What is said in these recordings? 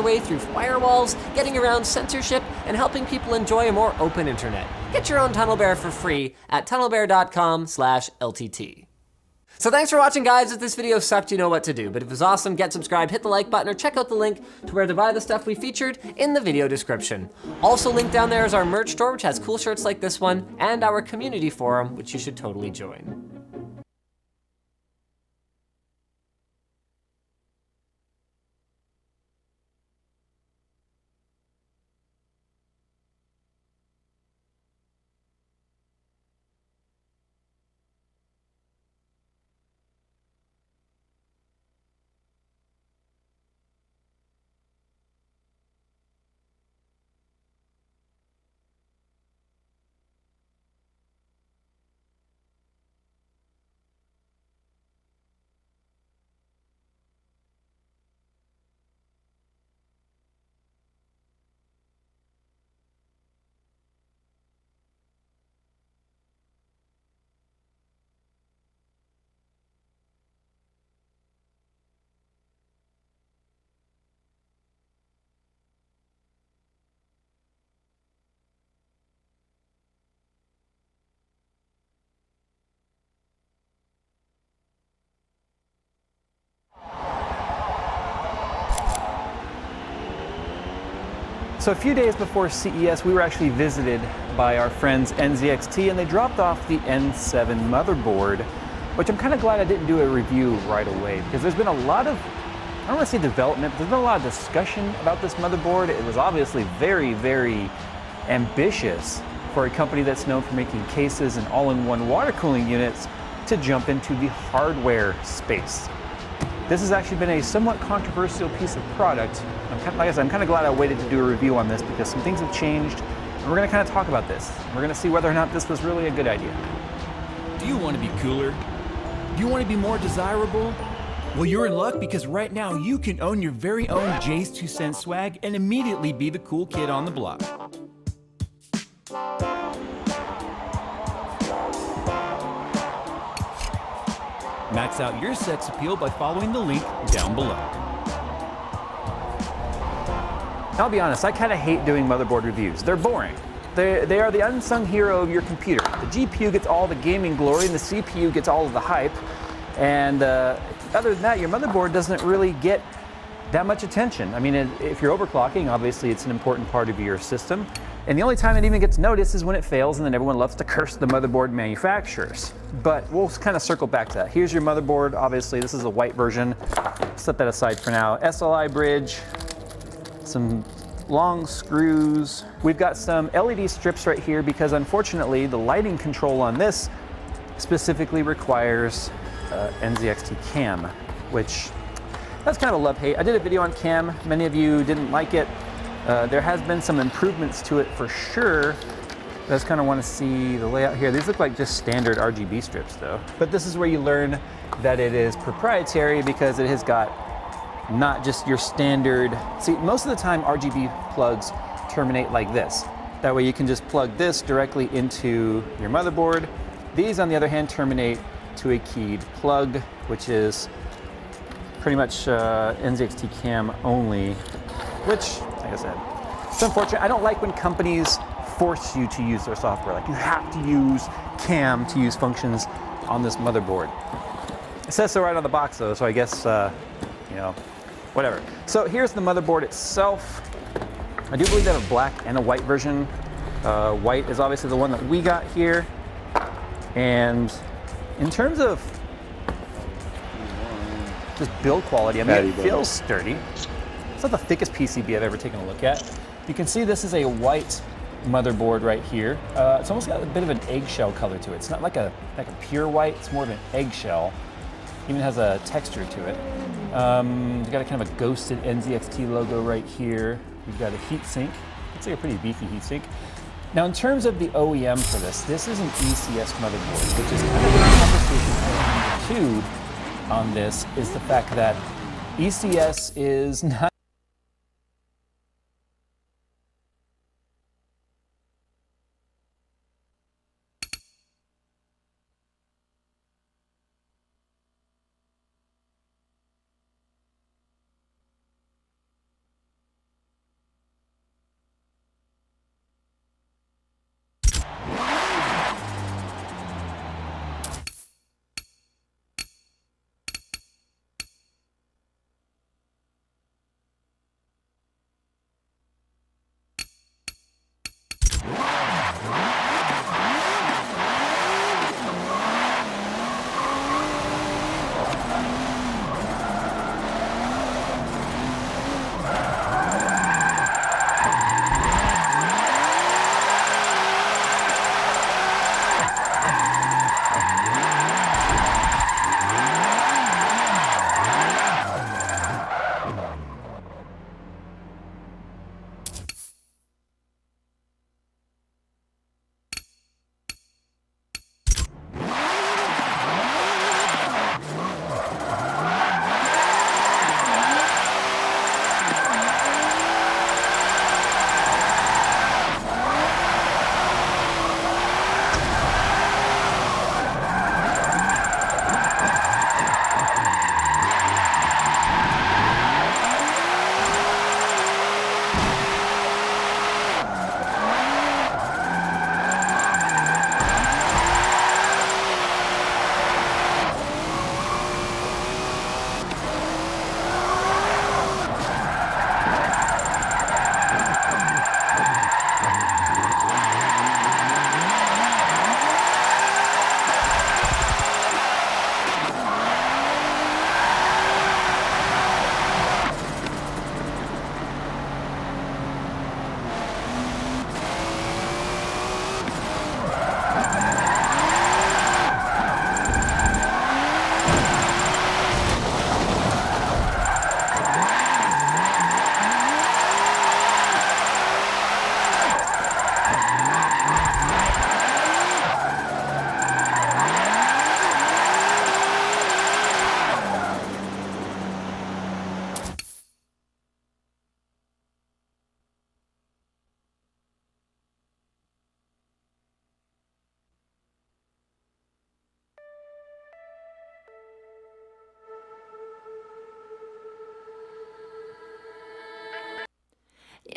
way through firewalls, getting around censorship, and helping people enjoy a more open internet. Get your own TunnelBear for free at tunnelbear.com/LTT. So thanks for watching, guys. If this video sucked, you know what to do. But if it was awesome, get subscribed, hit the like button, or check out the link to where to buy the stuff we featured in the video description. Also linked down there is our merch store, which has cool shirts like this one, and our community forum, which you should totally join. So a few days before CES, we were actually visited by our friends NZXT, and they dropped off the N7 motherboard, which I'm kind of glad I didn't do a review right away, because there's been a lot of, I don't want to say development, but there's been a lot of discussion about this motherboard. It was obviously very, very ambitious for a company that's known for making cases and all-in-one water cooling units to jump into the hardware space. This has actually been a somewhat controversial piece of product. Like I said, I'm kind of glad I waited to do a review on this because some things have changed, and we're going to kind of talk about this. We're going to see whether or not this was really a good idea. Do you want to be cooler? Do you want to be more desirable? Well, you're in luck because right now you can own your very own Jay's 2 Cent swag and immediately be the cool kid on the block. Max out your sex appeal by following the link down below. I'll be honest, I kind of hate doing motherboard reviews. They're boring. They are the unsung hero of your computer. The GPU gets all the gaming glory and the CPU gets all of the hype. And other than that, your motherboard doesn't really get that much attention. I mean, if you're overclocking, obviously it's an important part of your system. And the only time it even gets noticed is when it fails, and then everyone loves to curse the motherboard manufacturers. But we'll kind of circle back to that. Here's your motherboard. Obviously, this is a white version. Set that aside for now. SLI bridge, some long screws. We've got some LED strips right here because unfortunately, the lighting control on this specifically requires NZXT cam, which that's kind of a love-hate. I did a video on cam. Many of you didn't like it. There has been some improvements to it for sure. I just kind of want to see the layout here. These look like just standard RGB strips though. But this is where you learn that it is proprietary because it has got not just your standard. See, most of the time RGB plugs terminate like this. That way you can just plug this directly into your motherboard. These on the other hand terminate to a keyed plug, which is pretty much NZXT cam only, which, like I said, it's unfortunate. I don't like when companies force you to use their software. Like, you have to use cam to use functions on this motherboard. It says so right on the box though, so I guess, you know, whatever. So here's the motherboard itself. I do believe they have a black and a white version. White is obviously the one that we got here. And in terms of just build quality, I mean, it feels sturdy. It's not the thickest PCB I've ever taken a look at. You can see this is a white motherboard right here. It's almost got a bit of an eggshell color to it. It's not like a pure white, it's more of an eggshell. Even has a texture to it. You've got a kind of a ghosted NZXT logo right here. You've got a heatsink. It's like a pretty beefy heatsink. Now in terms of the OEM for this is an ECS motherboard, which is kind of a conversation on this, is the fact that ECS is not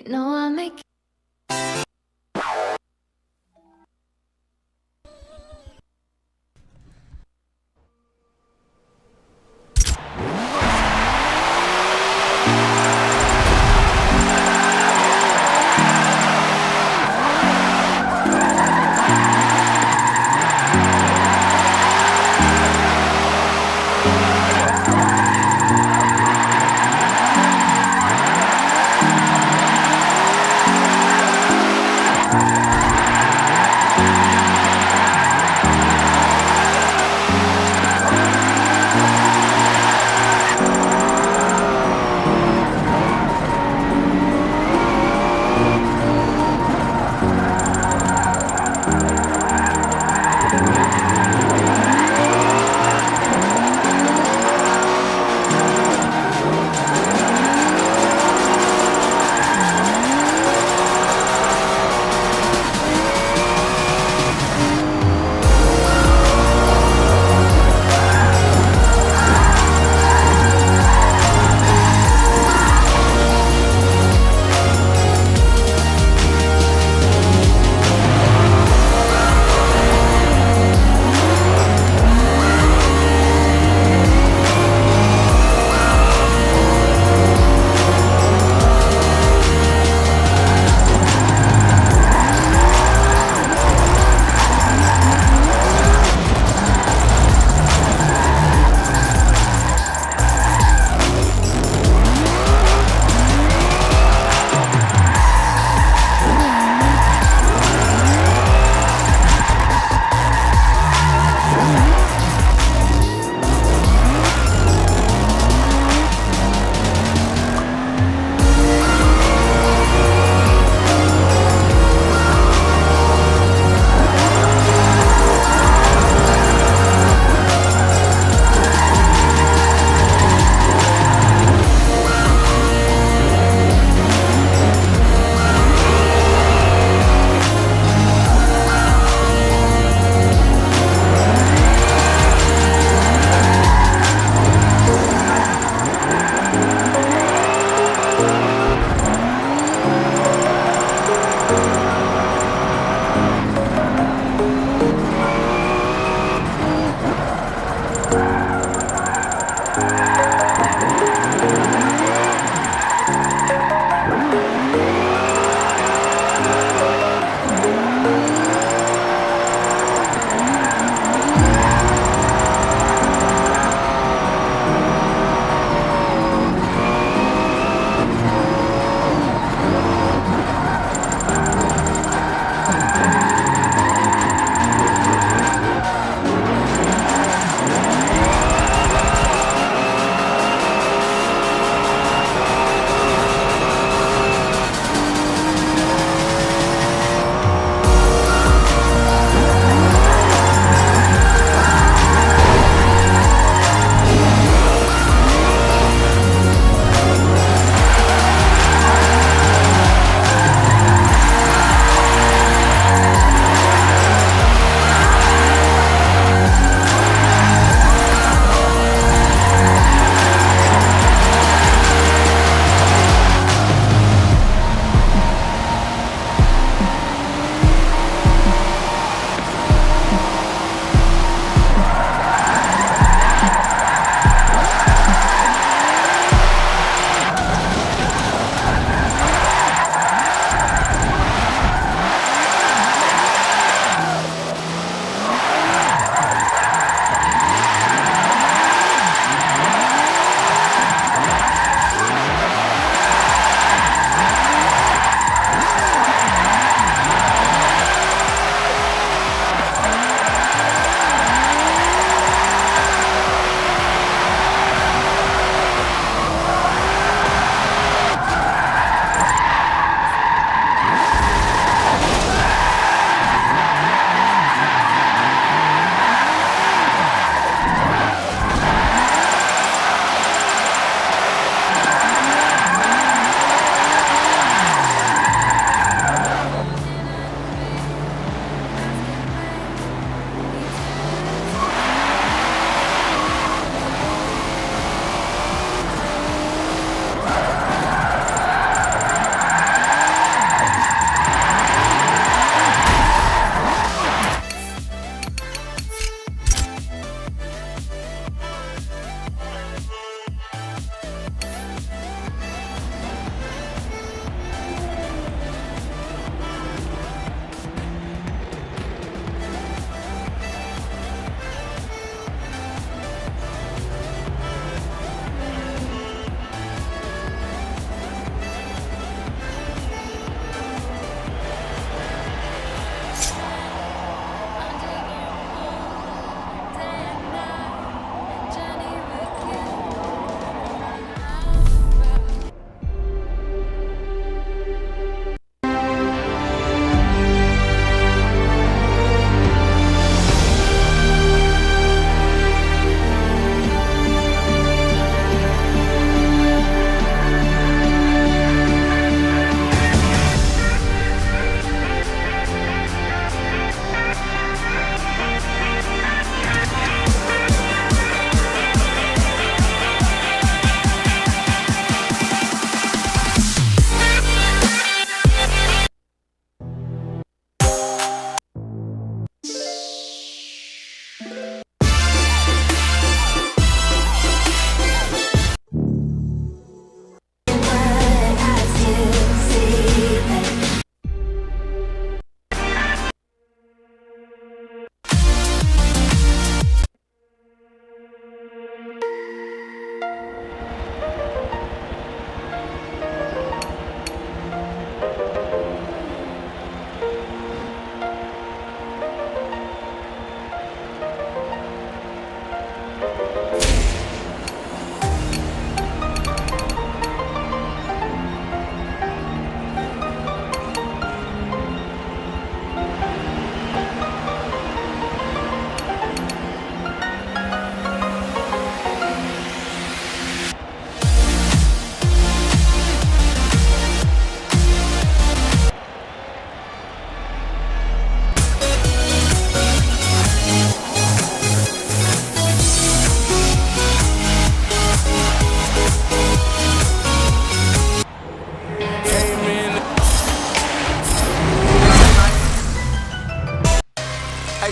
You know I make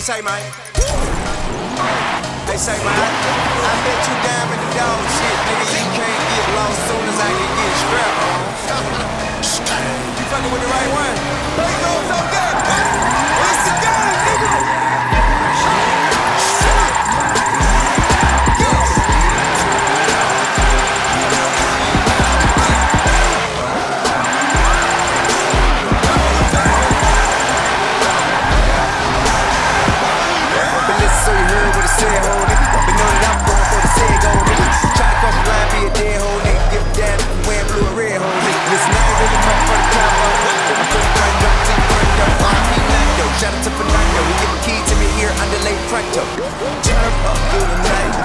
say, man. They say, man, I bet you damn in the dog shit, nigga. You can't get lost soon as I can get strapped on. You fucking with the right one. There goes so good. It's the game, nigga. So you heard what I said, ho, nigga. But know that I'm going for the Sego, nigga. Try to cross the line, be a dead hoe, nigga. Give a damn if I'm wearing blue and red, ho, nigga. Listen, I ain't really much for the combo. I'm gonna run up, team run up, R.P. Nando. Shout out to Fernando. He give a key to me here, underlay pronto. Turn up through the night.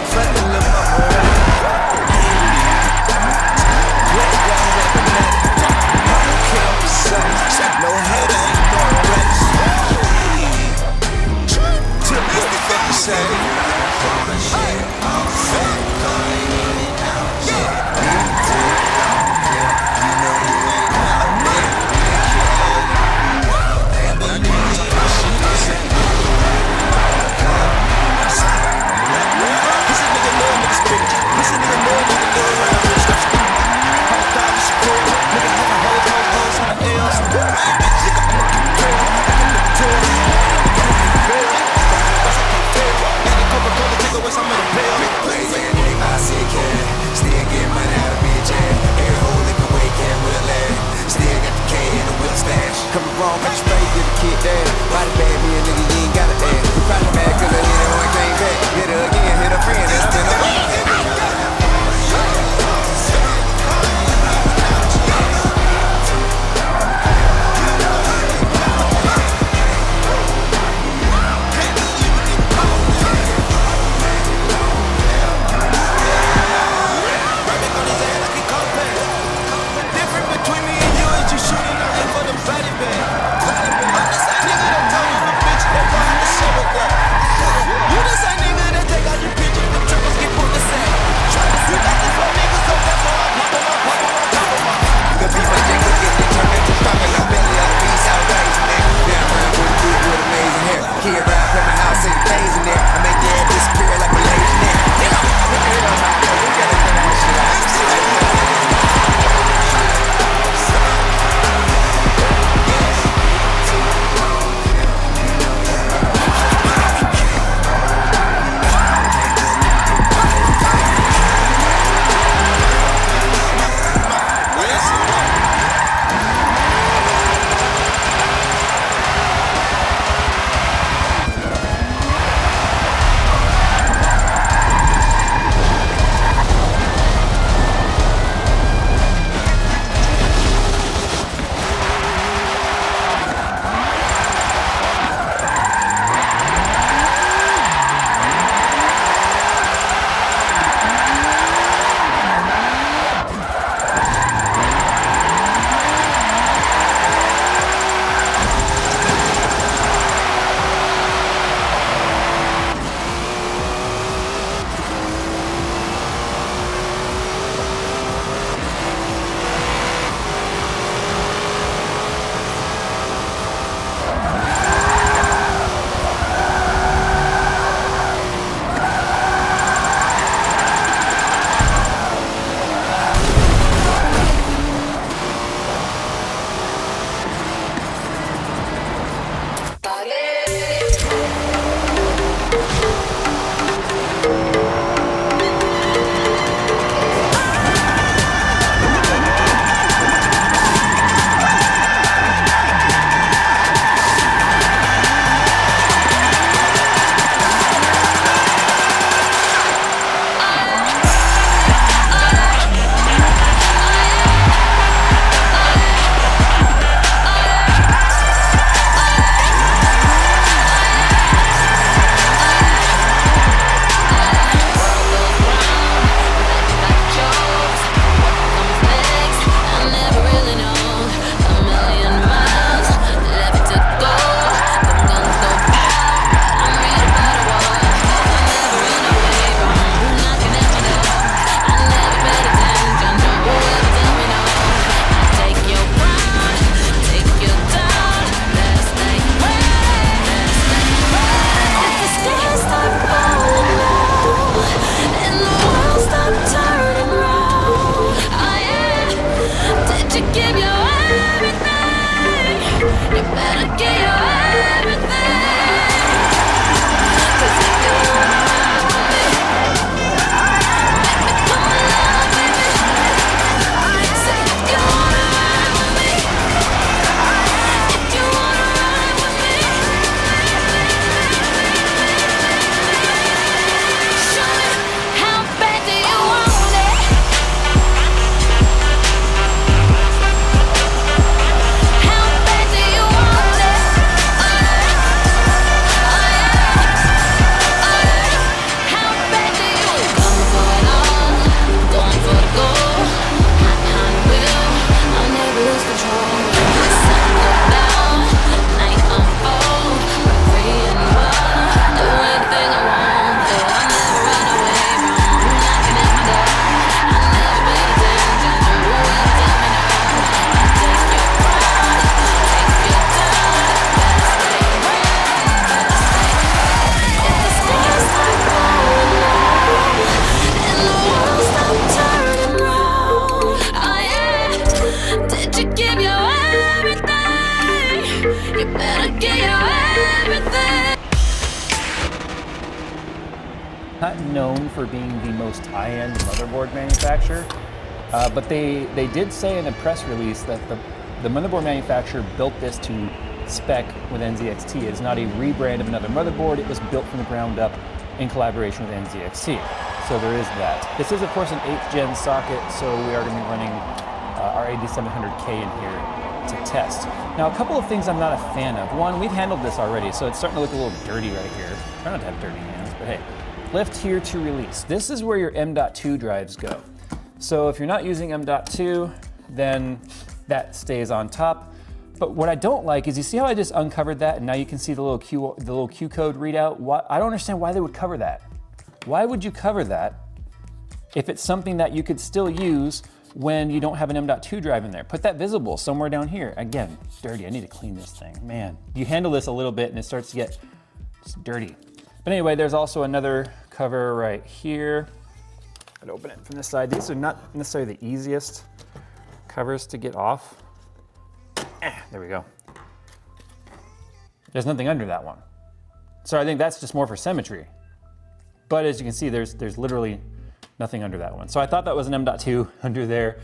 Front the lip up, wet down at the night. Kill the sun. No head, ain't no race. What the fuck you say? Coming wrong, got your face, get a kid there. Body bag, me a nigga, you ain't got an ass. You probably mad cause I hit it one, came back. Hit her again, hit her friend, and spin her back. Difference between me and you is you shooting nothing for the body bag. I'm the same nigga that told you you give your everything? You better give your everything. 'Cause if you wanna ride with me, come along, baby. Say if you wanna ride with me, if you wanna ride with me, show me how bad do you want it? How bad do you want it? Oh yeah, oh yeah, oh yeah. How bad do you come for it all? Going for the goal. Hot behind the wheel, I'll never lose control. The sun go down, night unfold. We're free and wild, do anything I want. That I'll never run away from. Knocking at my door, I never paid attention to who will tell me no. I'll take your pride, take your time. Better stay away, better stay away. If the stars start falling down and the world stop turning round, oh yeah, did you give your everything? You better give your everything. Not known for being the most high-end motherboard manufacturer, but they did say in a press release that the motherboard manufacturer built this to spec with NZXT. It's not a rebrand of another motherboard. It was built from the ground up in collaboration with NZXT. So there is that. This is, of course, an 8th gen socket, so we are going to be running our 8700K in here to test. Now, a couple of things I'm not a fan of. One, we've handled this already, so it's starting to look a little dirty right here. Try not to have dirty hands, but hey. Lift here to release. This is where your M.2 drives go. So if you're not using M.2, then that stays on top. But what I don't like is, you see how I just uncovered that and now you can see the little Q code readout? I don't understand why they would cover that. Why would you cover that if it's something that you could still use when you don't have an M.2 drive in there? Put that visible somewhere down here. Again, dirty, I need to clean this thing. Man, you handle this a little bit and it starts to get just dirty. But anyway, there's also another cover right here. I'd open it from this side. These are not necessarily the easiest covers to get off. There we go. There's nothing under that one. So I think that's just more for symmetry. But as you can see, there's literally nothing under that one. So I thought that was an M.2 under there.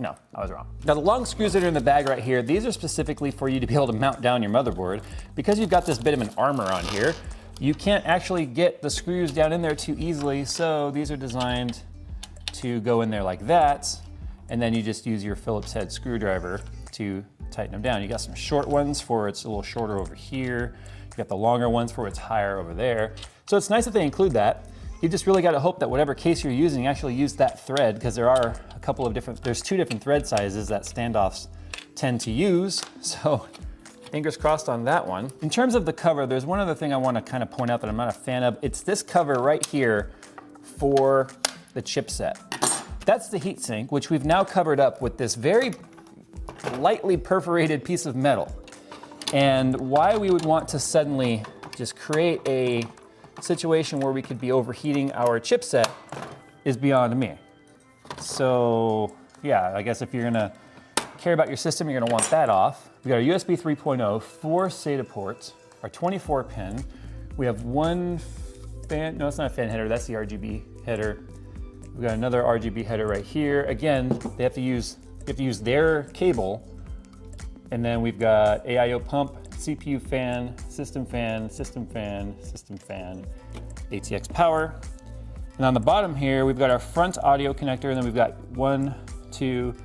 No, I was wrong. Now the long screws that are in the bag right here, these are specifically for you to be able to mount down your motherboard. Because you've got this bit of an armor on here, you can't actually get the screws down in there too easily, so these are designed to go in there like that, and then you just use your Phillips head screwdriver to tighten them down. You got some short ones for it's a little shorter over here. You got the longer ones for it's higher over there. So it's nice that they include that. You just really got to hope that whatever case you're using actually use that thread, because there are a couple of there's 2 different thread sizes that standoffs tend to use. So fingers crossed on that one. In terms of the cover, there's one other thing I want to kind of point out that I'm not a fan of. It's this cover right here for the chipset. That's the heatsink, which we've now covered up with this very lightly perforated piece of metal. And why we would want to suddenly just create a situation where we could be overheating our chipset is beyond me. So yeah, I guess if you're gonna care about your system, you're gonna want that off. We got our USB 3.0, 4 SATA ports, our 24 pin. We have one fan, no, it's not a fan header, that's the RGB header. We got another RGB header right here. Again, you have to use their cable. And then we've got AIO pump, CPU fan, system fan, system fan, system fan, ATX power. And on the bottom here, we've got our front audio connector, and then we've got 1, 2,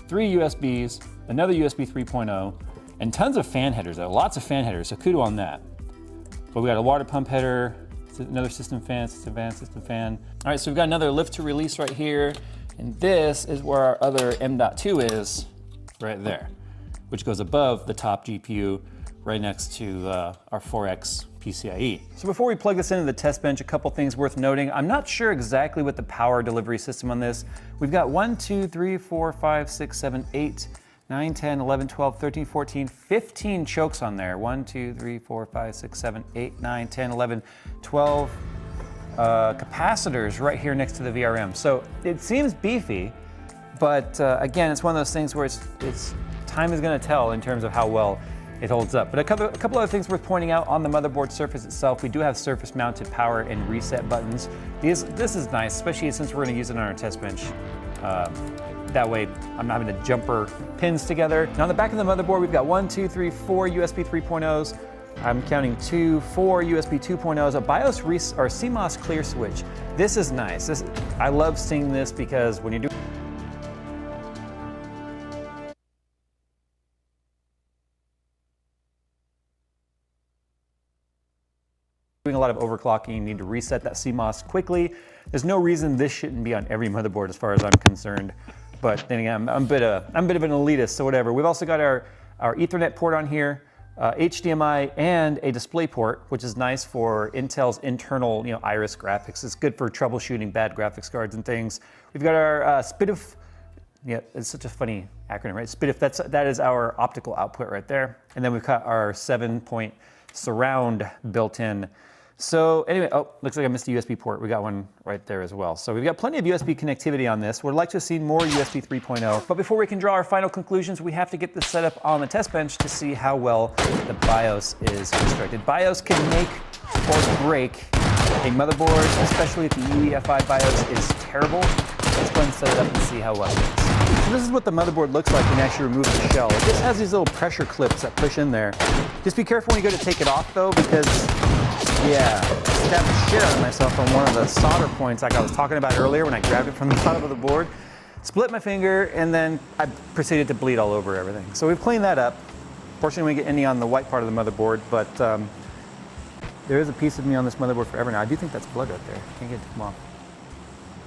3 USBs, another USB 3.0, and tons of fan headers. There are lots of fan headers, so kudos on that. But we got a water pump header, another system fan, system fan, system fan. All right, so we've got another lift to release right here, and this is where our other M.2 is, right there, which goes above the top GPU, right next to our 4X PCIe. So before we plug this into the test bench, a couple things worth noting. I'm not sure exactly what the power delivery system on this. We've got 1, 2, 3, 4, 5, 6, 7, 8, 9, 10, 11, 12, 13, 14, 15 chokes on there. 1, 2, 3, 4, 5, 6, 7, 8, 9, 10, 11, 12 capacitors right here next to the VRM. So it seems beefy, but again, it's one of those things where it's time is going to tell in terms of how well it holds up. But a couple other things worth pointing out on the motherboard surface itself. We do have surface mounted power and reset buttons. This is nice, especially since we're going to use it on our test bench. That way I'm not having to jumper pins together. Now on the back of the motherboard, we've got 1, 2, 3, 4 USB 3.0s. I'm counting 4 USB 2.0s, a BIOS or CMOS clear switch. This is nice. I love seeing this because when you do doing a lot of overclocking, you need to reset that CMOS quickly. There's no reason this shouldn't be on every motherboard as far as I'm concerned. But then again, I'm a bit of an elitist, so whatever. We've also got our Ethernet port on here, HDMI, and a display port, which is nice for Intel's internal, Iris graphics. It's good for troubleshooting bad graphics cards and things. We've got our SPDIF. Yeah, it's such a funny acronym, right? SPDIF. That is our optical output right there, and then we've got our 7-point surround built in. So anyway, looks like I missed a USB port. We got one right there as well. So we've got plenty of USB connectivity on this. Would like to have seen more USB 3.0. But before we can draw our final conclusions, we have to get this set up on the test bench to see how well the BIOS is constructed. BIOS can make or break a motherboard, especially if the UEFI BIOS is terrible. Let's go ahead and set it up and see how well it is. So this is what the motherboard looks like when you actually remove the shell. It just has these little pressure clips that push in there. Just be careful when you go to take it off though, because yeah, I stabbed the shit out of myself on one of the solder points like I was talking about earlier when I grabbed it from the bottom of the board. Split my finger, and then I proceeded to bleed all over everything. So we've cleaned that up. Fortunately, we didn't get any on the white part of the motherboard, but there is a piece of me on this motherboard forever now. I do think that's blood right there. Can't get it come off.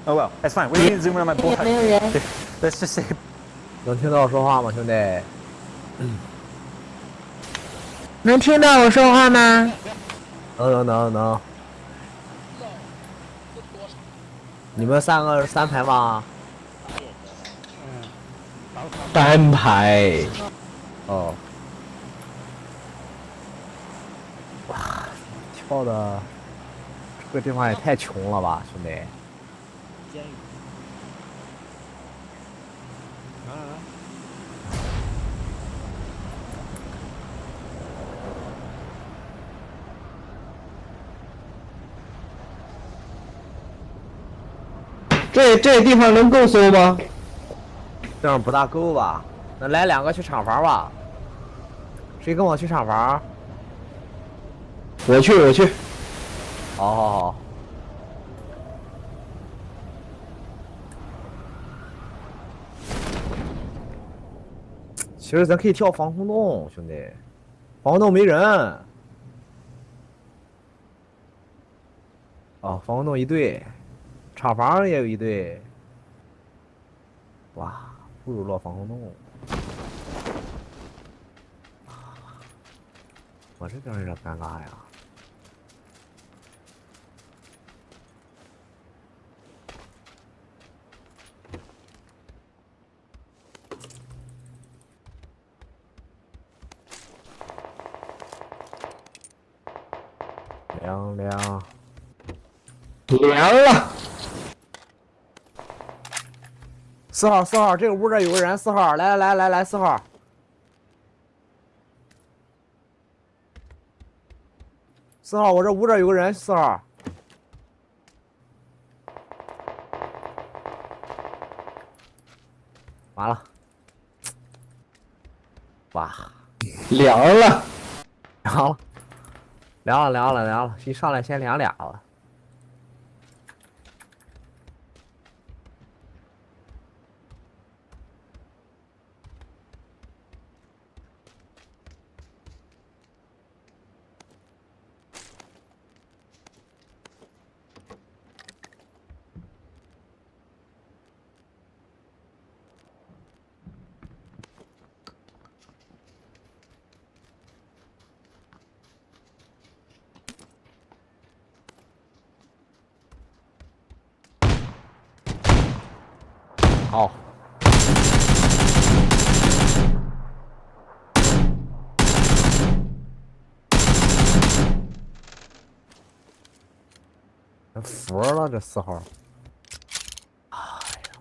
Oh well, that's fine. We need to zoom in on my blood. Let's just say. 能听到我说话吗，兄弟？能听到我说话吗？能。你们3个3排吗？3排。哦。哇，跳的这个地方也太穷了吧，兄弟。这地方能够搜吗？这样不大够吧？那来2个去厂房吧。谁跟我去厂房？我去。好。其实咱可以跳防空洞，兄弟。防空洞没人。哦，防空洞一队。厂房也有一队，哇，不如落防空洞。我这边有点尴尬呀。凉了。4号，这个屋这有个人。4号，来，4号。4号，我这屋这有个人。4号。完了。哇，凉了，一上来先凉俩了。好，服了这4号。哎呀，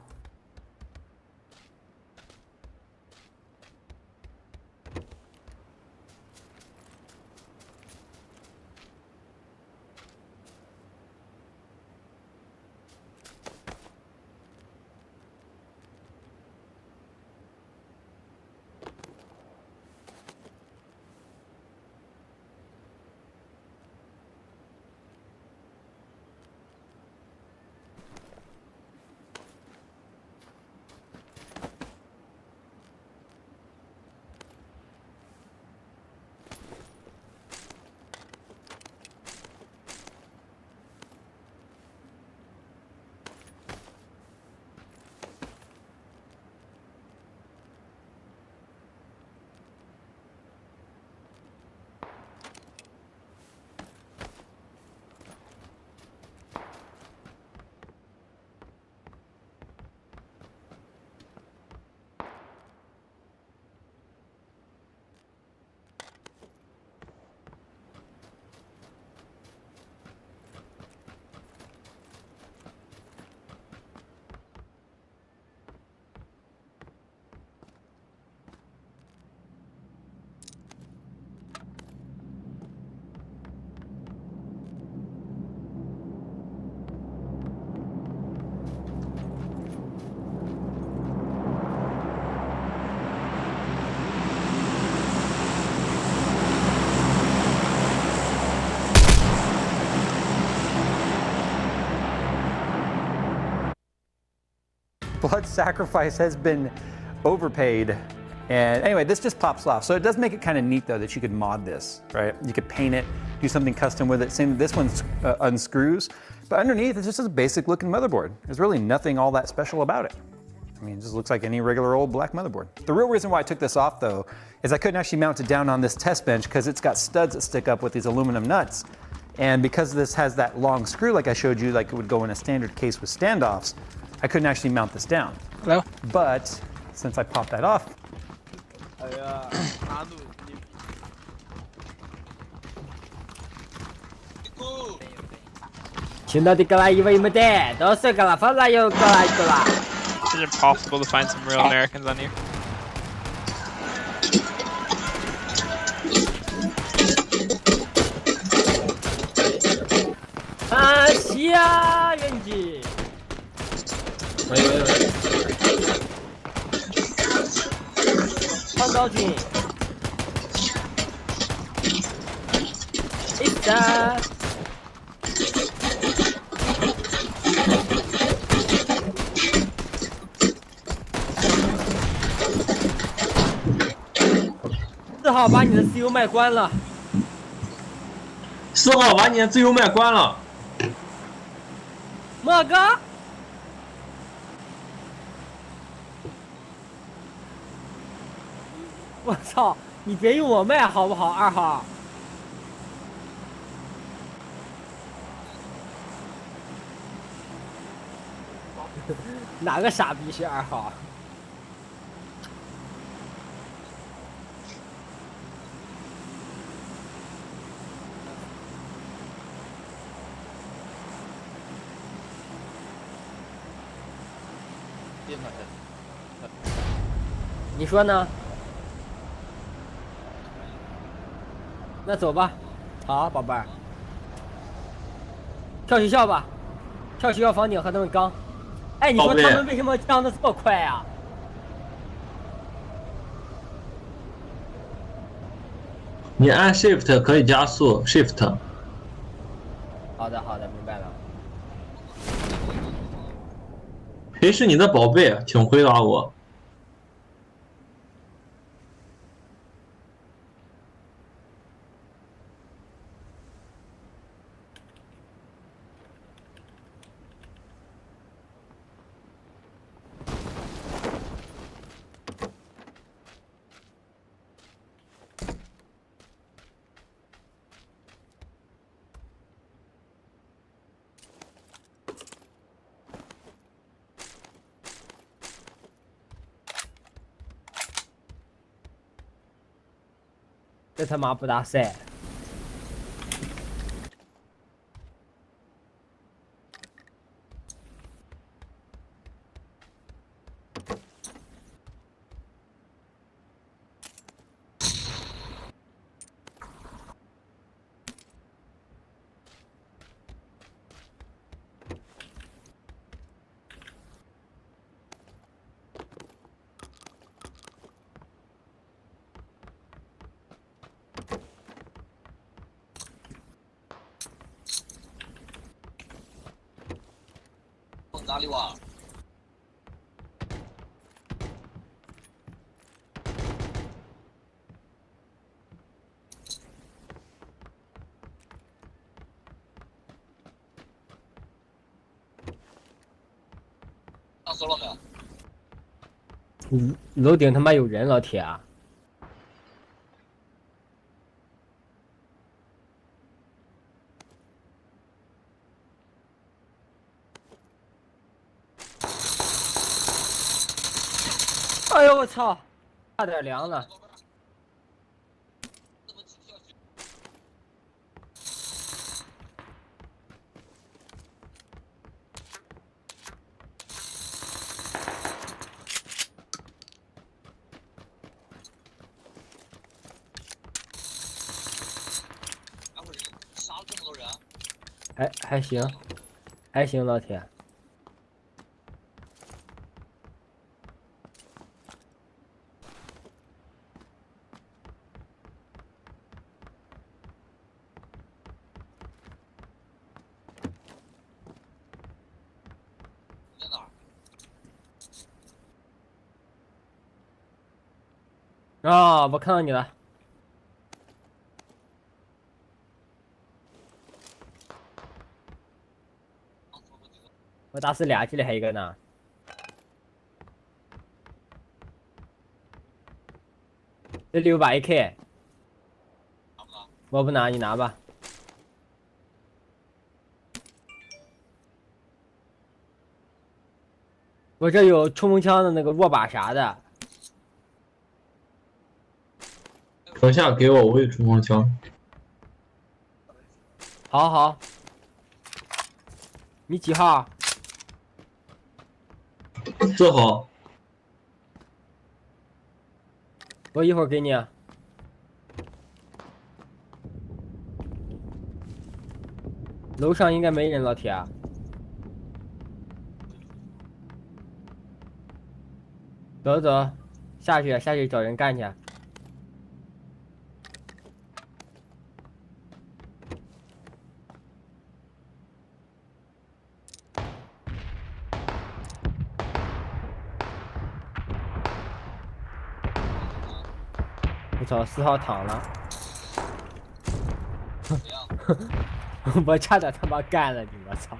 blood sacrifice has been overpaid. And anyway, this just pops off. So it does make it kind of neat though that you could mod this, right? You could paint it, do something custom with it. Same, this one unscrews, but underneath it's just a basic looking motherboard. There's really nothing all that special about it. I mean, it just looks like any regular old black motherboard. The real reason why I took this off though, is I couldn't actually mount it down on this test bench because it's got studs that stick up with these aluminum nuts. And because this has that long screw like I showed you, like it would go in a standard case with standoffs, I couldn't actually mount this down. Hello? But since I popped that off, 哎呀，拿住你。听到的过来以为没得，都是过来放来又过来过来。 Is it possible to find some real Americans on here?啊，下远景。创造军。一三。 4号把你的自由麦关了。4号把你的自由麦关了。莫哥，我操！你别用我麦好不好，2号？哪个傻逼是2号？ 你说呢？那走吧，好，宝贝儿，跳学校吧，跳学校房顶和他们刚。哎，你说他们为什么降的这么快啊？你按 Shift 可以加速 Shift。好的，好的，明白了。谁是你的宝贝？请回答我。 这他妈不打赛！哪里哇？上手了没有？楼顶他妈有人，老铁啊！哎呦我操，差点凉了。杀了这么多人？还行，还行，老铁。 在哪儿？啊、我看到你了。我打死俩，这里还有一个呢。这里有把 AK，我不拿，你拿吧。我这有冲锋枪的那个握把啥的。等一下给我，我有冲锋枪。好好。你几号？做好。我一会儿给你。楼上应该没人，老铁。走走，下去找人干去。我操，4号躺了。我差点他妈干了你，我操！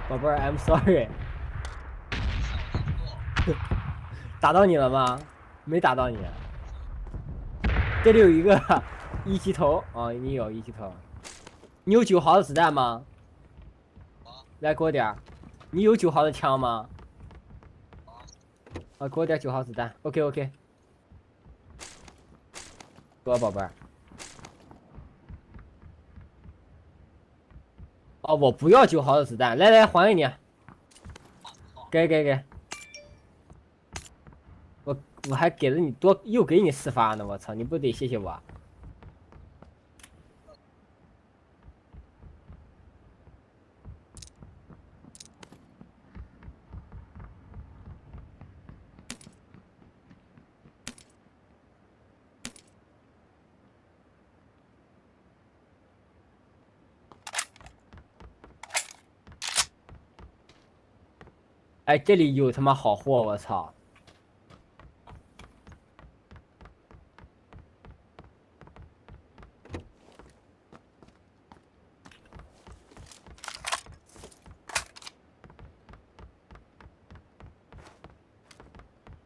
宝贝儿 ，I'm sorry。打到你了吗？没打到你。这里有一个一级头啊、哦，你有一级头。你有9毫的子弹吗？来给我点儿。你有9毫的枪吗？啊，给我点9毫子弹。OK。给我宝贝儿。哦，我不要9毫的子弹，来还给你。给。我还给了你多，又给你4发呢，我操，你不得谢谢我？哎，这里有他妈好货，我操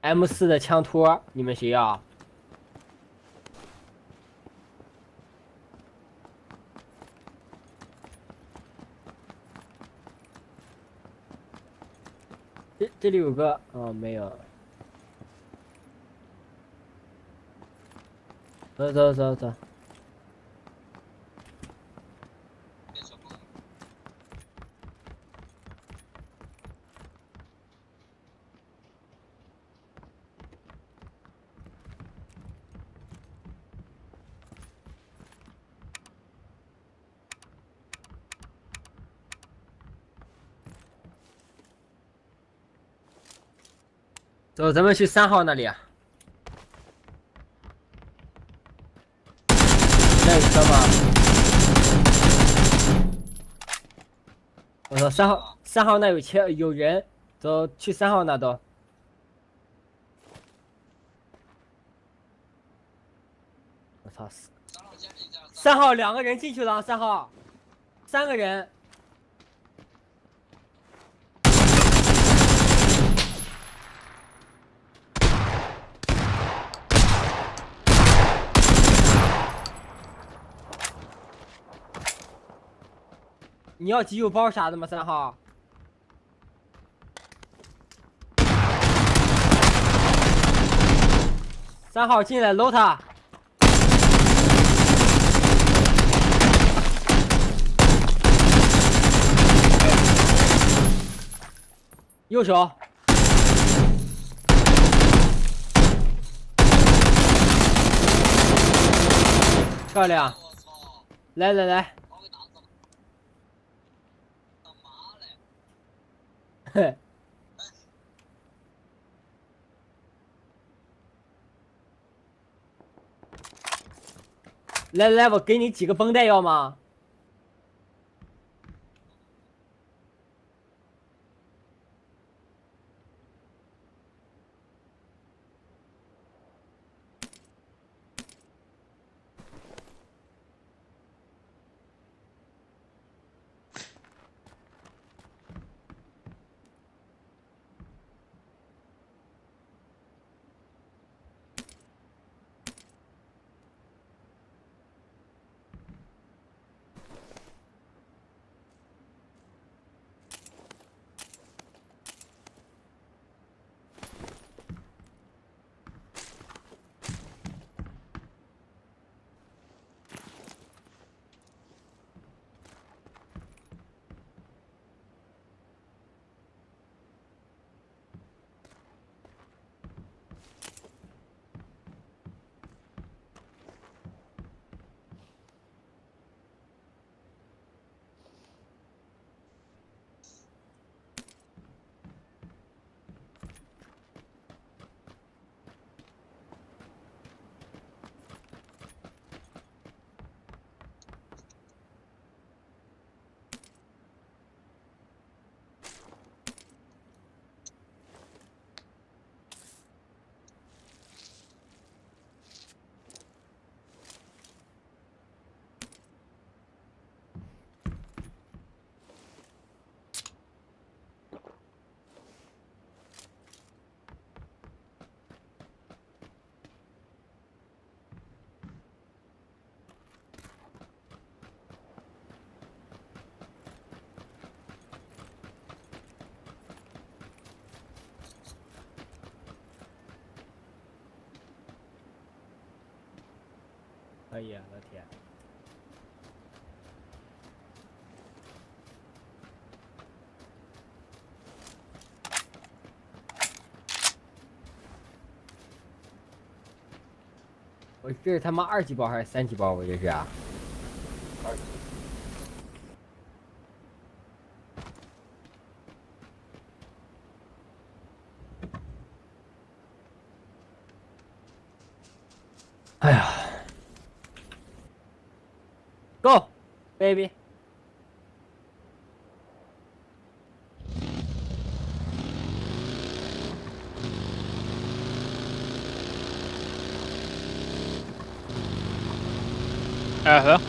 ！M4的枪托，你们谁要？这里有个，哦，没有。走。走，咱们去3号那里。那有车吗？我说3号那有人，走去3号那都。我操！3号2个人进去了，3号3个人。你要急救包啥的吗？3号。3号进来搂他。右手。漂亮。来。嘿，来，我给你几个绷带要吗？可以，老铁。我这是他妈2级包还是3级包？我这是啊。哎呀 ，Go baby。Hello?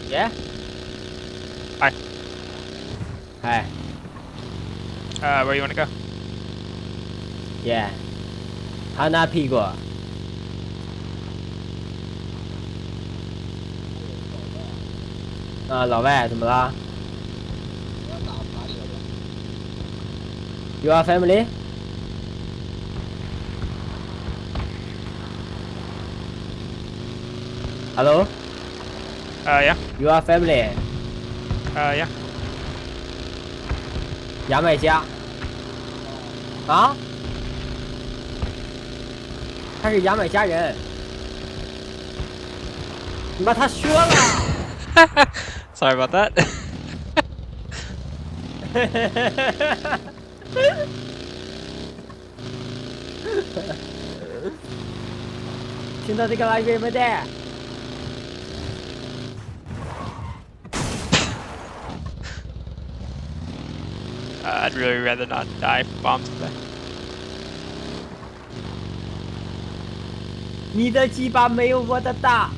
Yeah? Hi. Hi. Where you wanna go? Yeah. 他拿屁股。啊，老外怎么了？You are family? Hello? Yeah. You are family? Yeah. 牙买加。啊？他是牙买加人。你妈，他削了。Sorry about that. 听到这个玩意没得？ I'd really rather not die from bombs today. 你的鸡巴没有我的大。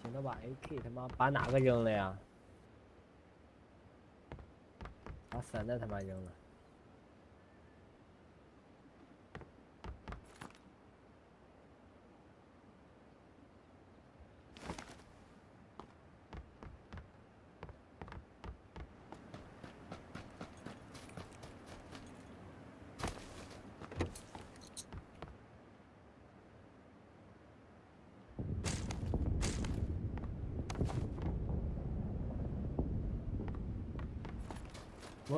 请他把 AK 他妈把哪个扔了呀？把散弹他妈扔了。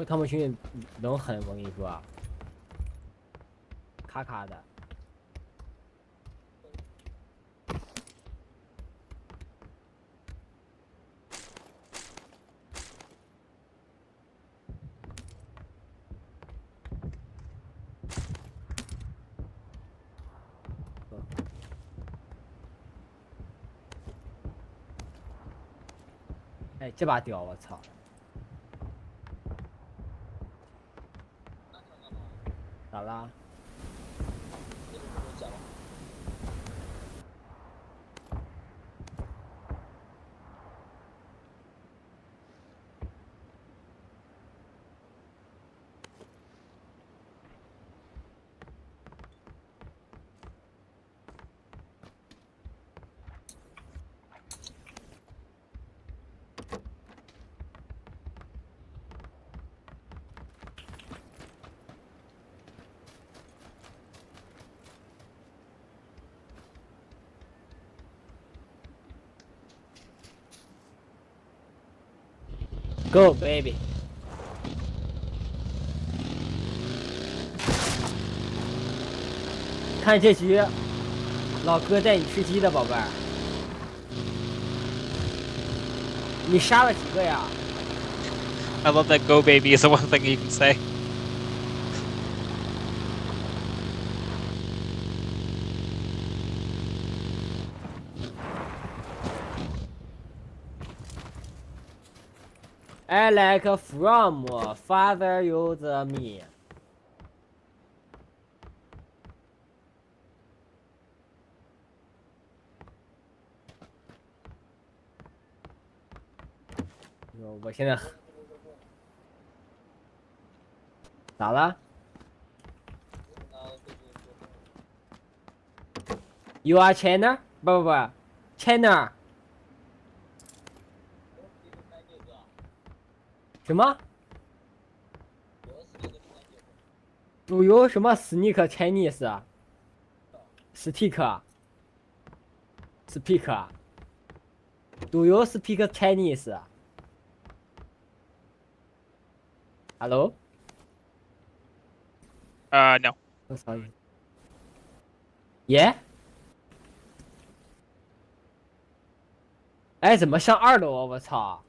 他们兄弟能狠，我跟你说啊，卡卡的。哎，这把屌，我操！ 咋啦？Go baby！ 看这局，老哥带你吃鸡的宝贝儿。你杀了几个呀？ I love that "Go baby" is the one thing you can say. I like from father use me。我现在咋了 ？You are China？ 不 ，China。什么 ？Do you 什么 sneak Chinese 啊 ？Stick。Speak。Do you speak Chinese？ Hello？ No. Oh, sorry. Yeah？ 哎，怎么上2楼啊？我操！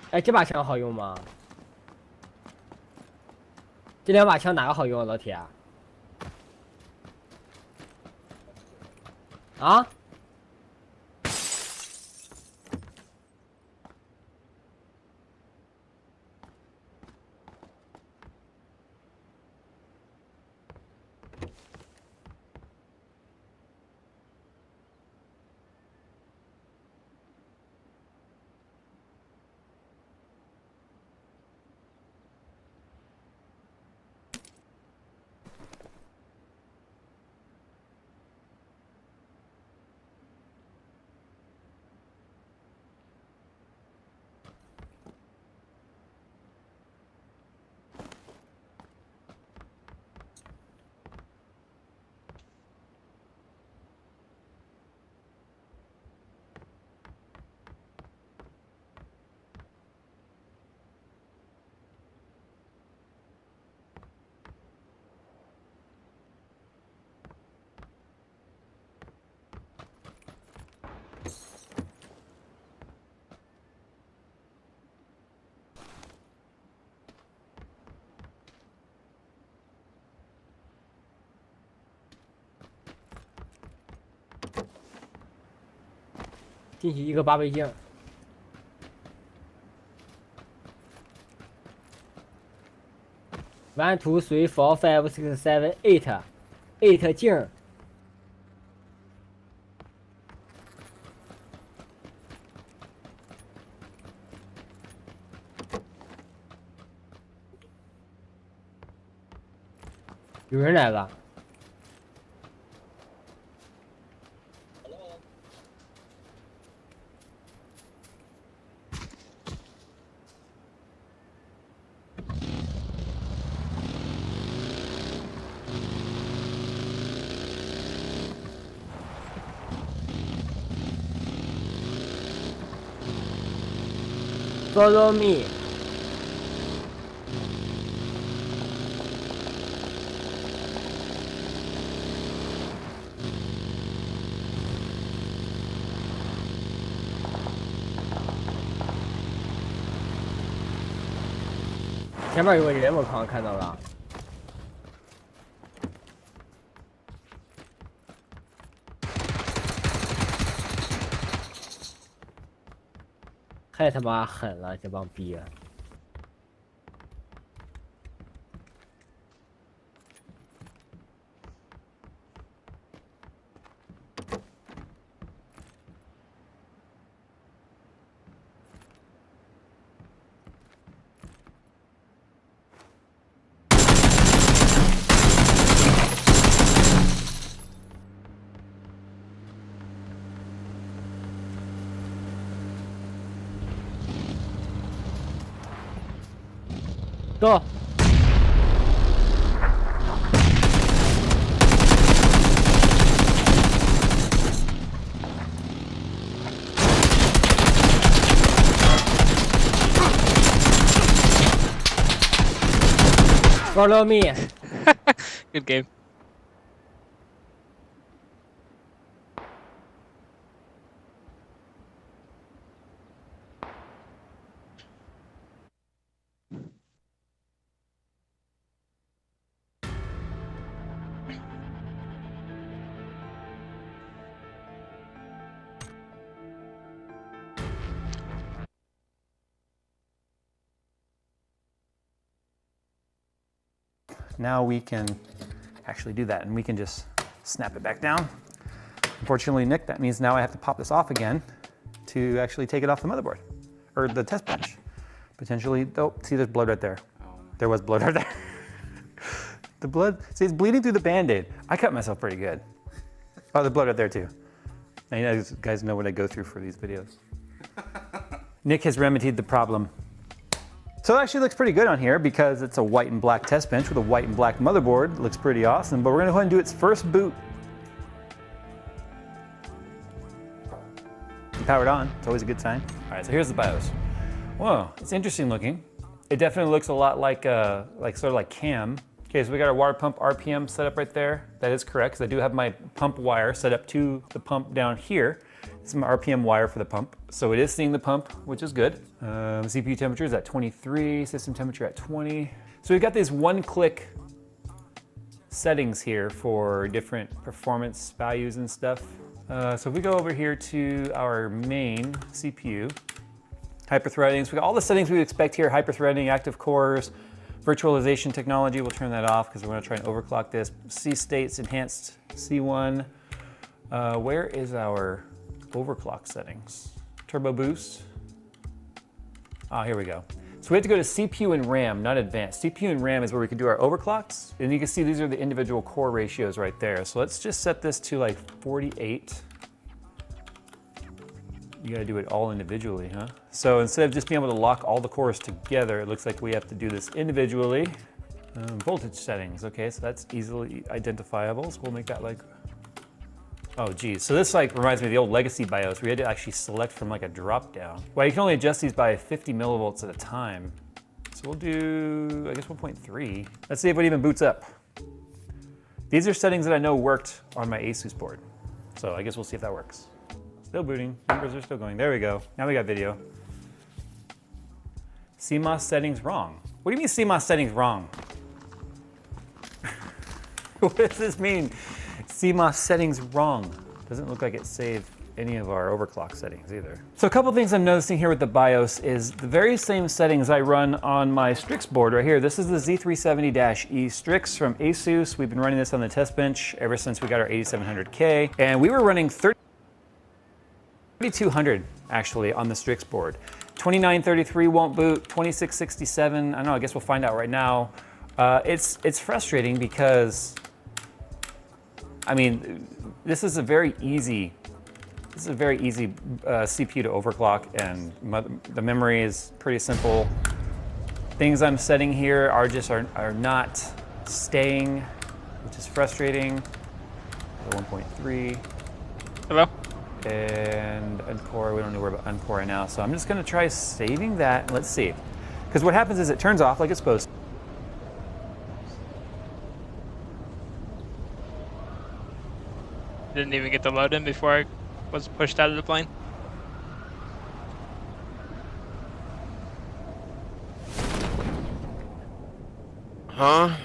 哎，这把枪好用吗？这2把枪哪个好用啊，老铁？啊？进去一个8倍镜。1 2 3 4 5 6 7 8镜。有人来了。Follow me。前面有个人，我好像看到了。太他妈狠了，这帮逼！走。Follow me. Good game. Now we can actually do that, and we can just snap it back down. Unfortunately, Nick, that means now I have to pop this off again to actually take it off the motherboard, or the test bench. Potentially, oh, see there's blood right there. There was blood right there. The blood, see it's bleeding through the Band-Aid. I cut myself pretty good. Oh, the blood right there too. Now you guys know what I go through for these videos. Nick has remedied the problem. So it actually looks pretty good on here because it's a white and black test bench with a white and black motherboard. It looks pretty awesome, but we're gonna go ahead and do its first boot. Powered on, it's always a good sign. All right, so here's the BIOS. Whoa, it's interesting looking. It definitely looks a lot like sort of like CAM. Okay, so we got our water pump RPM set up right there. That is correct, because I do have my pump wire set up to the pump down here. This is my RPM wire for the pump. So it is seeing the pump, which is good. CPU temperature is at 23, system temperature at 20. So we've got these one-click settings here for different performance values and stuff. So if we go over here to our main CPU, hyperthreading, so we got all the settings we would expect here, hyperthreading, active cores, virtualization technology, we'll turn that off because we're gonna try and overclock this. C states, enhanced C1. Where is our overclock settings? Turbo boost. Ah, here we go. So we have to go to CPU and RAM, not advanced. CPU and RAM is where we can do our overclocks. And you can see these are the individual core ratios right there. So let's just set this to like 48. You gotta do it all individually, huh? So instead of just being able to lock all the cores together, it looks like we have to do this individually. Voltage settings, okay, so that's easily identifiable. So we'll make that like, oh geez. So this like reminds me of the old legacy BIOS where you had to actually select from like a drop down. Well, you can only adjust these by 50 millivolts at a time. So we'll do, I guess 1.3. Let's see if it even boots up. These are settings that I know worked on my Asus board. So I guess we'll see if that works. Still booting, numbers are still going. There we go, now we got video. CMOS settings wrong. What do you mean CMOS settings wrong? What does this mean? CMOS settings wrong. Doesn't look like it saved any of our overclock settings either. So a couple things I'm noticing here with the BIOS is the very same settings I run on my Strix board right here. This is the Z370-E Strix from Asus. We've been running this on the test bench ever since we got our 8700K. And we were running 3200 actually on the Strix board. 2933 won't boot, 2667, I don't know, I guess we'll find out right now. It's frustrating because, I mean, this is a very easy CPU to overclock, and the memory is pretty simple. Things I'm setting here are not staying, which is frustrating. 1.3. Hello? And Uncore, we don't know about Uncore right now, so I'm just gonna try saving that. Let's see. Because what happens is it turns off like it's supposed to. Didn't even get the load in before I was pushed out of the plane. Huh?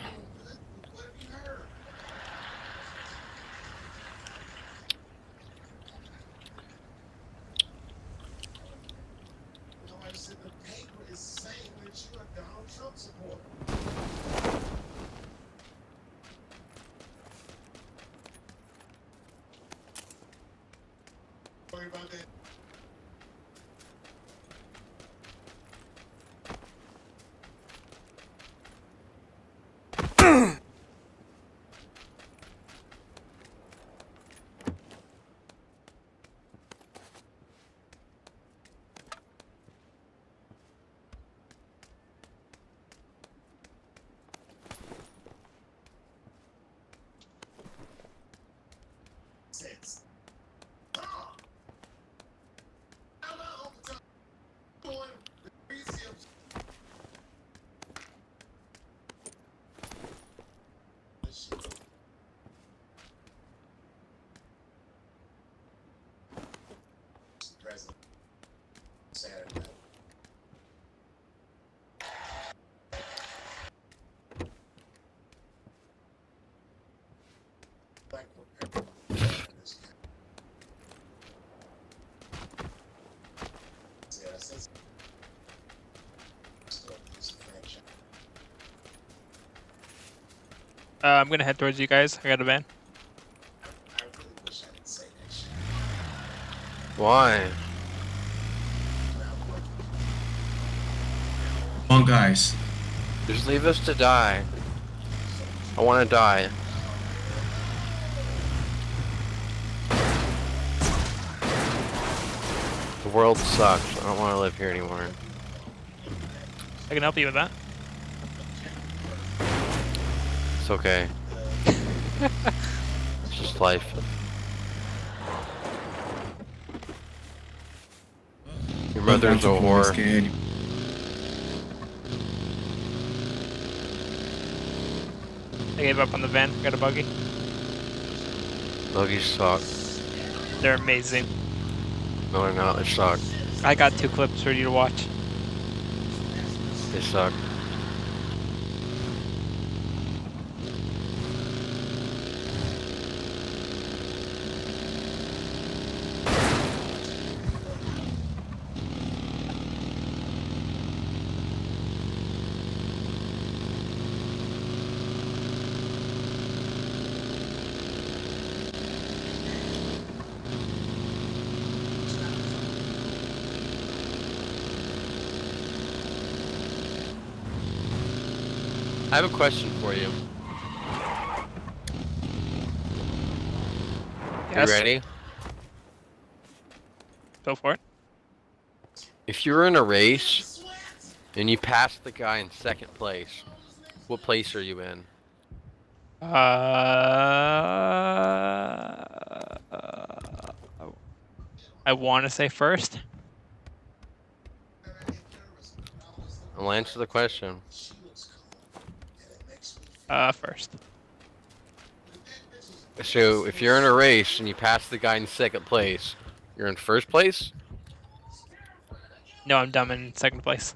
I'm gonna head towards you guys. I got a van. Why? Come on, guys. Just leave us to die. I want to die. The world sucks. I don't want to live here anymore. I can help you with that. It's okay. It's just life. Your mother's a whore. I gave up on the van. Got a buggy. Buggies suck. They're amazing. No, they're not. They suck. I got 2 clips for you to watch. They suck. I have a question for you. Yes. You ready? Go for it. If you're in a race and you pass the guy in second place, what place are you in? I want to say first. I'll answer the question. First. So if you're in a race and you pass the guy in second place, you're in first place? No, I'm dumb in second place.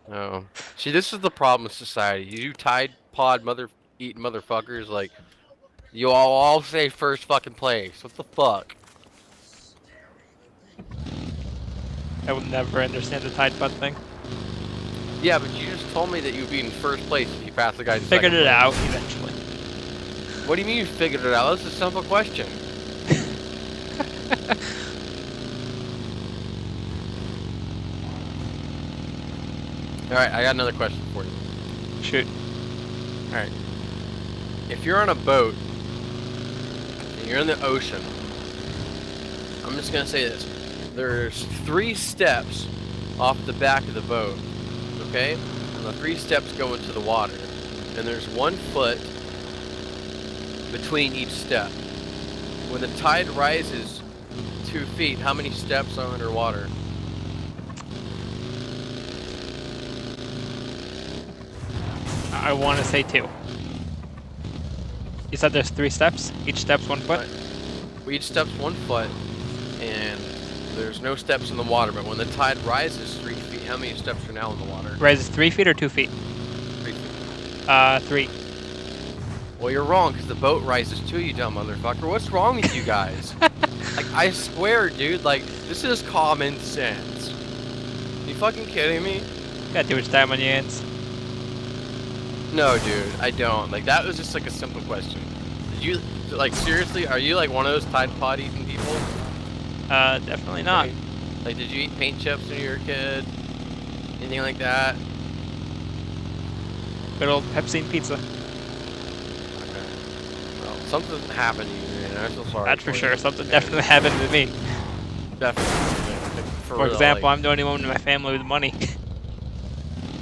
Oh. See, this is the problem with society. You Tide Pod eating motherfuckers, like, you all say first fucking place. What the fuck? I will never understand the Tide Pod thing. Yeah, but you just told me that you'd be in first place if you pass the guy in second Figured it place. out eventually. What do you mean you figured it out? That's a simple question. Alright, I got another question for you. Shoot. Alright. If you're on a boat and you're in the ocean, I'm just gonna say this. There's 3 steps off the back of the boat, okay? And the 3 steps go into the water. And there's 1 foot between each step. When the tide rises 2 feet, how many steps are underwater? I want to say 2. You said there's 3 steps? Each step's 1 foot? Right. Well, each step's 1 foot, and there's no steps in the water, but when the tide rises 3 feet, how many steps are now in the water? Rises 3 feet or 2 feet? 3 feet. 3. Well, you're wrong, because the boat rises too, you dumb motherfucker. What's wrong with you guys? Like, I swear, dude, like, this is common sense. You fucking kidding me? Got too much time on your hands. No, dude, I don't. Like, that was just, like, a simple question. Did you, like, seriously, are you, like, one of those Tide Pod eating people? Definitely not. Like, did you eat paint chips when you were a kid? Anything like that? Good old Pepsi and pizza. Okay. Well, something happened to you, man. I'm so sorry. That's for sure. Something definitely happened to me. Definitely. For example, I'm the only one in my family with money.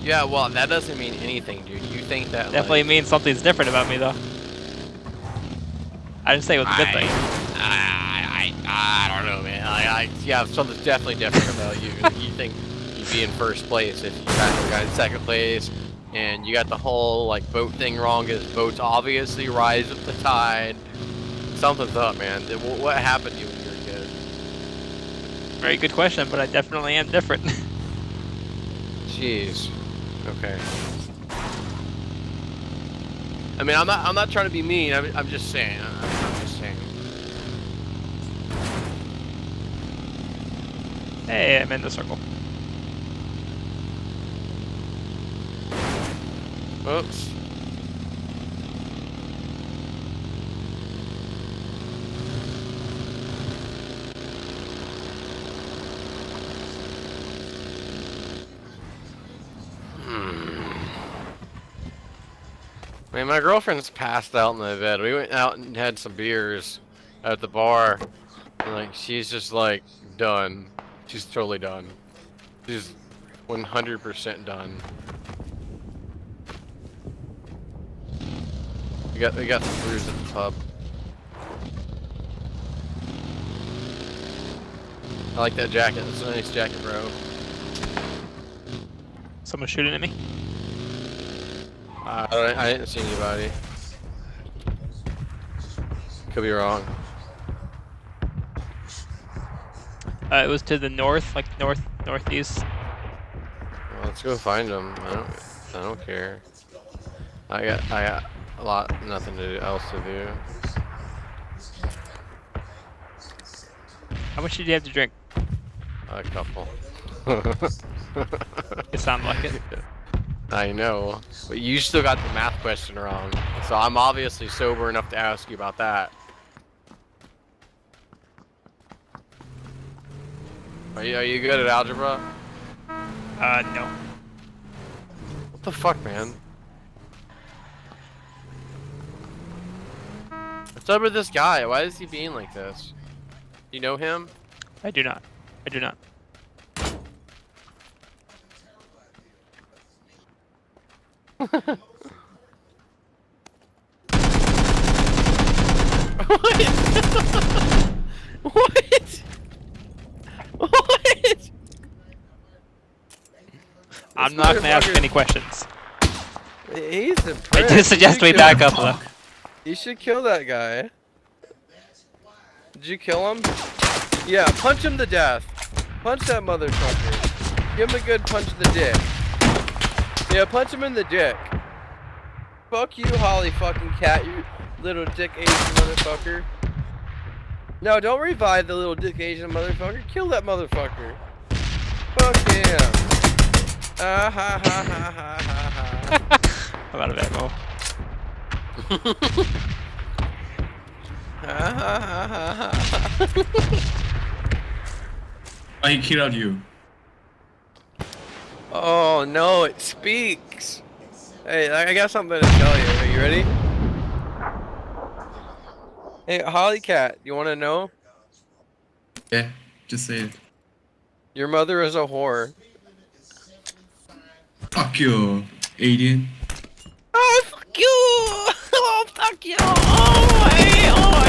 Yeah, well, that doesn't mean anything, dude. You think that Definitely like, means something's different about me, though. I didn't say it was a good thing. I don't know, man. Yeah, something's definitely different about you. You think you'd be in first place if you pass the guy in second place, and you got the whole like boat thing wrong. Because boats obviously rise with the tide. Something's up, man. What happened to you when you were a kid? Very good question, but I definitely am different. Jeez. Okay. I mean, I'm not trying to be mean. I'm just saying. I'm just saying. Hey, I'm in the circle. Oops. I mean, my girlfriend's passed out in the bed. We went out and had some beers at the bar. And, like, she's just, like, done. She's totally done. She's 100% done. We got some brews at the pub. I like that jacket. That's a nice jacket, bro. Someone shooting at me? I didn't see anybody. Could be wrong. It was to the north, like northeast. Well, let's go find them. I don't care. I got nothing else to do. How much did you have to drink? A couple. It sounded like it. I know, but you still got the math question wrong. So I'm obviously sober enough to ask you about that. Are you good at algebra? No. What the fuck, man? What's up with this guy? Why is he being like this? Do you know him? I do not. I do not. What? What? What? I'm not gonna ask any questions. He's a prick. I just suggest we back up, though. You should kill that guy. Did you kill him? Yeah, punch him to death. Punch that motherfucker. Give him a good punch in the dick. Yeah, punch him in the dick. Fuck you, Holly fucking cat, you little dick Asian motherfucker. No, don't revive the little dick Asian motherfucker. Kill that motherfucker. Fuck him. Ah ha ha ha ha ha ha. I'm out of ammo. Ha ha ha ha ha. I killed you. Oh no, it speaks. Hey, I got something to tell you. Are you ready? Hey, Holly Cat, you want to know? Yeah, just say it. Your mother is a whore. Fuck you, alien. Oh, fuck you! Oh, fuck you! Oh, hey, oh,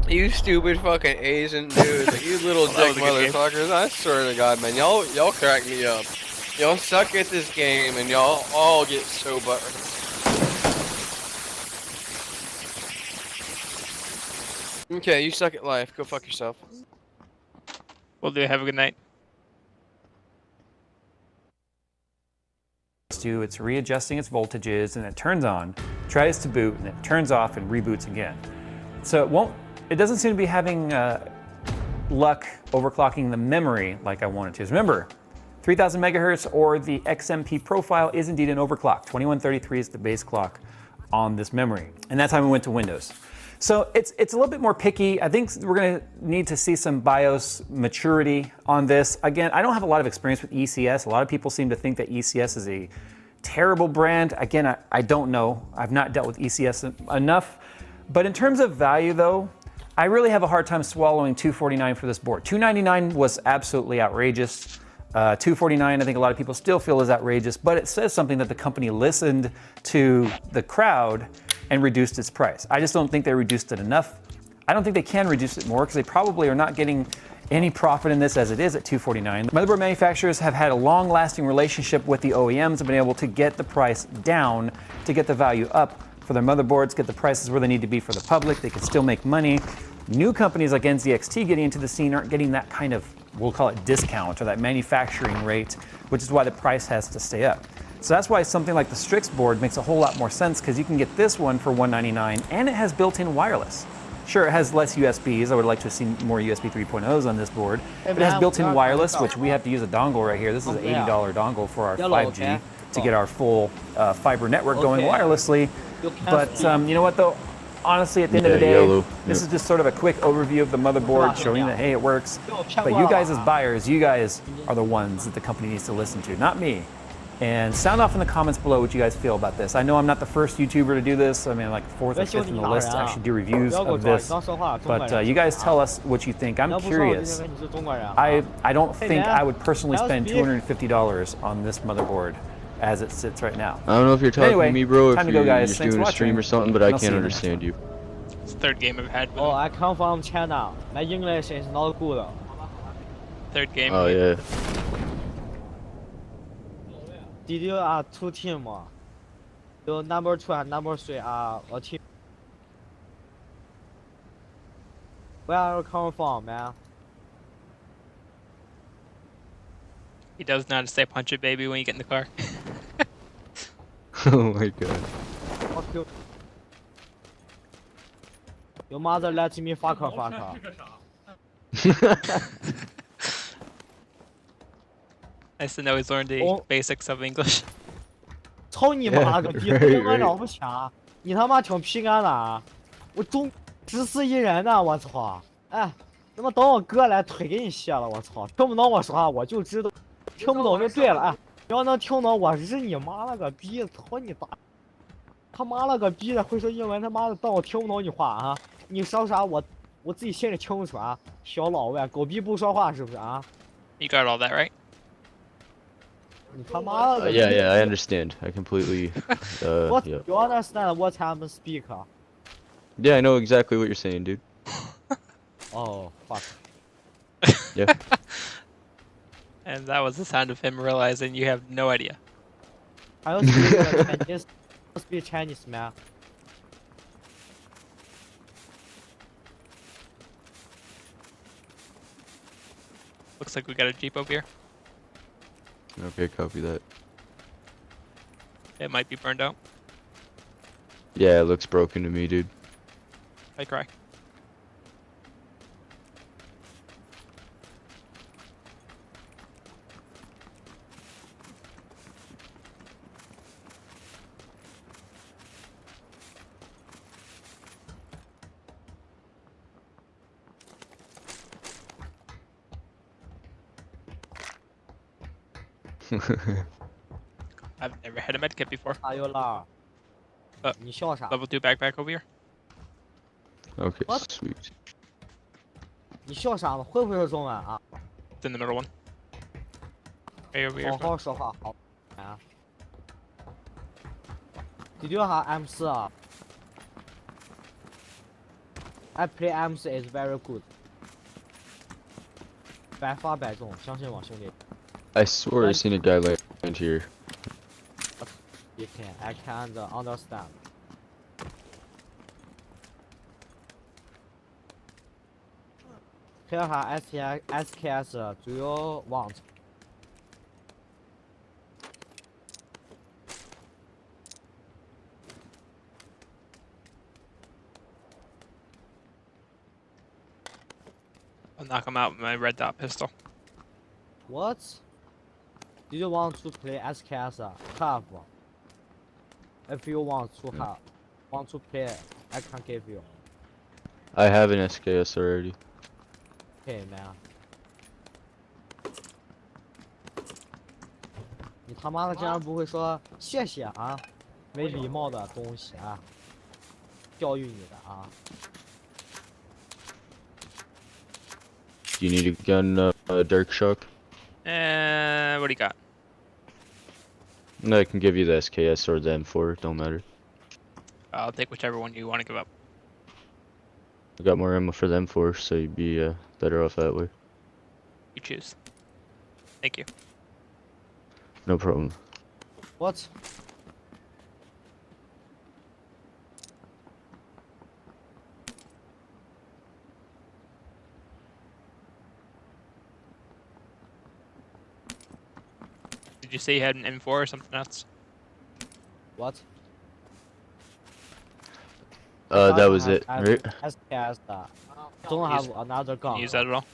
You stupid fucking Asian dudes, you little dick motherfuckers. I swear to God, man, y'all crack me up. Y'all suck at this game, and y'all all get so butthurt. Okay, you suck at life. Go fuck yourself. Will do. Have a good night. It's readjusting its voltages, and it turns on, tries to boot, and it turns off and reboots again. So it doesn't seem to be having luck overclocking the memory like I wanted to. Remember, 3000 megahertz or the XMP profile is indeed an overclock. 2133 is the base clock on this memory. And that's how we went to Windows. So it's a little bit more picky. I think we're gonna need to see some BIOS maturity on this. Again, I don't have a lot of experience with ECS. A lot of people seem to think that ECS is a terrible brand. Again, I don't know. I've not dealt with ECS enough. But in terms of value though, I really have a hard time swallowing $249 for this board. $299 was absolutely outrageous. $249, I think a lot of people still feel is outrageous, but it says something that the company listened to the crowd and reduced its price. I just don't think they reduced it enough. I don't think they can reduce it more because they probably are not getting any profit in this as it is at $249. Motherboard manufacturers have had a long-lasting relationship with the OEMs and been able to get the price down to get the value up for their motherboards, get the prices where they need to be for the public. They can still make money. New companies like NZXT getting into the scene aren't getting that kind of, we'll call it discount, or that manufacturing rate, which is why the price has to stay up. So that's why something like the Strix board makes a whole lot more sense, because you can get this one for $199 and it has built-in wireless. Sure, it has less USBs. I would like to have seen more USB 3.0s on this board. But it has built-in wireless, which we have to use a dongle right here. This is an $80 dongle for our 5G to get our full fiber network going wirelessly. But you know what though? Honestly, at the end of the day, this is just sort of a quick overview of the motherboard, showing that, hey, it works. But you guys as buyers, you guys are the ones that the company needs to listen to, not me. And sound off in the comments below what you guys feel about this. I know I'm not the first YouTuber to do this. I mean, like 4th or 5th in the list to actually do reviews of this. But you guys tell us what you think. I'm curious. I don't think I would personally spend $250 on this motherboard as it sits right now. I don't know if you're talking to me, bro, if you're guys. doing a stream or something, but I can't understand you. It's the third game I've had with Oh, I come from China. My English is not good. third game. Oh, yeah. Did you are 2 team? The number 2 and number 3 are a team. Where are you coming from, man? He does know how to say punch it, baby, when you get in the car. Oh my god. Fuck you. Your mother let me fuck her. Nice to know he's learned the basics of English. 操你妈个逼！他妈了不起啊！你他妈挺皮干的啊！我中14亿人呢，我操！哎，他妈等我哥来腿给你卸了，我操！听不懂我说话我就知道，听不懂就对了。哎，你要能听懂我日你妈了个逼！操你大！他妈了个逼的，会说英文他妈的当我听不懂你话啊！你说啥我自己心里清楚啊！小老外狗逼不说话是不是啊？ You got all that right? Yeah, I understand. I completely. What? Yeah. You understand what I'm speak? Yeah, I know exactly what you're saying, dude. Oh, fuck. Yeah. And that was the sound of him realizing you have no idea. I also speak Chinese. I speak Chinese, man. Looks like we got a Jeep over here. Okay, copy that. It might be burned out. Yeah, it looks broken to me, dude. I cry. I've never had a medkit before. Level 2 backpack over here. Okay, What? sweet. 你笑啥呢？会不会说中文啊？ It's in the middle one. Right over here. 好好说话，好啊。Did you have M4 啊 ？I play M4 is very good. 百发百中，相信我，兄弟。 I swear I seen a guy land here. You can, I can understand. Here have SKS. Do you want? I'll knock him out with my red dot pistol. What? Do you want to play SKS? Have. If you want to play, I can give you. I have an SKS already. Okay, man. 你他妈的竟然不会说谢谢啊，没礼貌的东西啊！教育你的啊！ Do you need a gun, Dark Shock? What do you got? I can give you the SKS or the M4, don't matter. I'll take whichever one you want to give up. I got more ammo for the M4, so you'd be better off that way. You choose. Thank you. No problem. What? Did you say you had an M4 or something else? What? That was it, right? SKS. Don't have another Can gun. you use that at all?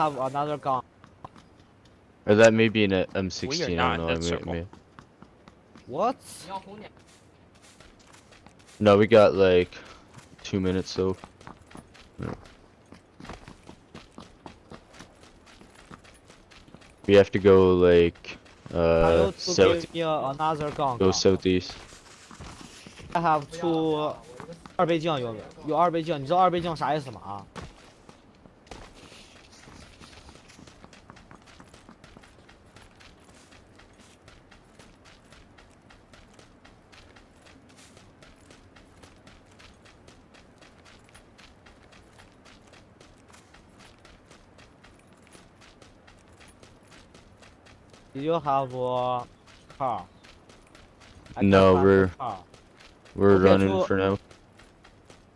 Have another gun. Or that may be an We are M16. not I don't know. in that circle. What? No, we got like 2 minutes though. No. We have to go like south. Give me another gun. Go southeast. I have two 二倍镜有没有？有二倍镜，你知道二倍镜啥意思吗？啊？Do you have a car? No, we're Okay, running so- for now.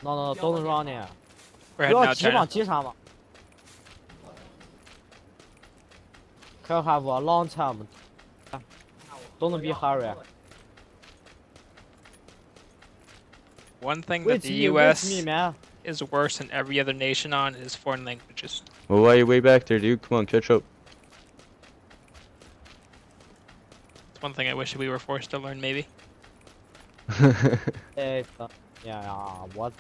No, don't run it. We're 不 heading 要 out 急往 China. 机场嘛。Can have a long time. Don't be hurry. One thing Wait that the me, U.S. wait me, man. is worse than every other nation on is foreign languages. Well, why are you way back there, dude? Come on, catch up. It's one thing I wish we were forced to learn, maybe. What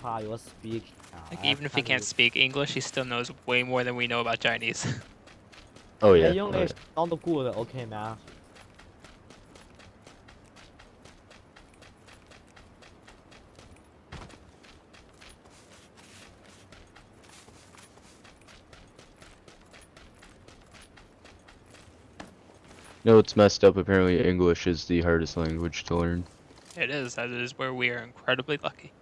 are you speaking? Like, even if he can't speak English, he still knows way more than we know about Chinese. Oh yeah. English not good, okay, man. No, it's messed up. Apparently, English is the hardest language to learn. It is. That is where we are incredibly lucky.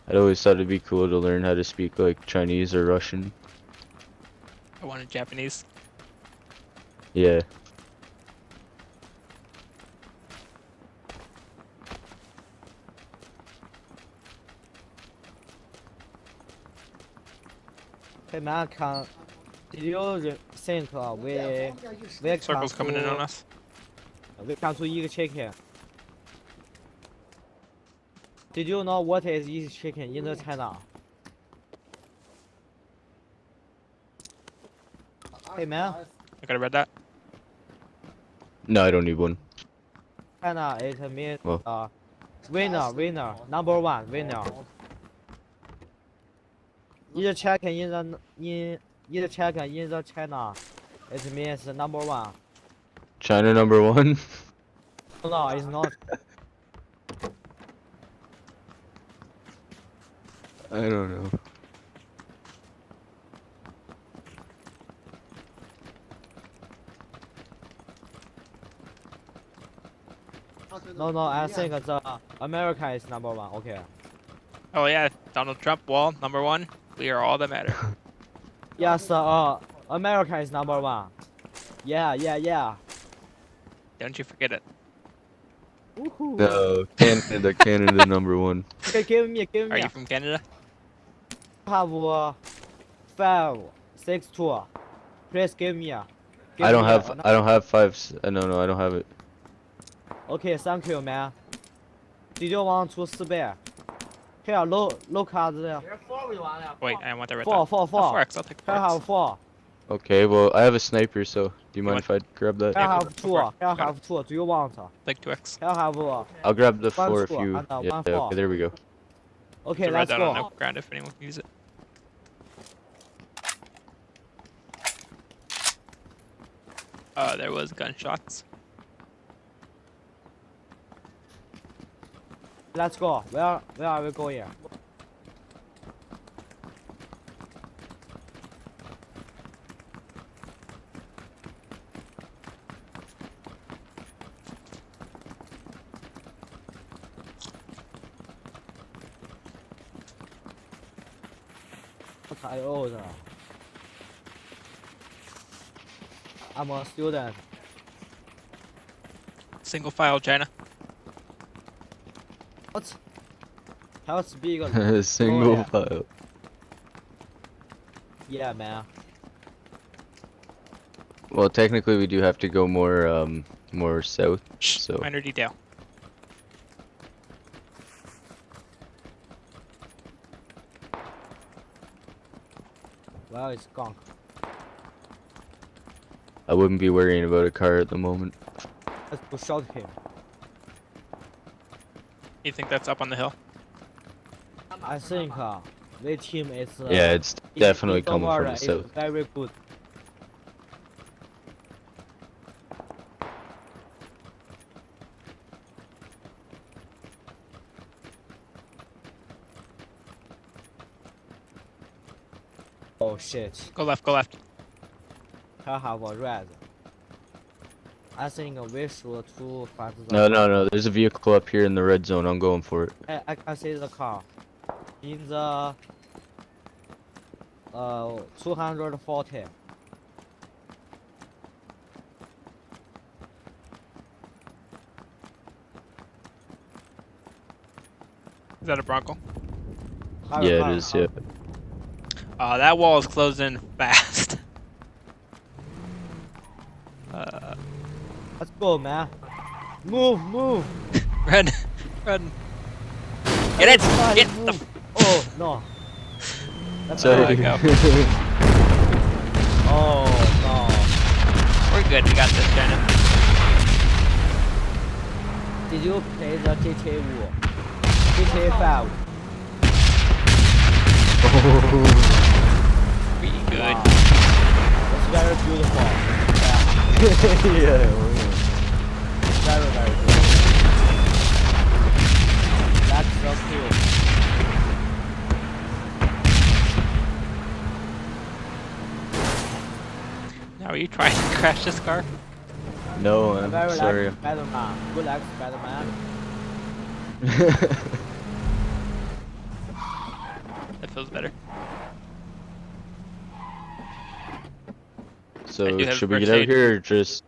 I'd always thought it'd be cool to learn how to speak like Chinese or Russian. I wanted Japanese. Yeah. Hey man, did you think we Circle's coming in on us. We can to eat chicken. Did you know what is eat chicken in the China? Hey man, I gotta read that. No, I don't need one. China it means Well. winner, number one winner. Eat chicken in the China, it means number one. China number one. No, it's not. I don't know. No, I think the America is number one. Okay. Oh yeah, Donald Trump wall number one. We are all that matter. Yes, America is number one. Yeah. Don't you forget it. Woohoo. No, Canada number one. Okay, give me. Are you from Canada? Have 5, 6, 2. Please give me. I don't have 5. No, I don't have it. Okay, thank you, man. Did you want to spare? Here, look at the Wait, I want the red 4. dot. Oh, 4x, I'll take the Here 4x. have 4. Okay, well I have a sniper, so do you mind if I grab that? Here have go for 2. it. Here Got have 2. Do you want? Like 2x. Here have I'll grab the 1, 4 if 2, you. and Yeah, 1, okay, 4. there we go. Okay, The red let's dot on go. the ground if anyone can use it. There was gunshots. Let's go. Where are we going? What are you old? I'm a student. Single file, China. What? How speak? Single file. Yeah, man. Well, technically, we do have to go more south. So. Minor detail. Well, it's gone. I wouldn't be worrying about a car at the moment. Let's go shot him. You think that's up on the hill? I think the team is. Yeah, it's definitely coming from the is south. very good. Oh shit. Go left, go left. I have a red. I think we should to find the. No. There's a vehicle up here in the red zone. I'm going for it. I can see the car. In the 240. Is that a Bronco? Yeah, it is. Yeah. That wall is closing fast. Let's go, man. Move. Run. Get it! Get the. Oh no. That's Sorry. There we go. Oh no. We're good. We got this, China. Did you play the GTA 5? GTA 5. Pretty good. Wow. It's very beautiful. Yeah. Very good. That's so cool. Now, are you trying to crash this car? No, I I'm very sorry. like Spider-Man. Good like Spider-Man. That feels better. I So do have should we first get out aid. here or just?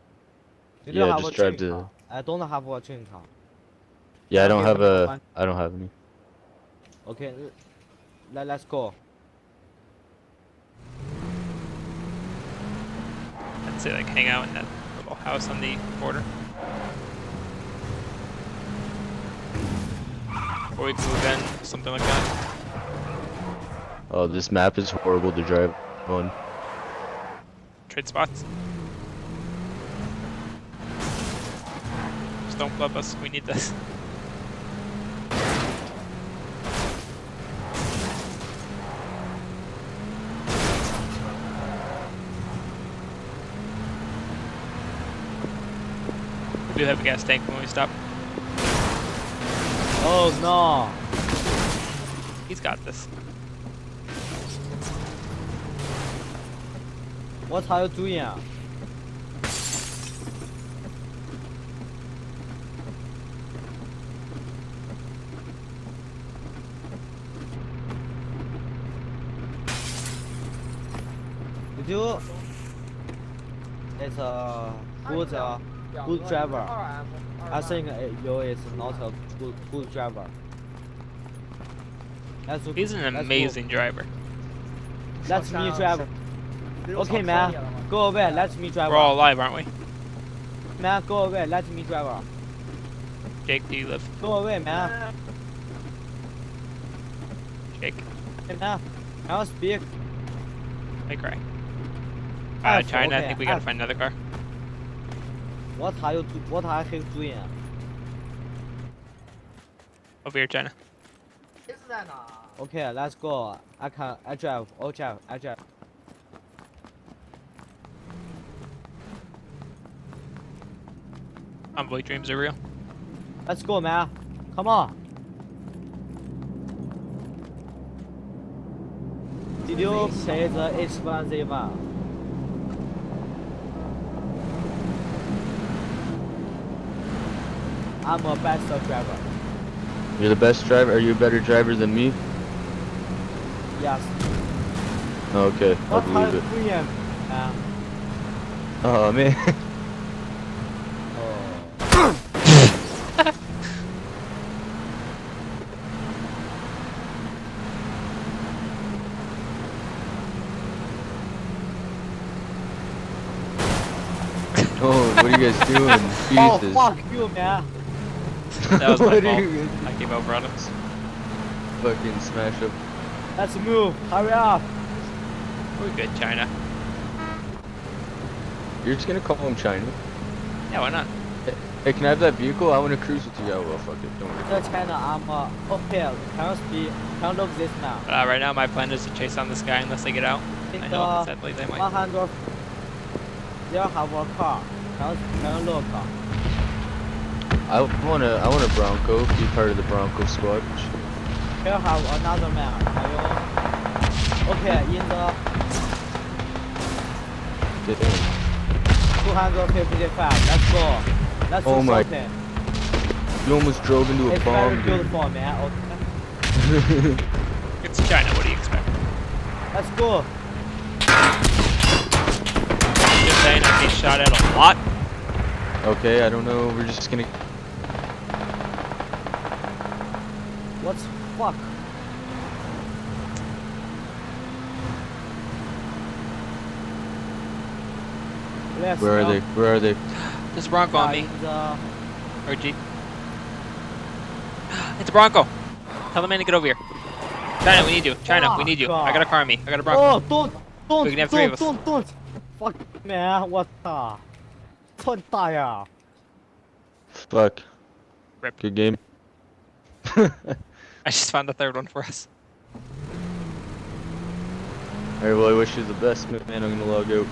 You don't Yeah, have just a drive twin to. car. I don't have a twin car. Yeah, I don't Okay, have but a. I don't have any. Okay, let's go. I'd say like hang out in that little house on the border. Or we can move in, something like that. Oh, this map is horrible to drive on. Trade spots. Just don't flip us, we need this. We do have a gas tank when we stop. Oh no! He's got this. What are you doing? Did you? It's a good driver. I think you is not a good driver. He's an amazing driver. Let me drive. Okay, man, go away. Let me drive. We're all alive, aren't we? Man, go away. Let me drive. Jake, do you live? Go away, man. Jake, Hey, man, I'll speak. I cry. F, China, I okay, think we gotta F. find another car. What are you doing? Over here, China. Okay, let's go. I drive. I drive. Envoy dreams are real. Let's go, man. Come on. Did you play the H1Z1? I'm a best driver. You're the best driver. Are you a better driver than me? Yes. Okay, I'll What are believe you it. doing? Oh man. Oh, what are you guys doing? Oh Jesus. fuck you, man. That was my What are fault. you- I gave over on him. Fucking smash up. Let's move. Hurry up. We're good, China. You're just gonna call him China? Yeah, why not? Hey, can I have that vehicle? I want to cruise with you. Oh, well, fuck it. Don't worry. The China, I'm okay. Can you speak? Can you look this now? Right now, my plan is to chase down this guy unless they get out. I know, sadly, they might. 100. They have a car. Can you look? I want a Bronco. Be part of the Bronco squad. Here have another man. Can you? Okay, in the Get in. 255. Let's go. Let's Oh do my- something. You almost drove into a It's bomb, very dude. beautiful, man. Okay. It's China, what do you expect? Let's go. Just saying, I get shot at a lot. Okay, I don't know. We're just gonna. What's fuck? Let's Where are go. they? Where are they? There's a Bronco on me. In the Or Jeep. It's a Bronco. Tell the man to get over here. China, we need you. China, we need you. I got a car on me. I got a Bronco. Oh, don't, We can have three of us. don't. Fuck, man, what the? 真大呀! Fuck. Rip. Good game. I just found the third one for us. Alright, well, I wish you the best, man. I'm gonna log out.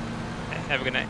Have a good night.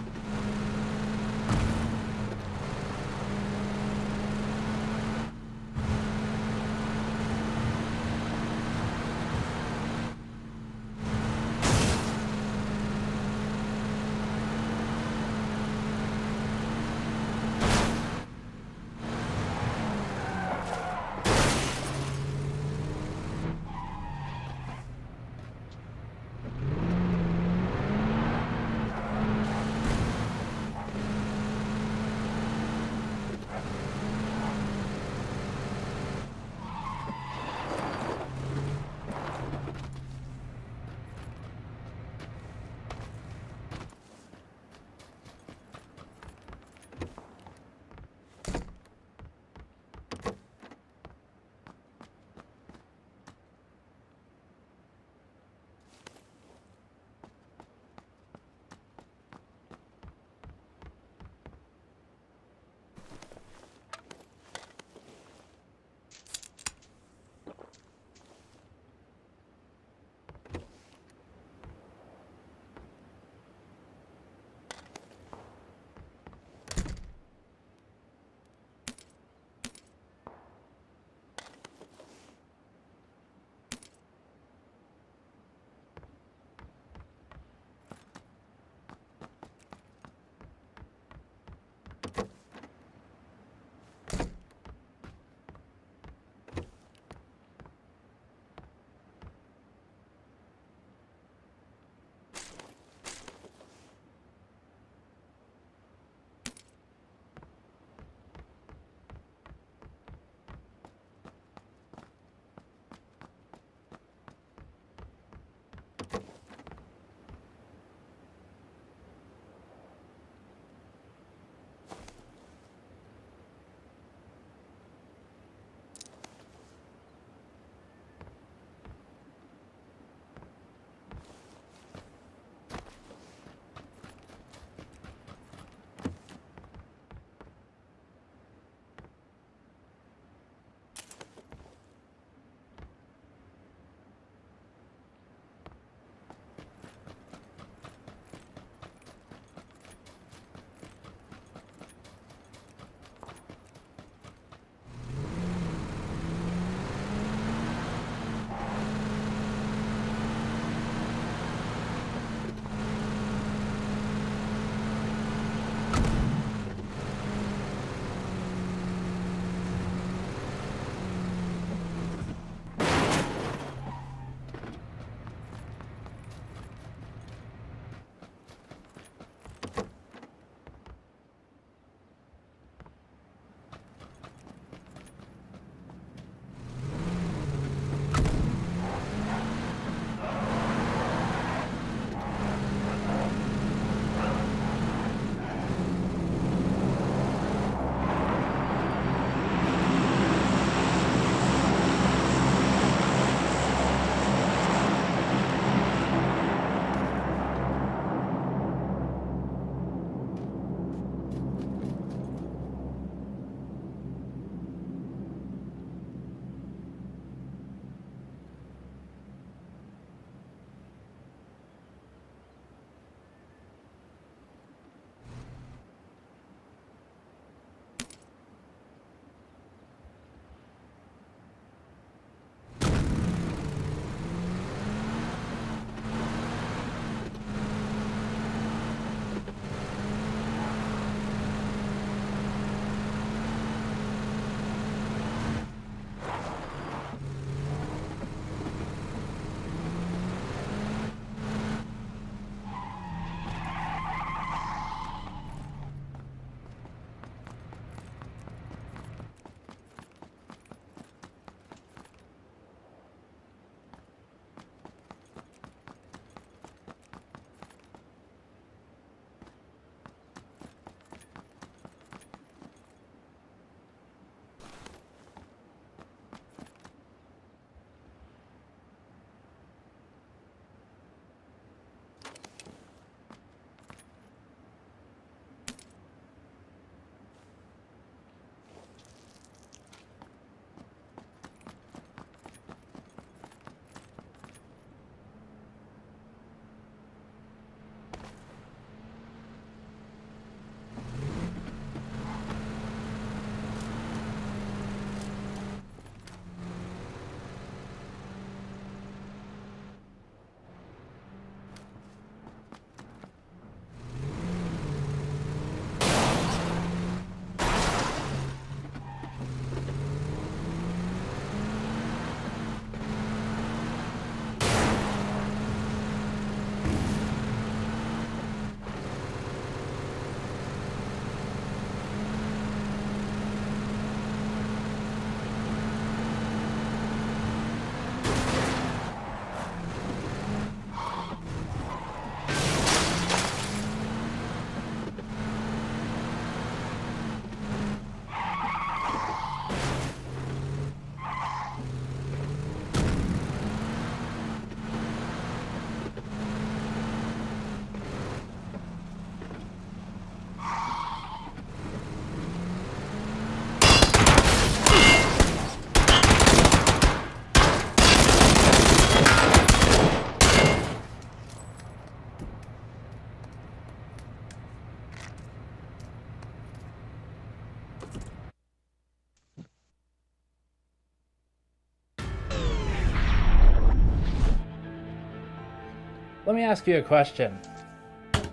Let me ask you a question.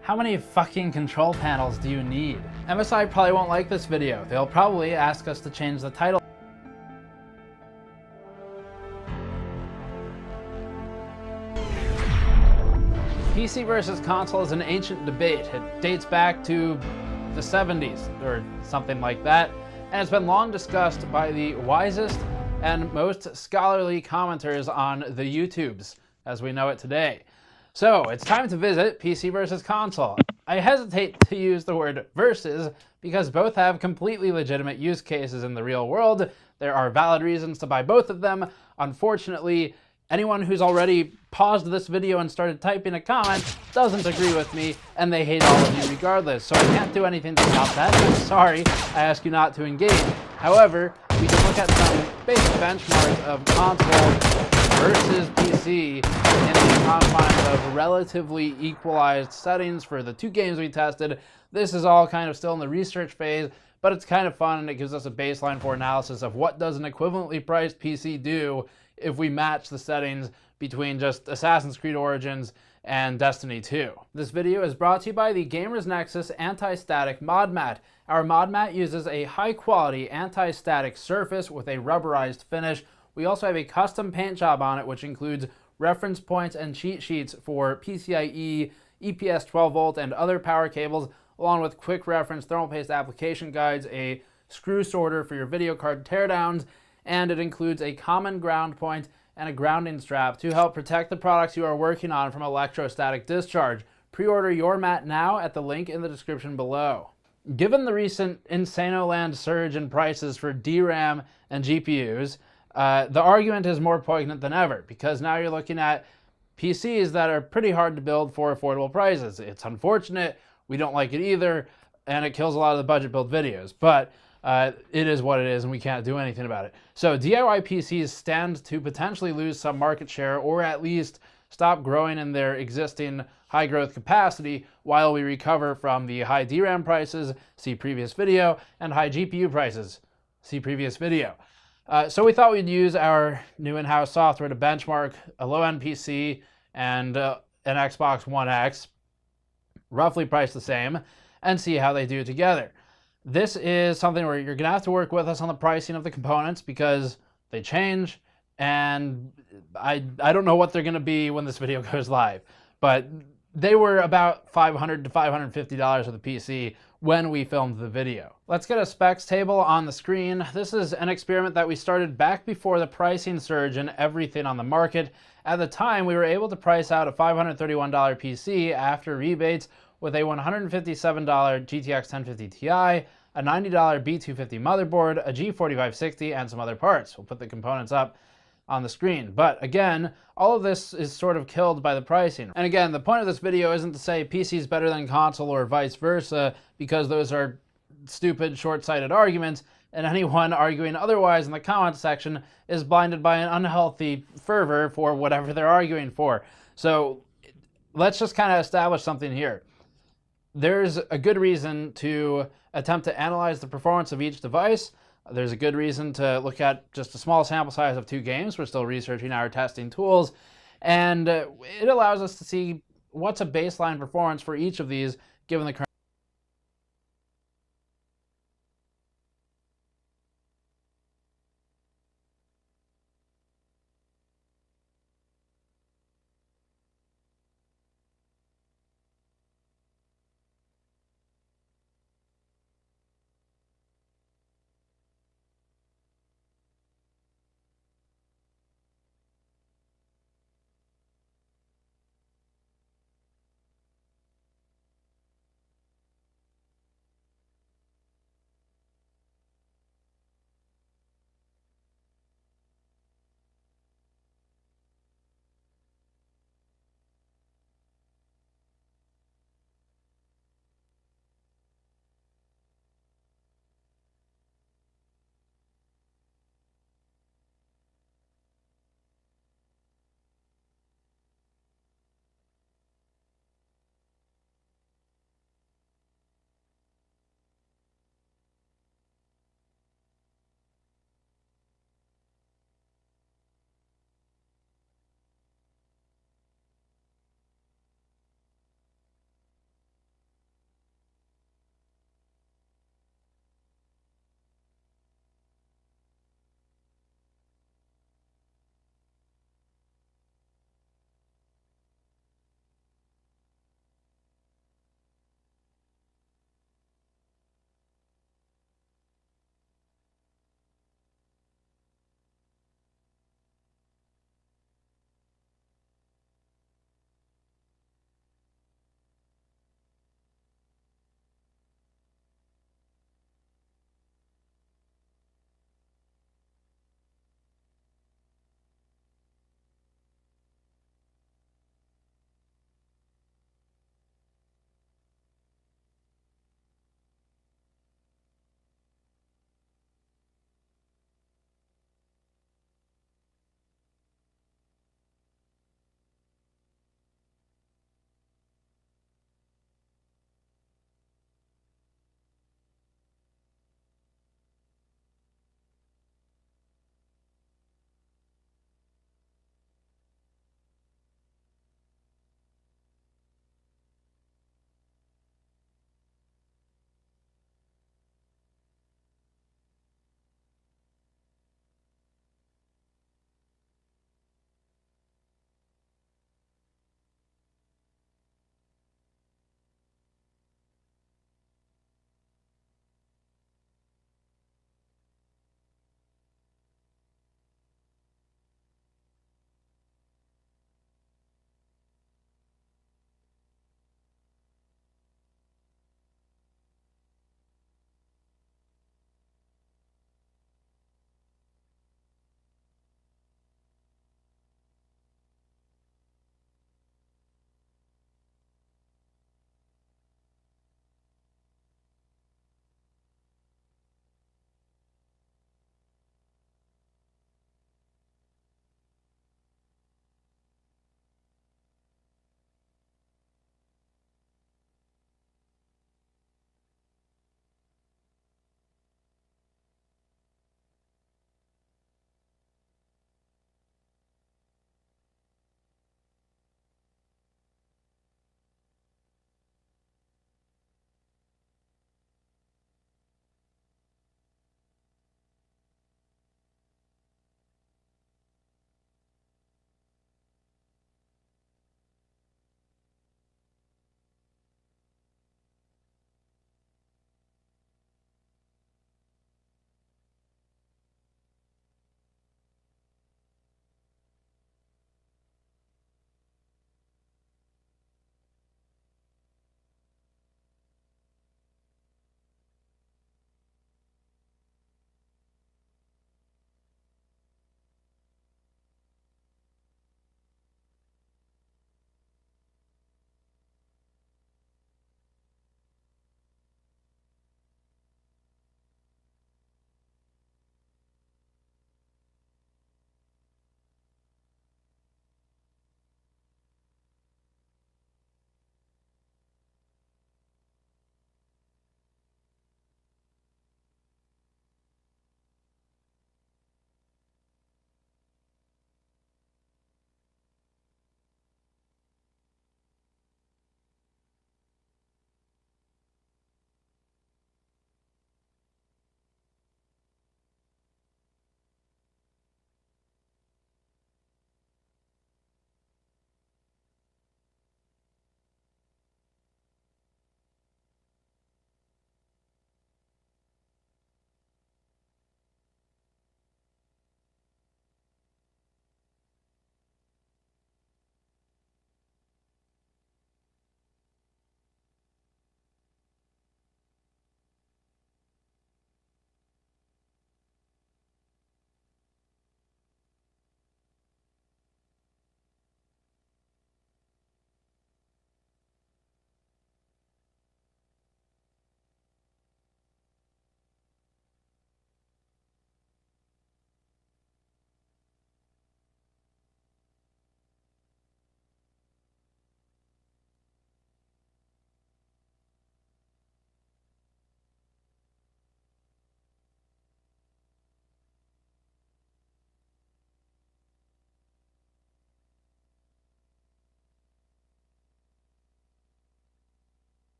How many fucking control panels do you need? MSI probably won't like this video. They'll probably ask us to change the title. PC versus console is an ancient debate. It dates back to the 70s or something like that, and it's been long discussed by the wisest and most scholarly commenters on the YouTubes as we know it today. So it's time to visit PC versus console. I hesitate to use the word versus because both have completely legitimate use cases in the real world. There are valid reasons to buy both of them. Unfortunately, anyone who's already paused this video and started typing a comment doesn't agree with me, and they hate all of you regardless. So I can't do anything to stop that. I'm sorry, I ask you not to engage. However, we can look at some basic benchmarks of console versus PC in the confines of relatively equalized settings for the two games we tested. This is all kind of still in the research phase, but it's kind of fun and it gives us a baseline for analysis of what does an equivalently priced PC do if we match the settings between just Assassin's Creed Origins and Destiny 2. This video is brought to you by the Gamers Nexus Anti-Static Mod Mat. Our mod mat uses a high-quality anti-static surface with a rubberized finish. We also have a custom paint job on it, which includes reference points and cheat sheets for PCIe, EPS 12 volt, and other power cables, along with quick reference thermal paste application guides, a screw sorter for your video card teardowns, and it includes a common ground point and a grounding strap to help protect the products you are working on from electrostatic discharge. Pre-order your mat now at the link in the description below. Given the recent Insanoland surge in prices for DRAM and GPUs, the argument is more poignant than ever, because now you're looking at PCs that are pretty hard to build for affordable prices. It's unfortunate, we don't like it either, and it kills a lot of the budget build videos, but it is what it is and we can't do anything about it. So DIY PCs stand to potentially lose some market share, or at least stop growing in their existing high growth capacity while we recover from the high DRAM prices, see previous video, and high GPU prices, see previous video. So we thought we'd use our new in-house software to benchmark a low-end PC and an Xbox One X, roughly priced the same, and see how they do together. This is something where you're gonna have to work with us on the pricing of the components because they change, and I don't know what they're gonna be when this video goes live, but they were about $500 to $550 for the PC when we filmed the video. Let's get a specs table on the screen. This is an experiment that we started back before the pricing surge in everything on the market. At the time, we were able to price out a $531 PC after rebates with a $157 GTX 1050 Ti, a $90 B250 motherboard, a G4560, and some other parts. We'll put the components up on the screen. But again, all of this is sort of killed by the pricing. And again, the point of this video isn't to say PC is better than console or vice versa, because those are stupid, short-sighted arguments, and anyone arguing otherwise in the comments section is blinded by an unhealthy fervor for whatever they're arguing for. So let's just kind of establish something here. There's a good reason to attempt to analyze the performance of each device. There's a good reason to look at just a small sample size of 2 games. We're still researching our testing tools, and it allows us to see what's a baseline performance for each of these given the current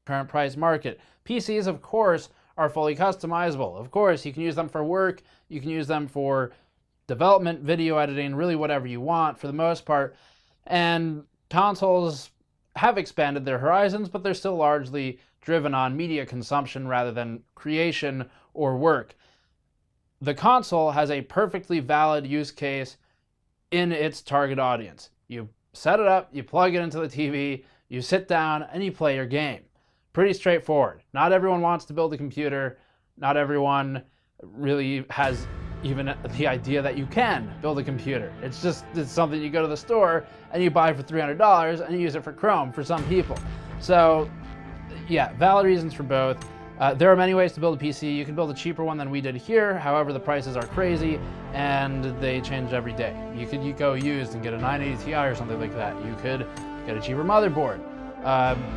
current price market. PCs, of course, are fully customizable. Of course, you can use them for work, you can use them for development, video editing, really whatever you want for the most part. And consoles have expanded their horizons, but they're still largely driven on media consumption rather than creation or work. The console has a perfectly valid use case in its target audience. You set it up, you plug it into the TV, you sit down, and you play your game. Pretty straightforward. Not everyone wants to build a computer. Not everyone really has even the idea that you can build a computer. It's something you go to the store and you buy for $300 and you use it for Chrome for some people. So yeah, valid reasons for both. There are many ways to build a PC. You can build a cheaper one than we did here. However, the prices are crazy and they change every day. You could go used and get a 980 Ti or something like that. You could get a cheaper motherboard.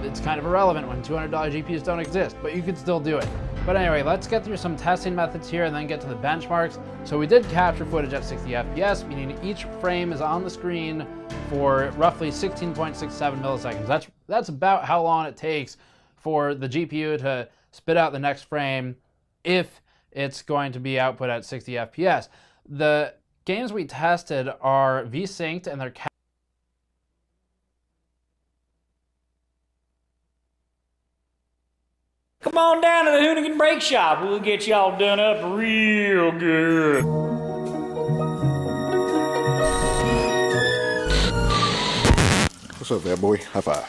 It's kind of irrelevant when $200 GPUs don't exist, but you could still do it. But anyway, let's get through some testing methods here and then get to the benchmarks. So we did capture footage at 60 FPS, meaning each frame is on the screen for roughly 16.67 milliseconds. That's about how long it takes for the GPU to spit out the next frame if it's going to be output at 60 FPS. The games we tested are V-synced and they're Come on down to the Hoonigan Brake Shop. We'll get y'all done up real good. What's up there, boy? High five.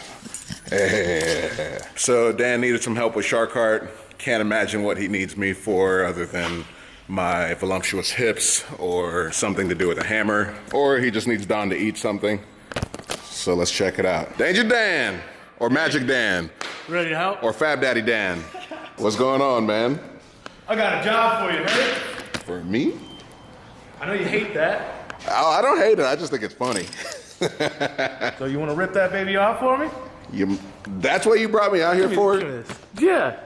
Hey. So Dan needed some help with Shark Heart. Can't imagine what he needs me for other than my voluptuous hips or something to do with a hammer. Or he just needs Don to eat something. So let's check it out. Danger Dan or Magic Dan. Ready to help? Or Fab Daddy Dan. What's going on, man? I got a job for you, man. For me? I know you hate that. Oh, I don't hate it. I just think it's funny. So you want to rip that baby off for me? That's what you brought me out here for? Yeah.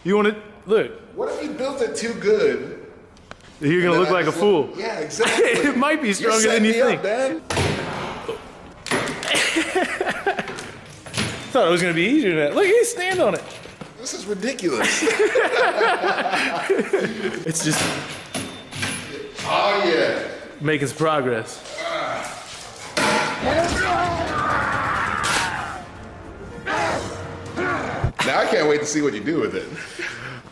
You want to look? What if you built it too good? You're gonna look like a fool. Yeah, exactly. It might be stronger than you think. Dan. Thought it was gonna be easier than that. Look, he stand on it. This is ridiculous. It's just. Oh yeah. Making some progress. Now I can't wait to see what you do with it.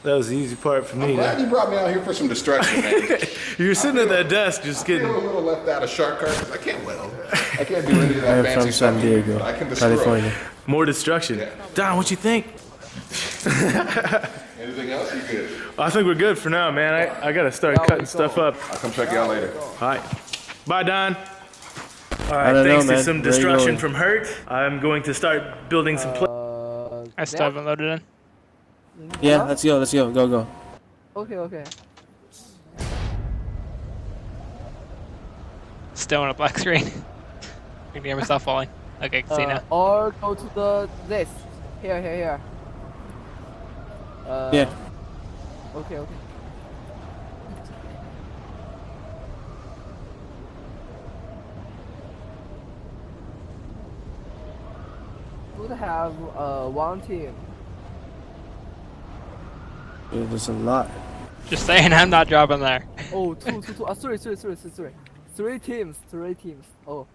That was the easy part for me. I'm glad you brought me out here for some destruction, man. You were sitting at that desk just getting. I feel a little left out of Shark Heart because I can't weld. I can't do any of that I'm fancy from stuff. San Diego, I can destroy. California. More destruction. Yeah. Don, what you think? Anything else? You good? I think we're good for now, man. I gotta start cutting stuff up. I'll come check y'all later. All right. Bye, Don. All I right, don't thanks know, to man. some Where you destruction going? from Hurt, I'm going to start building some. I still haven't loaded in. Yeah, let's go. Go. Okay. Still on a black screen. I can hear myself falling. Okay, I can see now. Or go to this. Here. Yeah. Okay. Would have one team. Yeah, there's a lot. Just saying, I'm not dropping there. Oh, two. Sorry. 3 teams. Oh.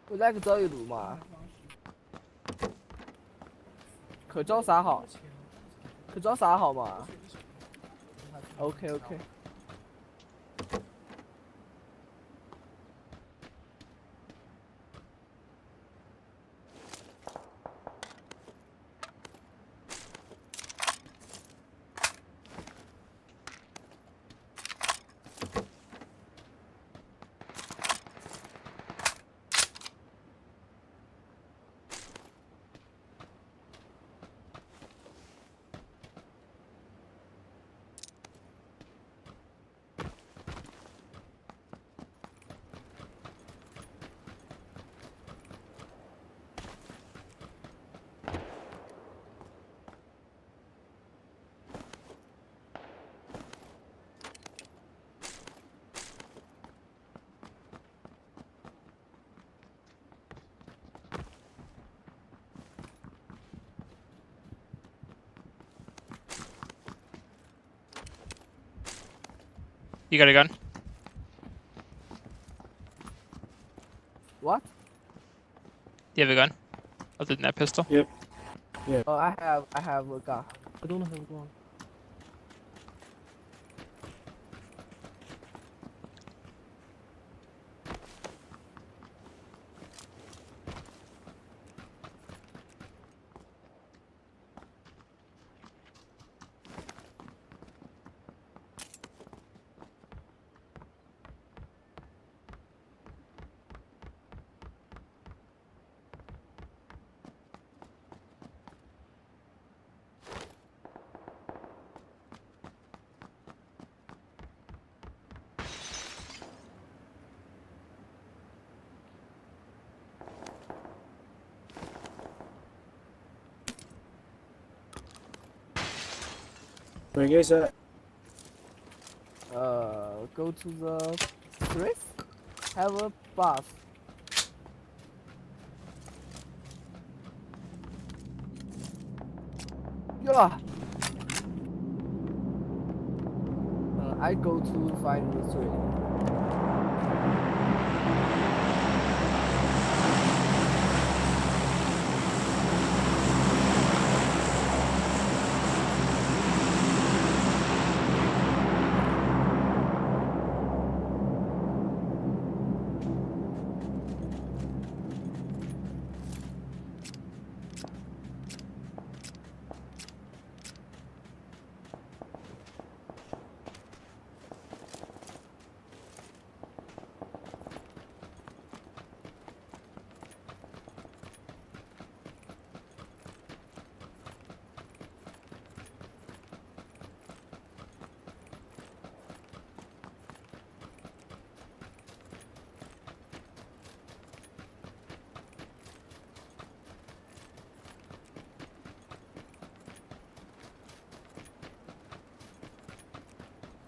我来个招一路嘛，可招啥好嘛？OK。You got a gun? What? Do you have a gun? Other than that pistol? Yep. Yeah. Oh, I have a gun. I don't have a gun. Where you guys at? Go to the thrift. Have a bus. Yeah. I go to find the thrift.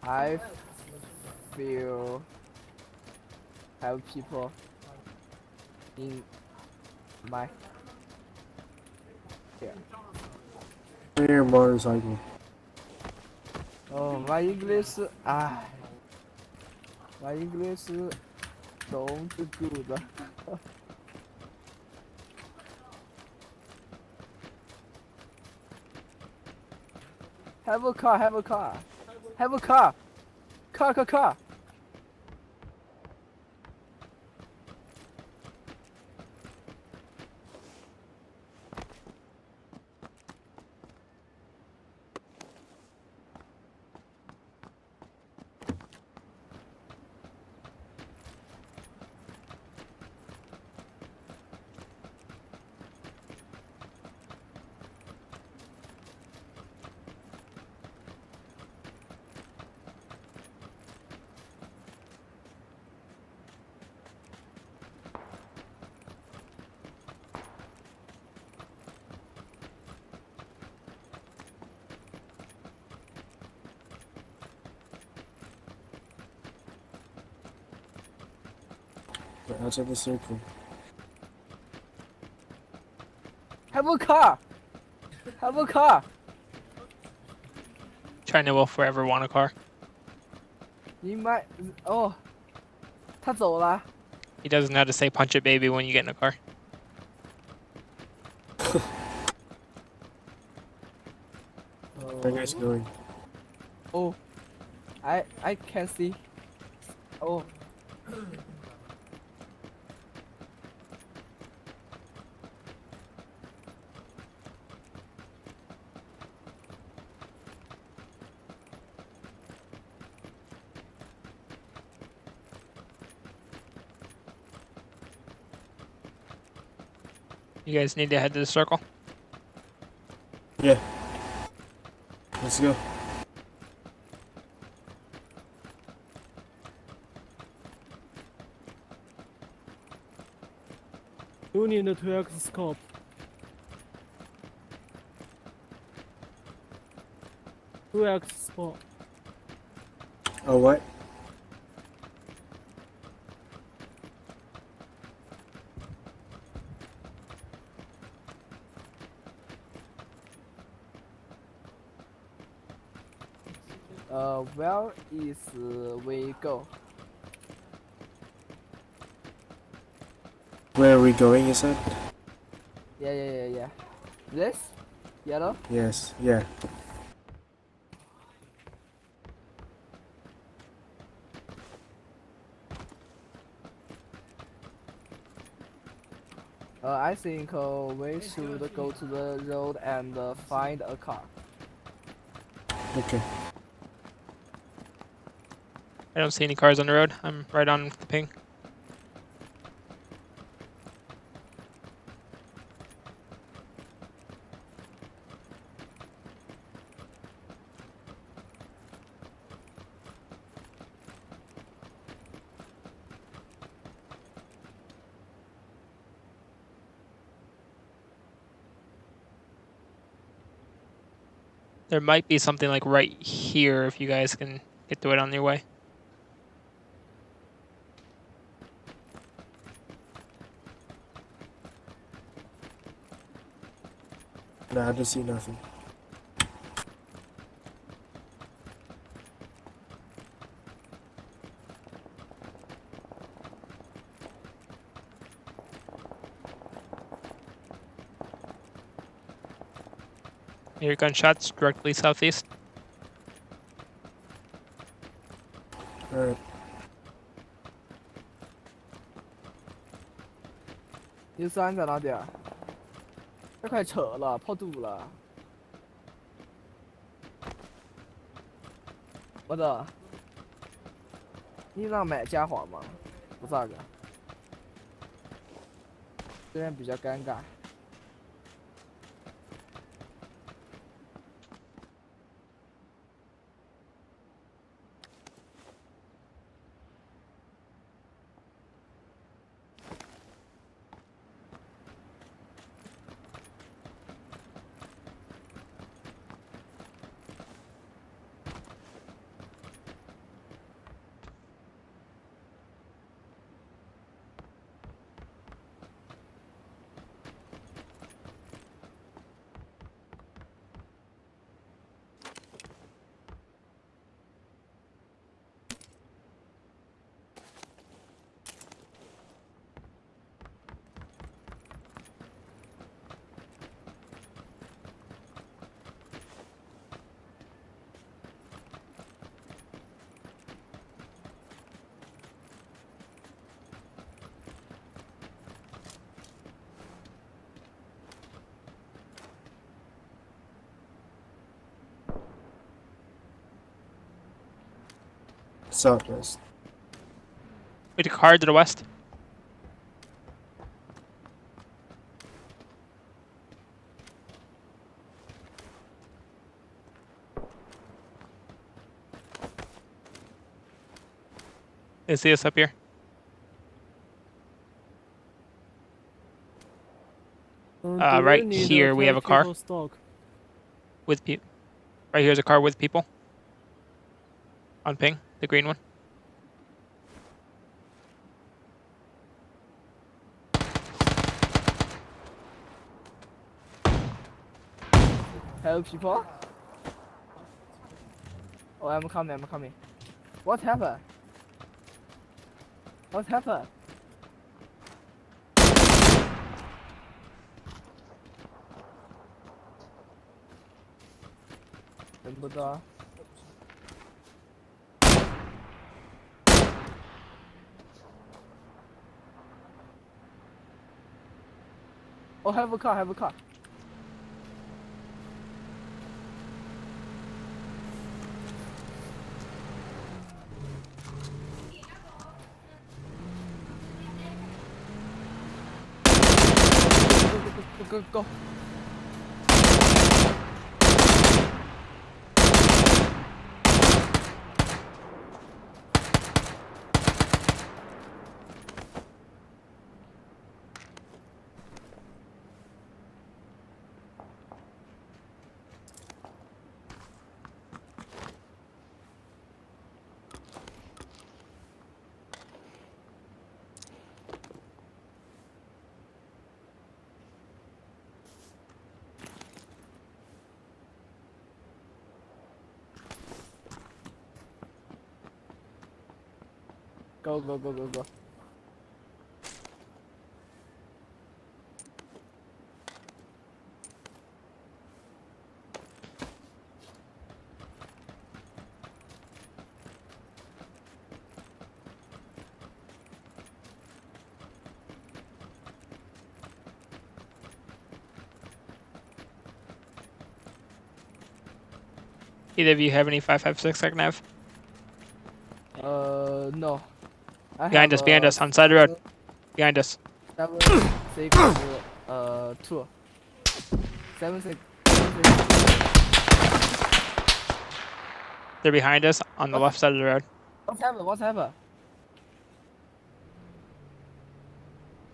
I feel have people in my here. Your motorcycle. Oh, my English my English don't good. Have a car, have a car. Have a car. Car. Outside the circle. Have a car. Have a car. China will forever want a car. 你买哦，他走了。 He doesn't know how to say punch it baby when you get in a car. Where you guys going? Oh, I can see. Oh. You guys need to head to the circle. Yeah. Let's go. You need a 2x scope. Scope. Oh, what? where is we go? Where are we going, you said? Yeah. This? Yellow? Yes, yeah. I think we should go to the road and find a car. Okay. I don't see any cars on the road. I'm right on the ping. There might be something like right here if you guys can get to it on your way. Nah, I don't see nothing. Your gunshots directly southeast. Alright. 13在哪点？这快扯了，破堵了。我的，你让买嘉华吗？不咋个，这边比较尴尬。Southwest. Wait, a car to the west. They see us up here. Right here we have a car with people. Right here's a car with people. On ping, the green one. Hello, people. Oh, I'm coming. What happened? What happened? 等不到。Oh, have a car. Go. Go, go, go, go, go. Either of you have any 5.56 I can have? No. Behind us, on the side of the road. Behind us. 7, 6, 2. 7, 6. They're behind us on the left side of the road. What's happened? What's happened?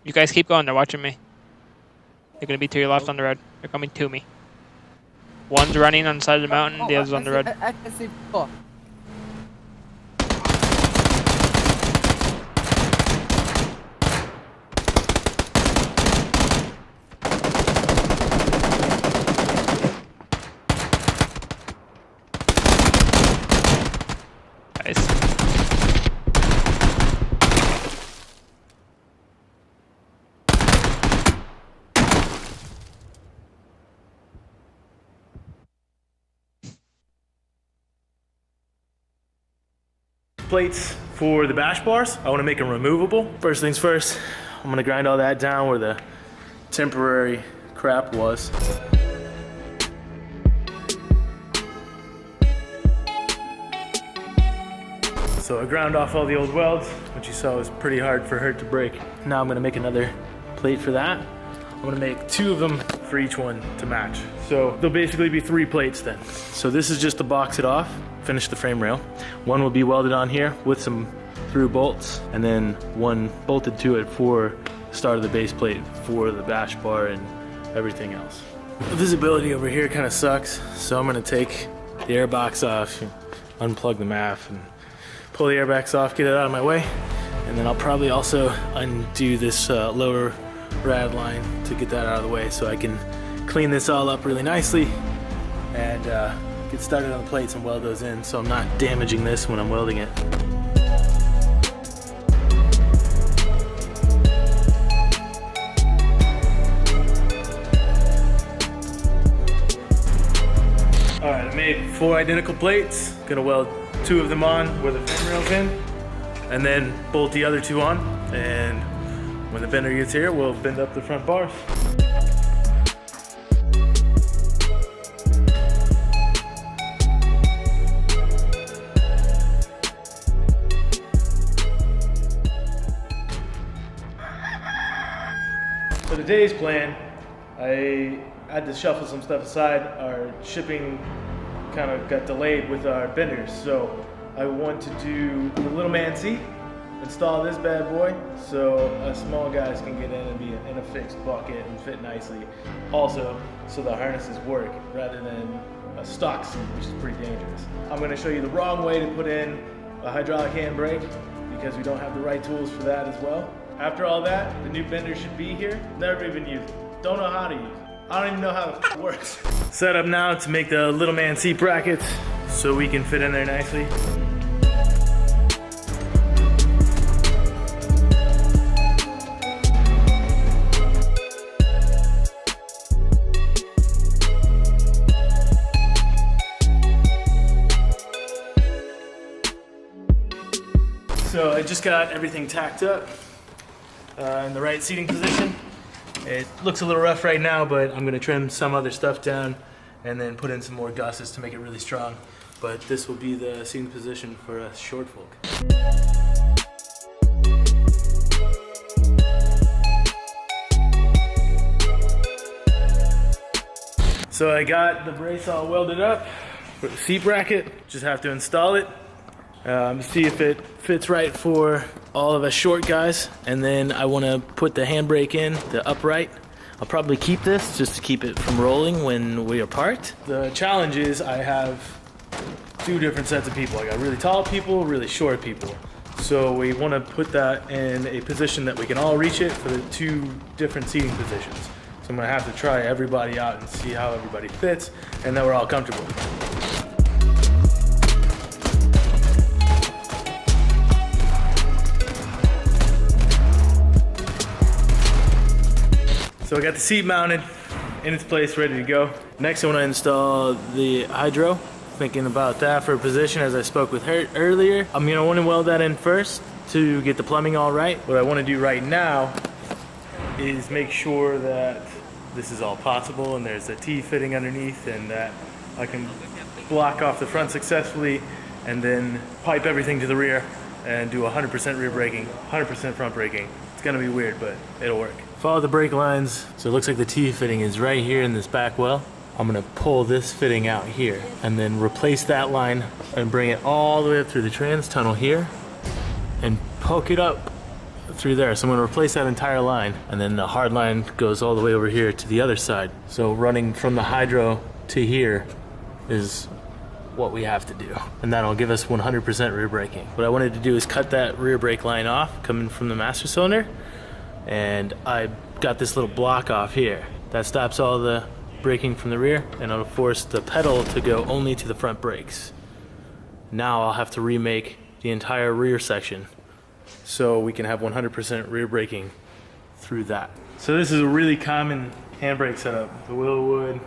You guys keep going, they're watching me. They're gonna be to your left on the road. They're coming to me. One's running on the side of the mountain, the other's on the road. I can see 4. Nice. Plates for the bash bars. I want to make them removable. First things first, I'm going to grind all that down where the temporary crap was. So I ground off all the old welds, which you saw was pretty hard for her to break. Now I'm going to make another plate for that. I'm going to make 2 of them for each one to match. So there'll basically be 3 plates then. So this is just to box it off, finish the frame rail. One will be welded on here with some through bolts, and then one bolted to it for the start of the base plate for the bash bar and everything else. The visibility over here kind of sucks, so I'm going to take the air box off, unplug the MAF, and pull the airbags off, get it out of my way, and then I'll probably also undo this lower rad line to get that out of the way so I can clean this all up really nicely and get started on the plates and weld those in so I'm not damaging this when I'm welding it. Alright, I made 4 identical plates. Gonna weld 2 of them on where the frame rail's in, and then bolt the other 2 on, and when the bender gets here, we'll bend up the front bars. For today's plan, I had to shuffle some stuff aside. Our shipping kind of got delayed with our benders, so I want to do the little man seat, install this bad boy so us small guys can get in and be in a fixed bucket and fit nicely. Also, so the harnesses work rather than a stock seat, which is pretty dangerous. I'm going to show you the wrong way to put in a hydraulic handbrake because we don't have the right tools for that as well. After all that, the new bender should be here. Never even used it. Don't know how to use it. I don't even know how it works. Set up now to make the little man seat brackets so we can fit in there nicely. So I just got everything tacked up in the right seating position. It looks a little rough right now, but I'm gonna trim some other stuff down and then put in some more gusses to make it really strong. But this will be the seating position for us short folk. So I got the brace all welded up for the seat bracket. Just have to install it. See if it fits right for all of us short guys, and then I want to put the handbrake in, the upright. I'll probably keep this just to keep it from rolling when we are parked. The challenge is I have 2 different sets of people. I got really tall people, really short people. So we want to put that in a position that we can all reach it for the 2 different seating positions. So I'm going to have to try everybody out and see how everybody fits, and then we're all comfortable. So I got the seat mounted in its place, ready to go. Next I want to install the hydro. Thinking about that for a position as I spoke with her earlier. I'm gonna want to weld that in first to get the plumbing all right. What I want to do right now is make sure that this is all possible and there's a T-fitting underneath and that I can block off the front successfully and then pipe everything to the rear and do 100% rear braking, 100% front braking. It's gonna be weird, but it'll work. Follow the brake lines. So it looks like the T-fitting is right here in this back well. I'm gonna pull this fitting out here and then replace that line and bring it all the way up through the trans tunnel here and poke it up through there. So I'm gonna replace that entire line and then the hard line goes all the way over here to the other side. So running from the hydro to here is what we have to do. And that'll give us 100% rear braking. What I wanted to do is cut that rear brake line off coming from the master cylinder. And I got this little block off here. That stops all the braking from the rear and it'll force the pedal to go only to the front brakes. Now I'll have to remake the entire rear section so we can have 100% rear braking through that. So this is a really common handbrake setup. The Willowwood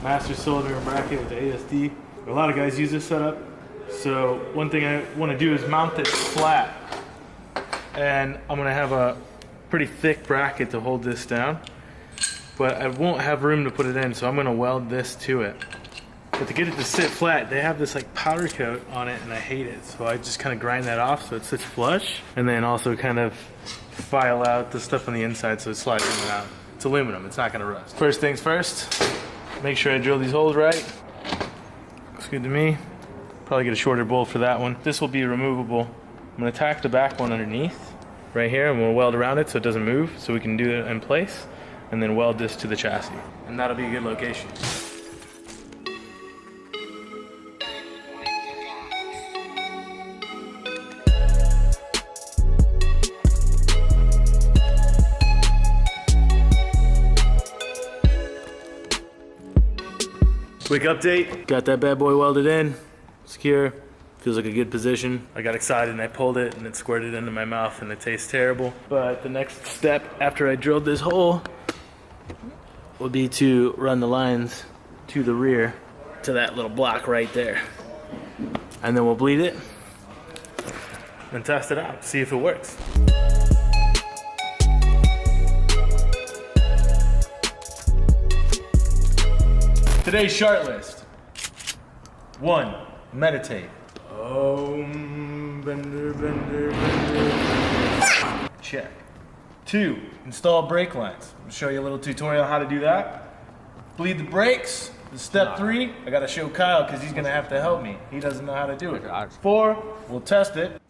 master cylinder and bracket with the ASD. A lot of guys use this setup. So one thing I want to do is mount this flat. And I'm going to have a pretty thick bracket to hold this down. But I won't have room to put it in, so I'm going to weld this to it. But to get it to sit flat, they have this like powder coat on it and I hate it. So I just kind of grind that off so it sits flush. And then also kind of file out the stuff on the inside so it slides in and out. It's aluminum, it's not going to rust. First things first, make sure I drill these holes right. Looks good to me. Probably get a shorter bolt for that one. This will be removable. I'm going to tack the back one underneath right here and we'll weld around it so it doesn't move so we can do it in place. And then weld this to the chassis. And that'll be a good location. Quick update, got that bad boy welded in, secure, feels like a good position. I got excited and I pulled it and it squirted into my mouth and it tastes terrible. But the next step after I drilled this hole would be to run the lines to the rear to that little block right there. And then we'll bleed it and test it out, see if it works. Today's shart list. 1, meditate. Bender, bender, bender. Check. 2, install brake lines. I'll show you a little tutorial on how to do that. Bleed the brakes. Step 3, I gotta show Kyle because he's gonna have to help me. He doesn't know how to do it. 4, we'll test it.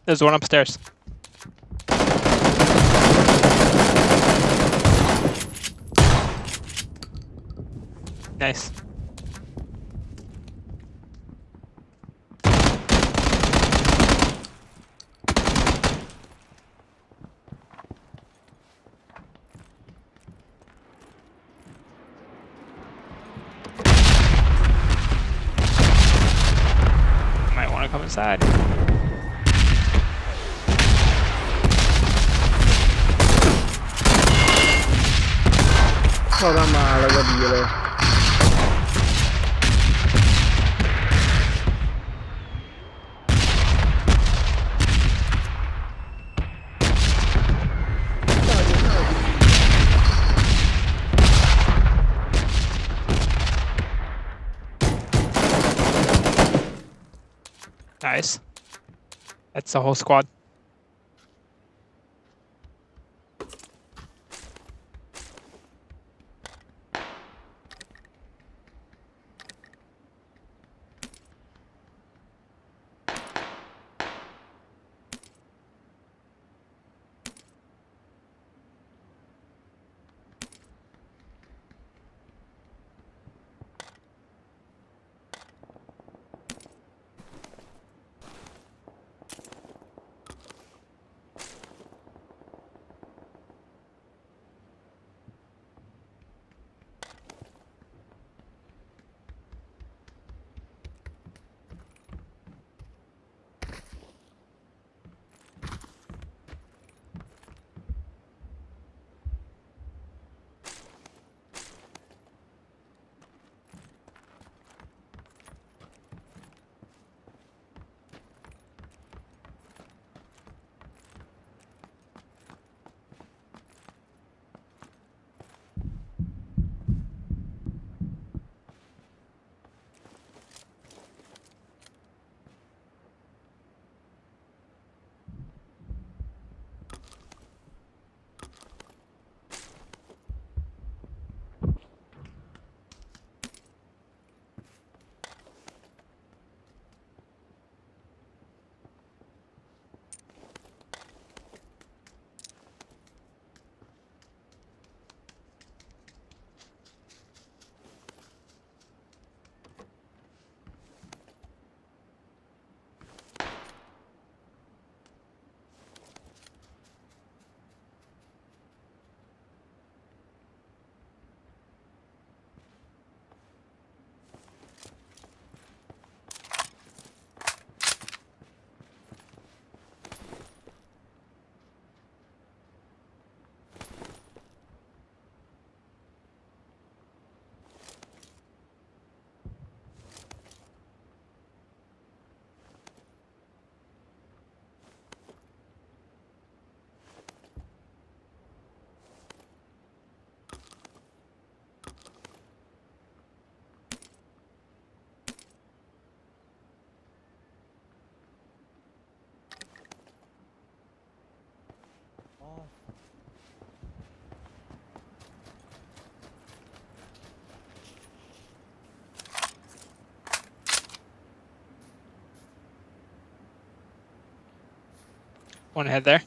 There's one upstairs. Nice. Might want to come inside. Nice. That's the whole squad. One head there.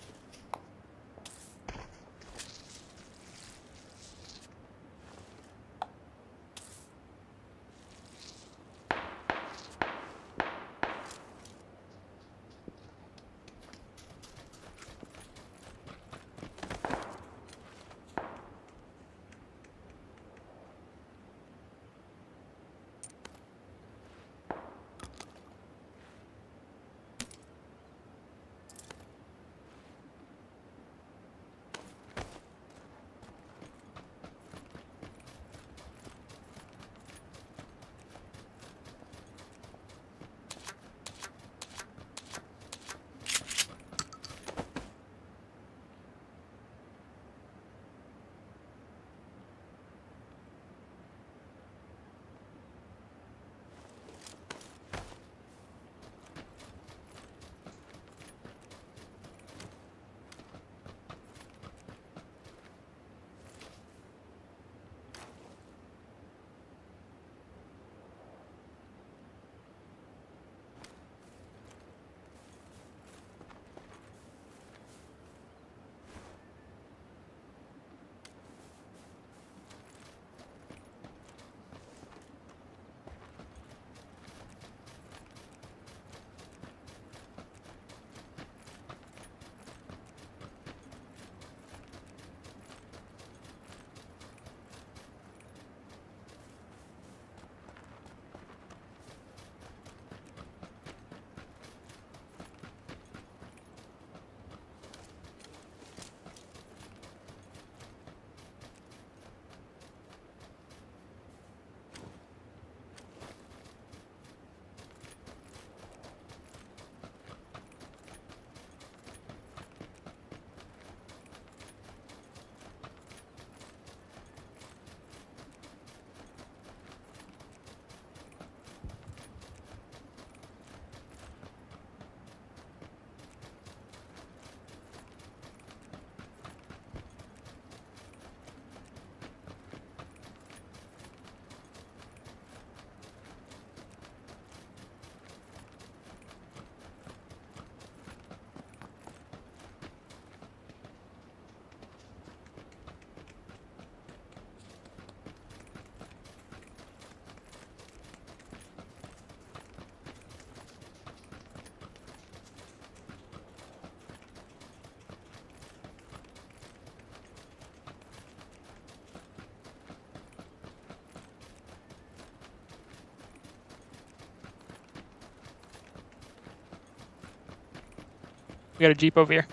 We got a Jeep over here.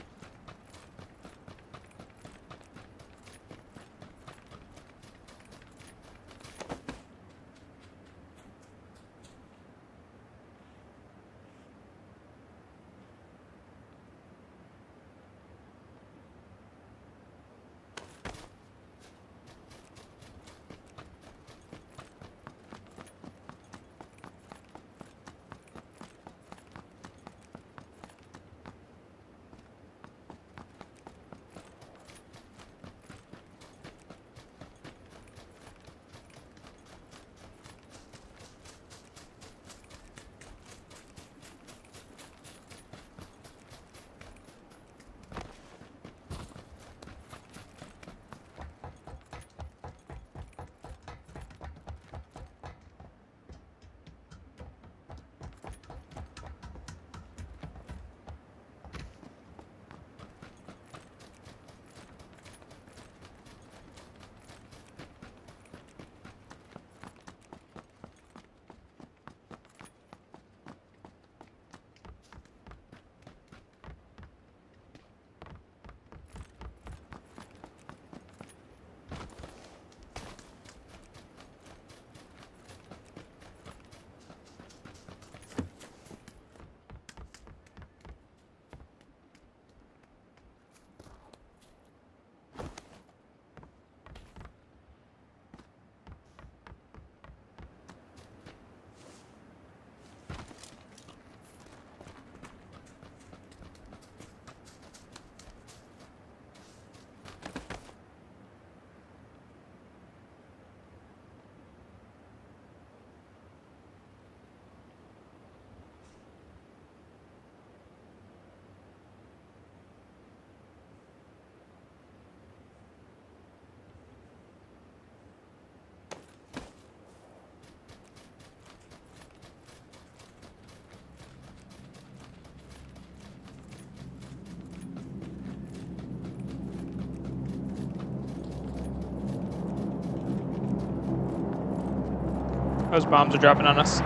Those bombs are dropping on us.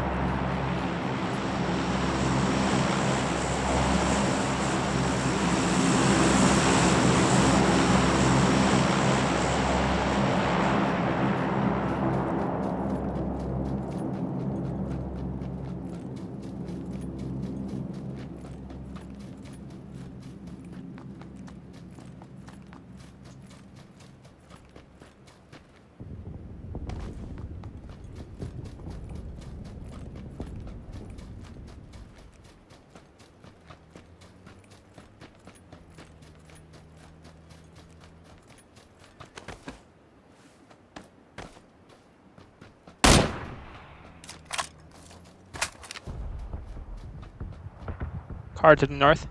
Car to the north.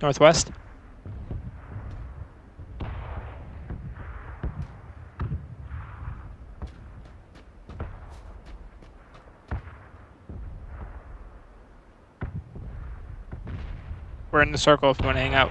Northwest. We're in the circle if you want to hang out.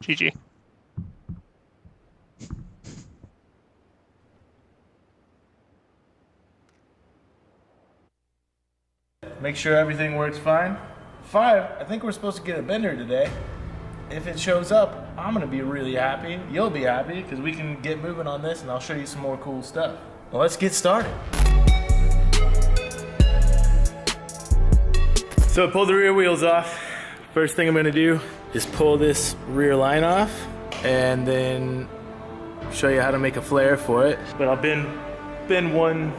GG. Make sure everything works fine. 5, I think we're supposed to get a bender today. If it shows up, I'm gonna be really happy. You'll be happy, because we can get moving on this and I'll show you some more cool stuff. Well, let's get started. So I pulled the rear wheels off. First thing I'm gonna do is pull this rear line off and then show you how to make a flare for it. But I'll bend one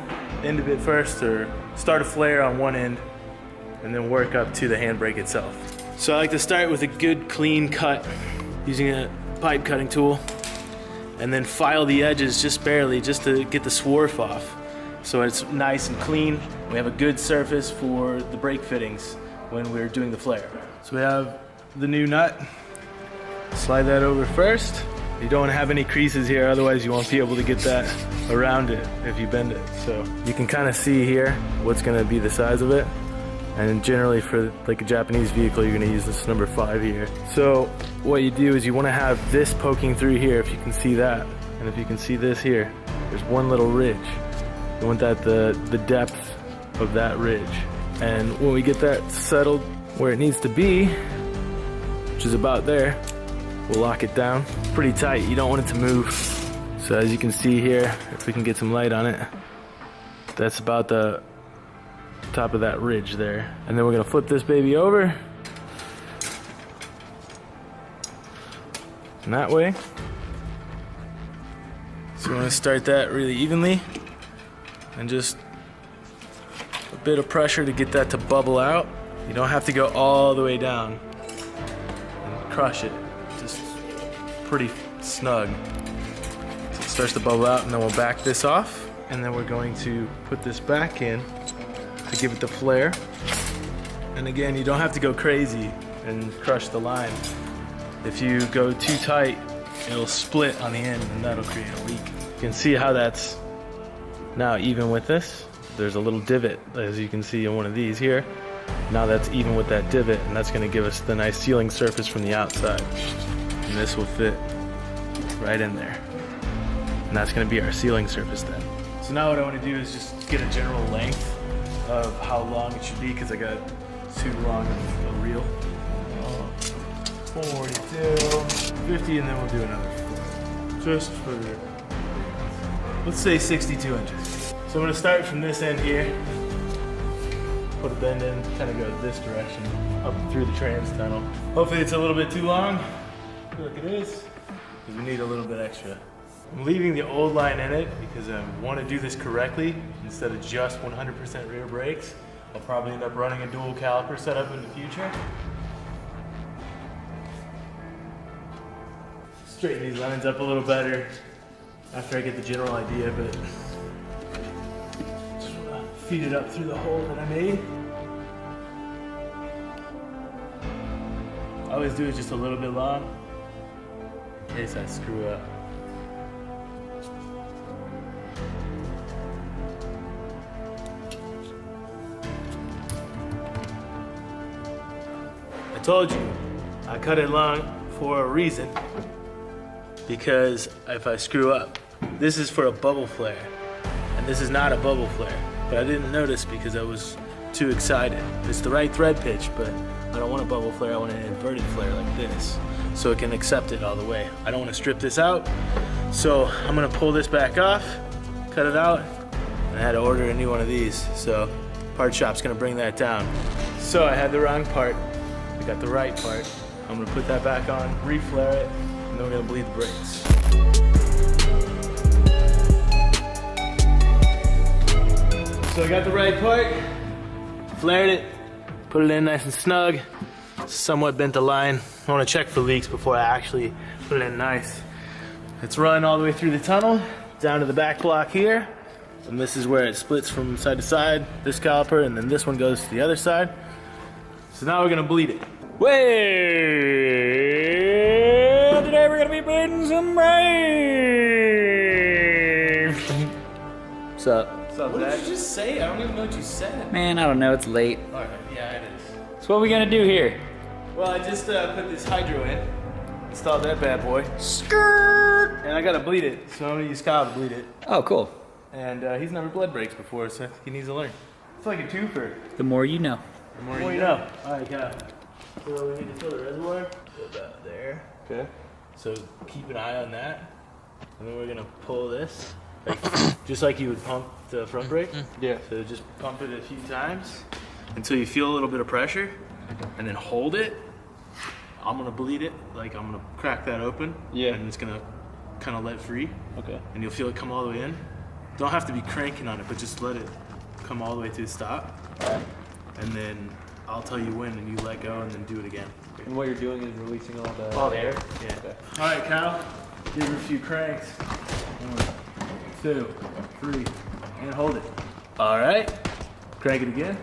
end of it first, or start a flare on one end and then work up to the handbrake itself. So I like to start with a good clean cut using a pipe cutting tool, and then file the edges just barely, just to get the swarf off. So it's nice and clean. We have a good surface for the brake fittings when we're doing the flare. So we have the new nut. Slide that over first. You don't want to have any creases here, otherwise you won't be able to get that around it if you bend it. So you can kind of see here what's going to be the size of it. And generally for like a Japanese vehicle, you're going to use this number 5 here. So what you do is you want to have this poking through here, if you can see that. And if you can see this here, there's one little ridge. You want that the depth of that ridge. And when we get that settled where it needs to be, which is about there, we'll lock it down pretty tight. You don't want it to move. So as you can see here, if we can get some light on it, that's about the top of that ridge there. And then we're gonna flip this baby over. And that way. So we're gonna start that really evenly. And just a bit of pressure to get that to bubble out. You don't have to go all the way down and crush it. Just pretty snug. So it starts to bubble out, and then we'll back this off. And then we're going to put this back in to give it the flare. And again, you don't have to go crazy and crush the line. If you go too tight, it'll split on the end and that'll create a leak. You can see how that's now even with this. There's a little divot, as you can see on one of these here. Now that's even with that divot, and that's gonna give us the nice sealing surface from the outside. And this will fit right in there. And that's gonna be our sealing surface then. So now what I wanna do is just get a general length of how long it should be, because I got too long of a reel. 42, 50, and then we'll do another 4. Just for, let's say 62 inches. So I'm gonna start from this end here, put a bend in, kind of go this direction, up through the trans tunnel. Hopefully it's a little bit too long. I feel like it is, because we need a little bit extra. I'm leaving the old line in it because I want to do this correctly instead of just 100% rear brakes. I'll probably end up running a dual caliper setup in the future. Straighten these lines up a little better after I get the general idea, but just feed it up through the hole that I made. I always do it just a little bit long in case I screw up. I told you, I cut it long for a reason, because if I screw up, this is for a bubble flare, and this is not a bubble flare, but I didn't notice because I was too excited. It's the right thread pitch, but I don't want a bubble flare, I want an inverted flare like this, so it can accept it all the way. I don't want to strip this out, so I'm gonna pull this back off, cut it out, and I had to order a new one of these, so part shop's gonna bring that down. So I had the wrong part. Got the right part. I'm gonna put that back on, reflare it, and then we're gonna bleed the brakes. So I got the right part, flared it, put it in nice and snug, somewhat bent the line. I wanna check for leaks before I actually put it in nice. It's run all the way through the tunnel, down to the back block here, and this is where it splits from side to side, this caliper, and then this one goes to the other side. So now we're gonna bleed it. Well, today we're gonna be bleeding some brakes. What's up? What's up, What did you just say? I don't even know what you said. Man, I don't know. It's late. Alright, yeah, it is. So what are we gonna do here? Well, I just put this hydro in. installed that bad boy. Skirt! And I gotta bleed it, so I'm gonna use Kyle to bleed it. Oh, cool. And he's never bled brakes before, so I think he needs to learn. It's like a twofer. The more you know. The more you know. Alright, Kyle. So we need to fill the reservoir. About there. Okay. So keep an eye on that. And then we're gonna pull this. Like, just like you would pump the front brake. Yeah. So just pump it a few times until you feel a little bit of pressure. And then hold it. I'm gonna bleed it. Like I'm gonna crack that open. Yeah. And it's gonna kind of let free. Okay. And you'll feel it come all the way in. Don't have to be cranking on it, but just let it come all the way to a stop. Alright. And then I'll tell you when, and you let go, and then do it again. And what you're doing is releasing all the air. Yeah. Okay. All right, Kyle. Give her a few cranks. 1, 2, 3, and hold it. All right. Crank it again.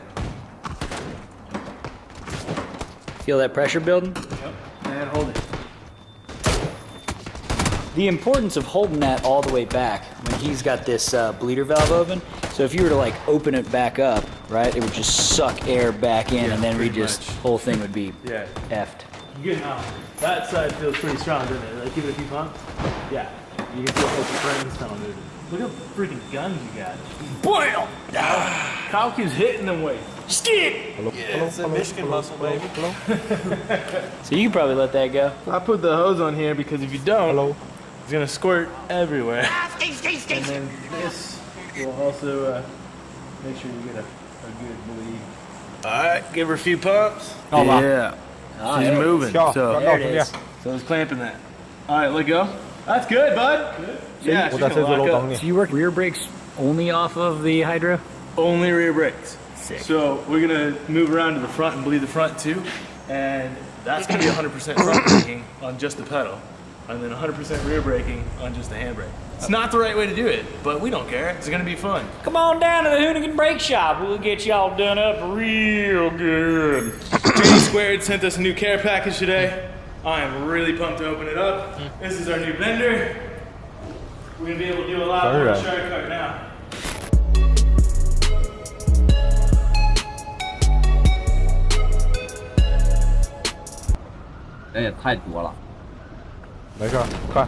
Feel that pressure building? Yep. And hold it. The importance of holding that all the way back when he's got this bleeder valve open. So if you were to like open it back up, right, it would just suck air back in, and then whole thing would be effed. Good now. That side feels pretty strong, doesn't it? Like give it a few pumps. Yeah. You can feel both the frames kind of moving. Look at the freaking guns you got. Boil! Kyle keeps hitting them weights. Skid! Yeah, it's a Michigan muscle, baby. So you can probably let that go. I put the hose on here because if you don't, it's gonna squirt everywhere. And then this will also make sure you get a good bleed. All right, give her a few pumps. Yeah. She's moving. So there it is. So it's clamping that. All right, let go. That's good, bud. Good. Yeah, she's gonna lock up. So you work rear brakes only off of the Hydro? Only rear brakes. Sick. So we're gonna move around to the front and bleed the front too, and that's gonna be 100% front braking on just the pedal, and then 100% rear braking on just the handbrake. It's not the right way to do it, but we don't care. It's gonna be fun. Come on down to the Hoonigan Brake Shop. We'll get y'all done up real good. J Squared sent us a new care package today. I am really pumped to open it up. This is our new bender. We're gonna be able to do a lot more with Shark Cart now. 人也太多了。没事，快。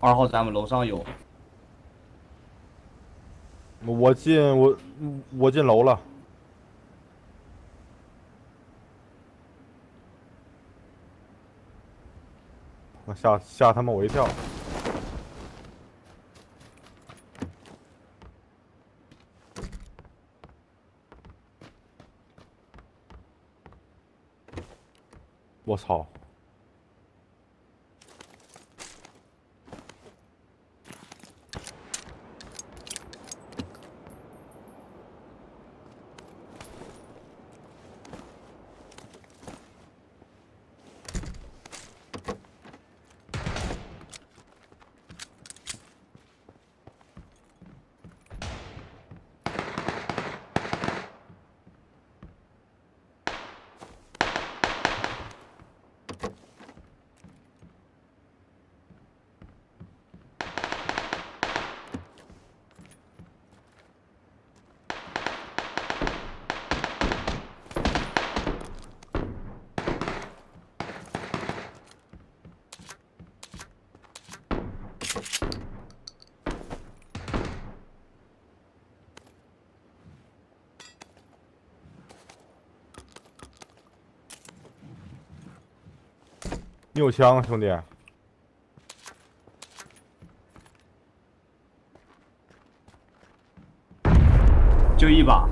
2号咱们楼上有。我进楼了。吓他们我一跳。我操！你有枪，兄弟？就一把。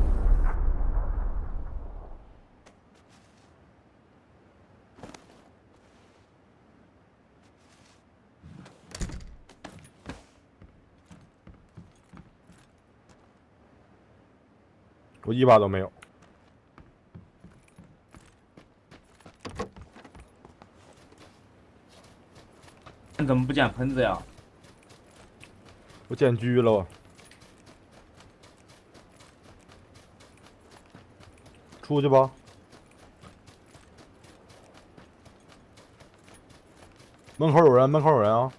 我一把都没有。你怎么不捡喷子呀？我捡狙了我。出去吧。门口有人，门口有人啊！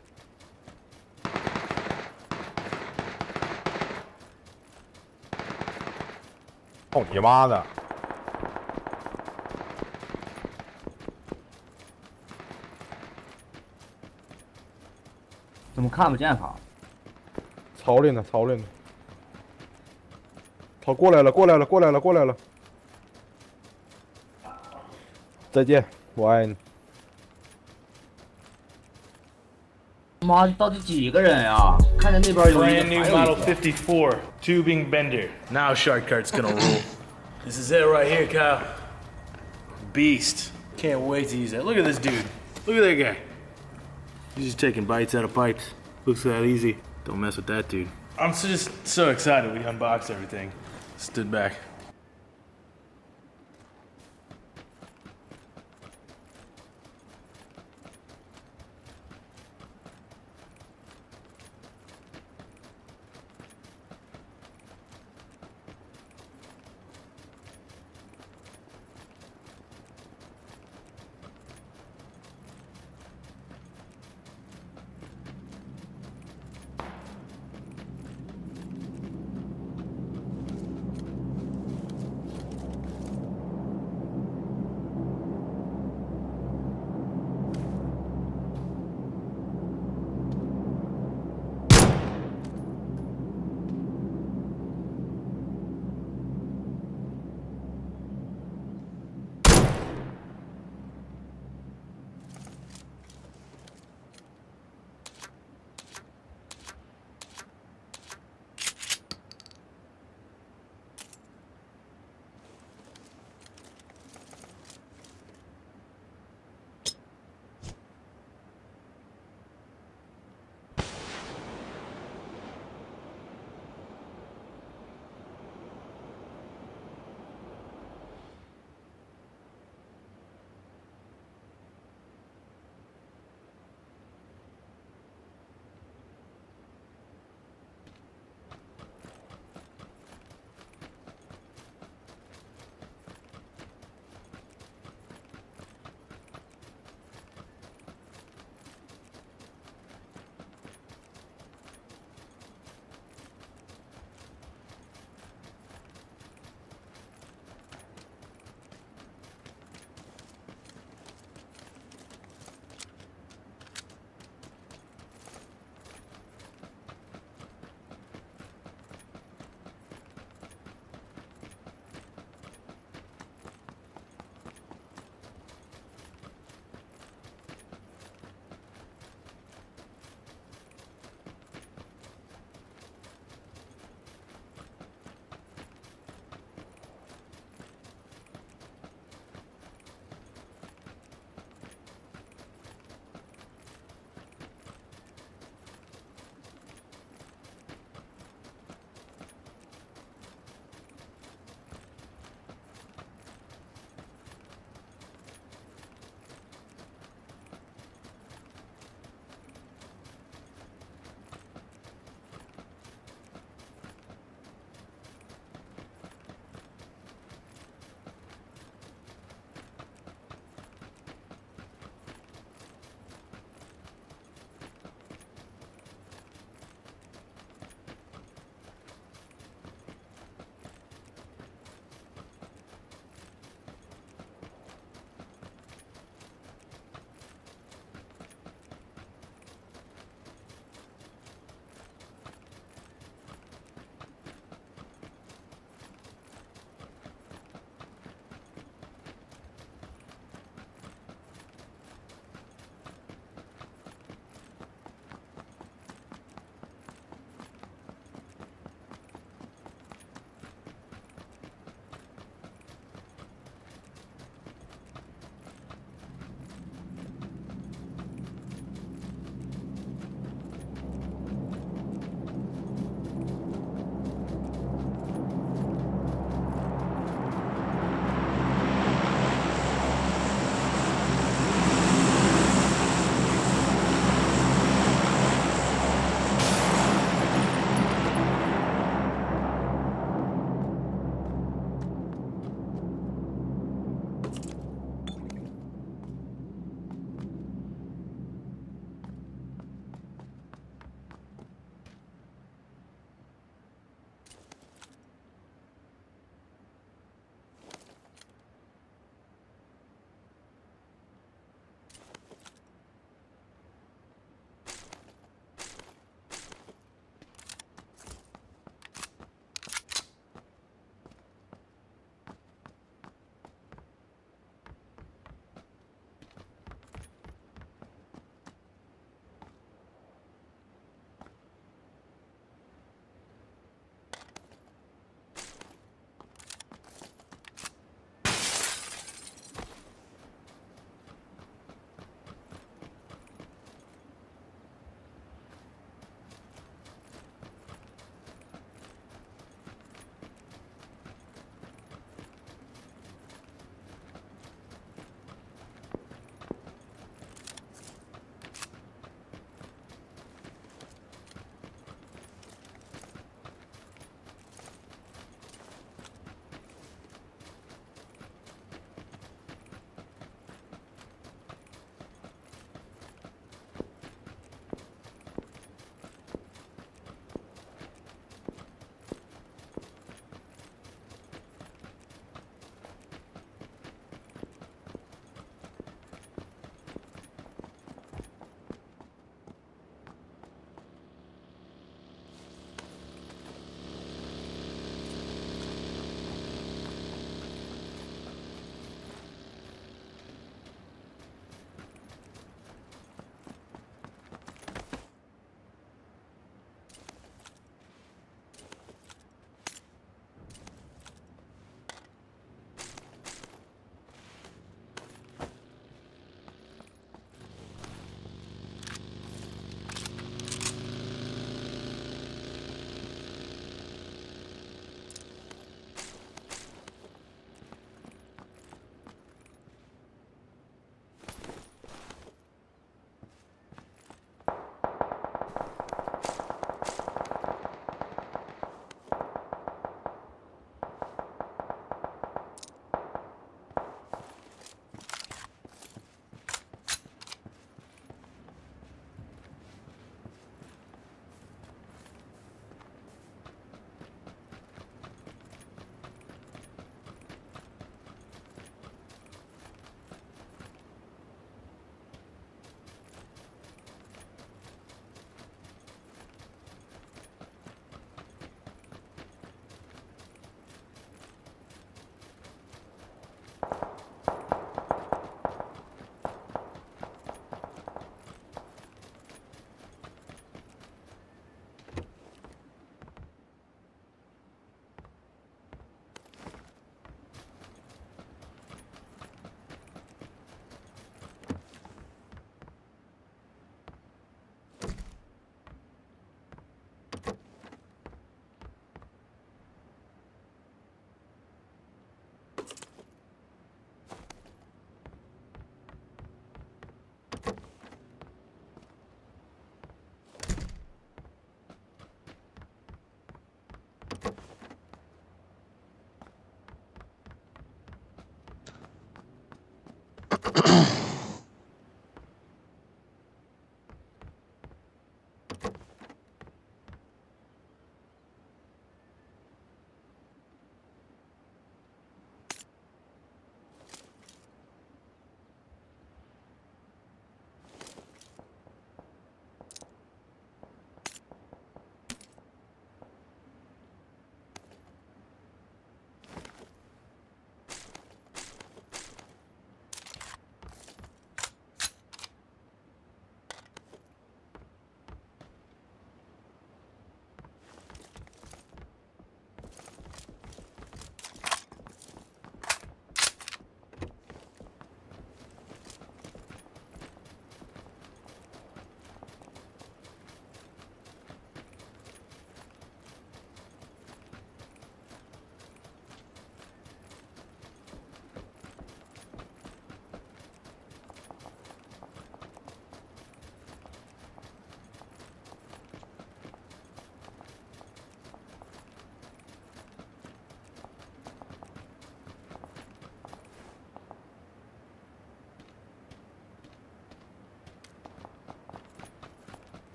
操你妈的！怎么看不见他？操练呢，操练呢。操，过来了，过来了，过来了，过来了。再见，我爱你。妈，到底几个人呀？看见那边有一 Brand 个， new 还有 Model 一个。 54 tubing bender. Now Shark Cart's gonna roll. This is it right here, Kyle. Beast. Can't wait to use that. Look at this dude. Look at that guy. He's just taking bites out of pipes. Looks that easy. Don't mess with that dude. I'm just so excited we unboxed everything. Stood back.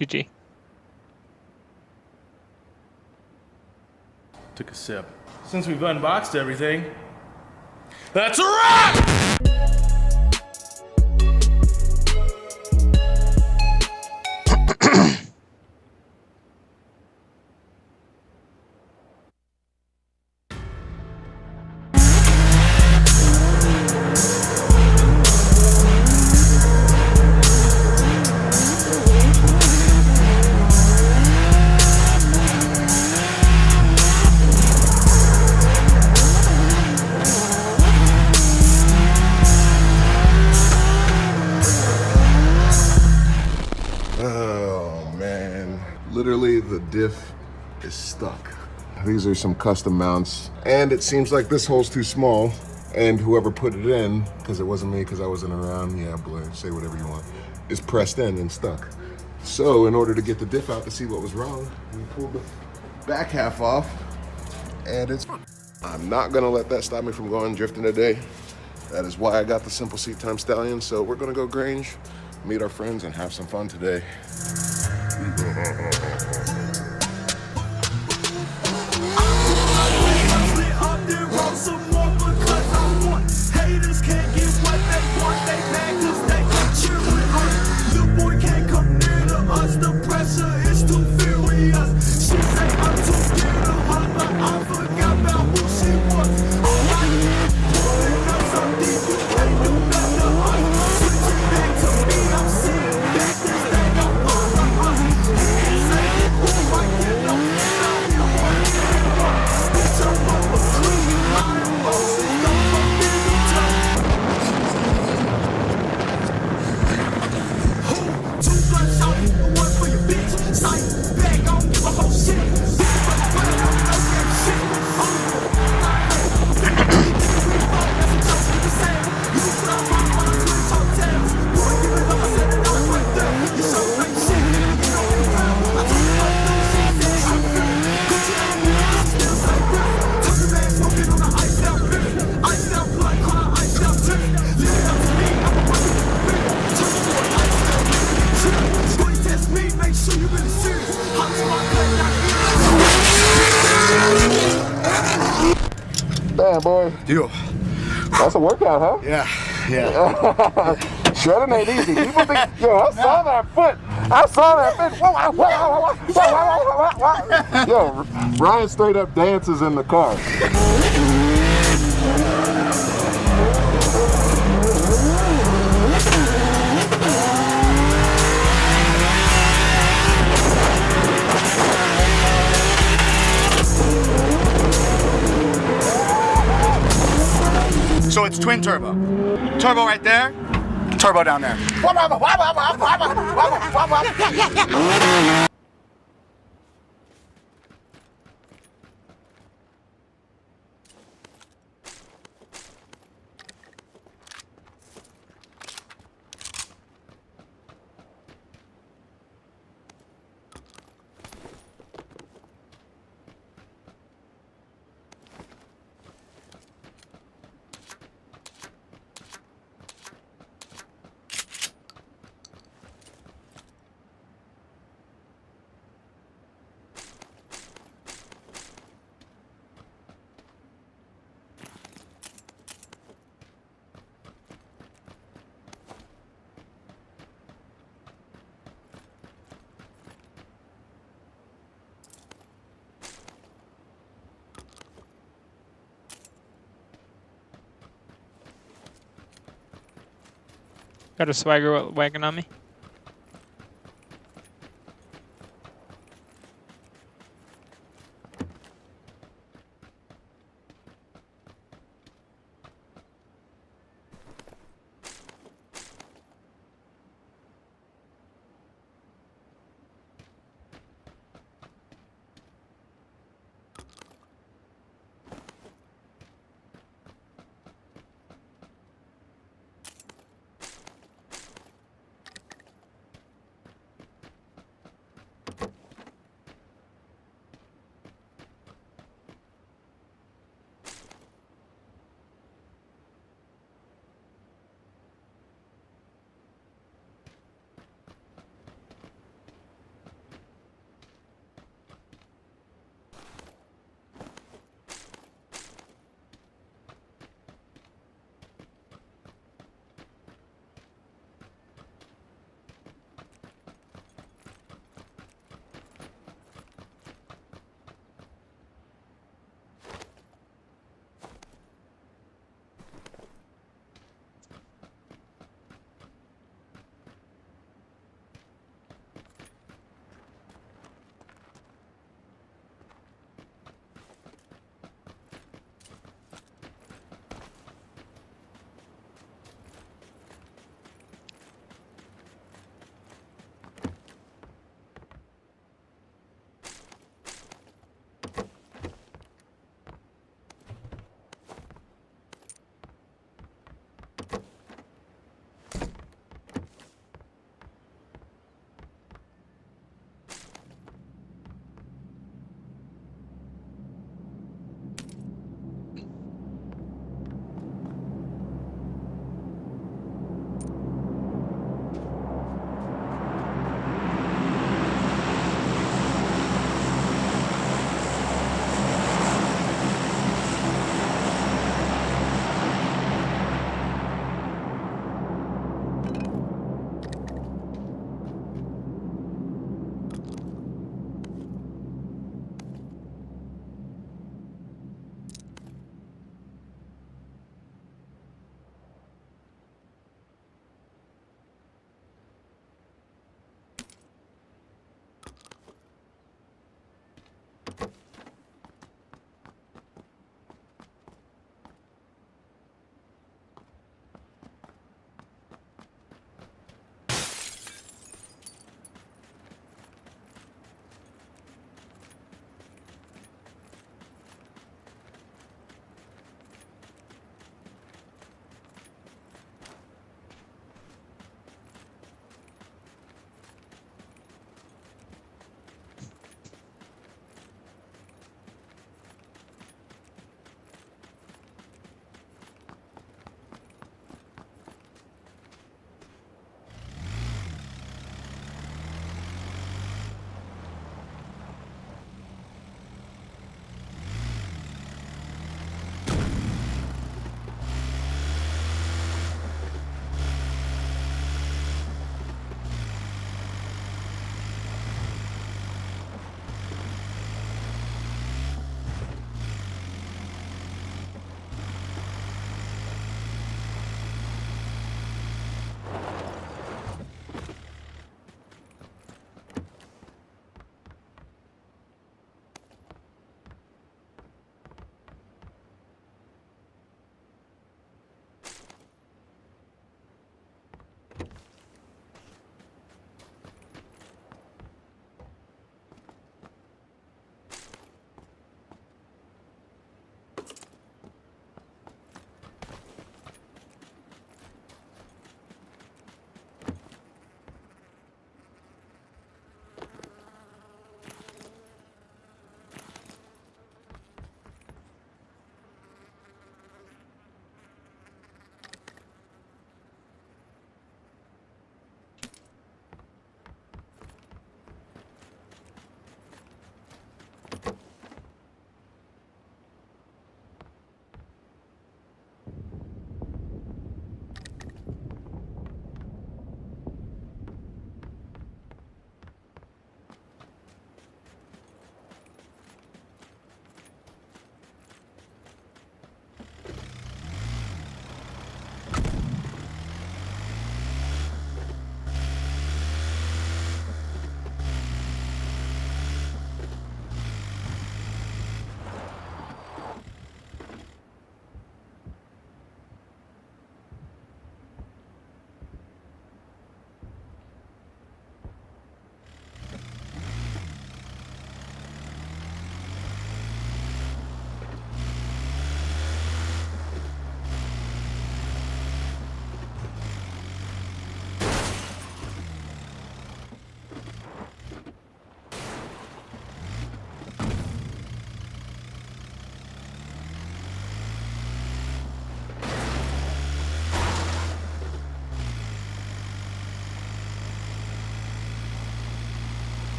GG. Took a sip. Since we've unboxed everything, that's a wrap! Oh man, literally the diff is stuck. These are some custom mounts, and it seems like this hole's too small, and whoever put it in, because it wasn't me, because I wasn't around, yeah, Blair, say whatever you want, is pressed in and stuck. So in order to get the diff out to see what was wrong, we pulled the back half off, and it's... I'm not gonna let that stop me from going drifting today. That is why I got the Simple Seat Time Stallion, so we're gonna go Grange, meet our friends, and have some fun today. Damn, boy. Yo. That's a workout, huh? Yeah. Shredding ain't easy. People think, yo, I saw that foot. I saw that foot. Yo, Ryan straight up dances in the car. So it's twin turbo. Turbo right there, turbo down there. Got a swagger wagon on me.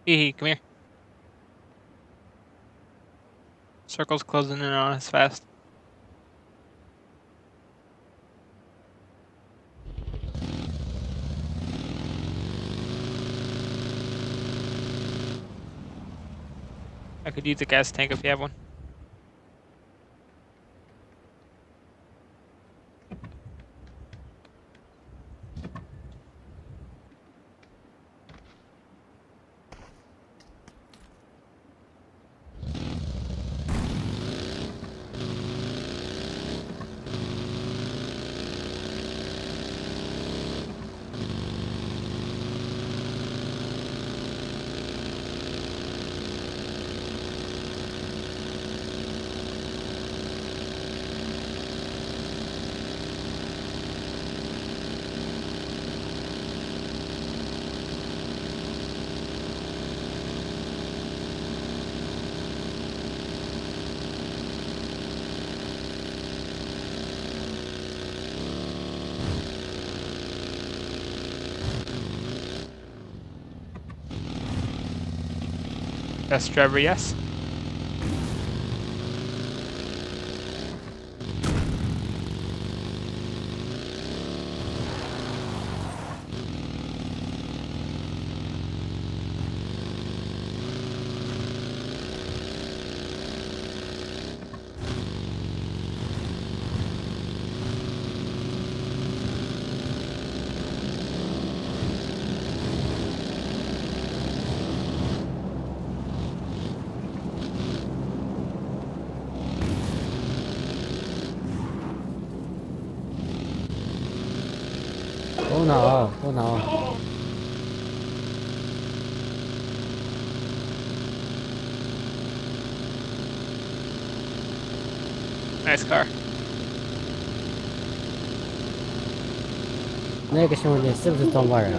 Hee, come here. Circle's closing in on us fast. I could use a gas tank if you have one. Best driver, yes. Oh no. Nice car. 那个兄弟是不是中国人？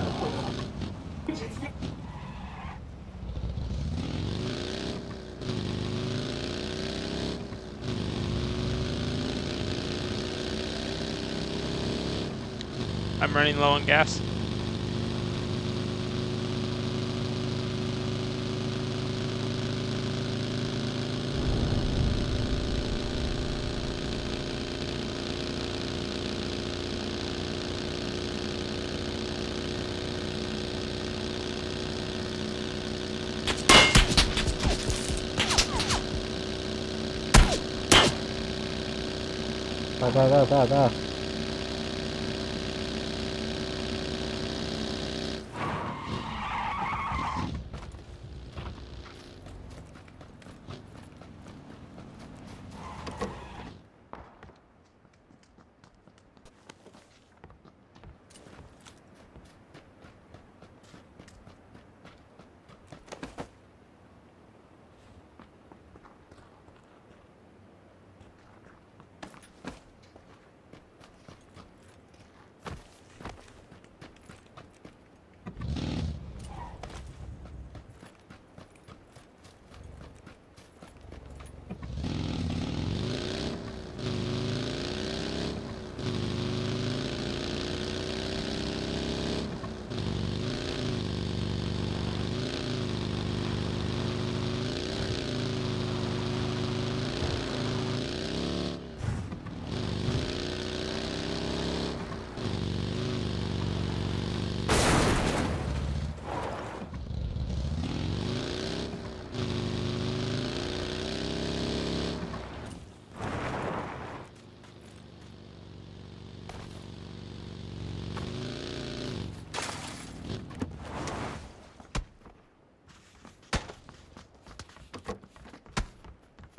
I'm running low on gas. Go.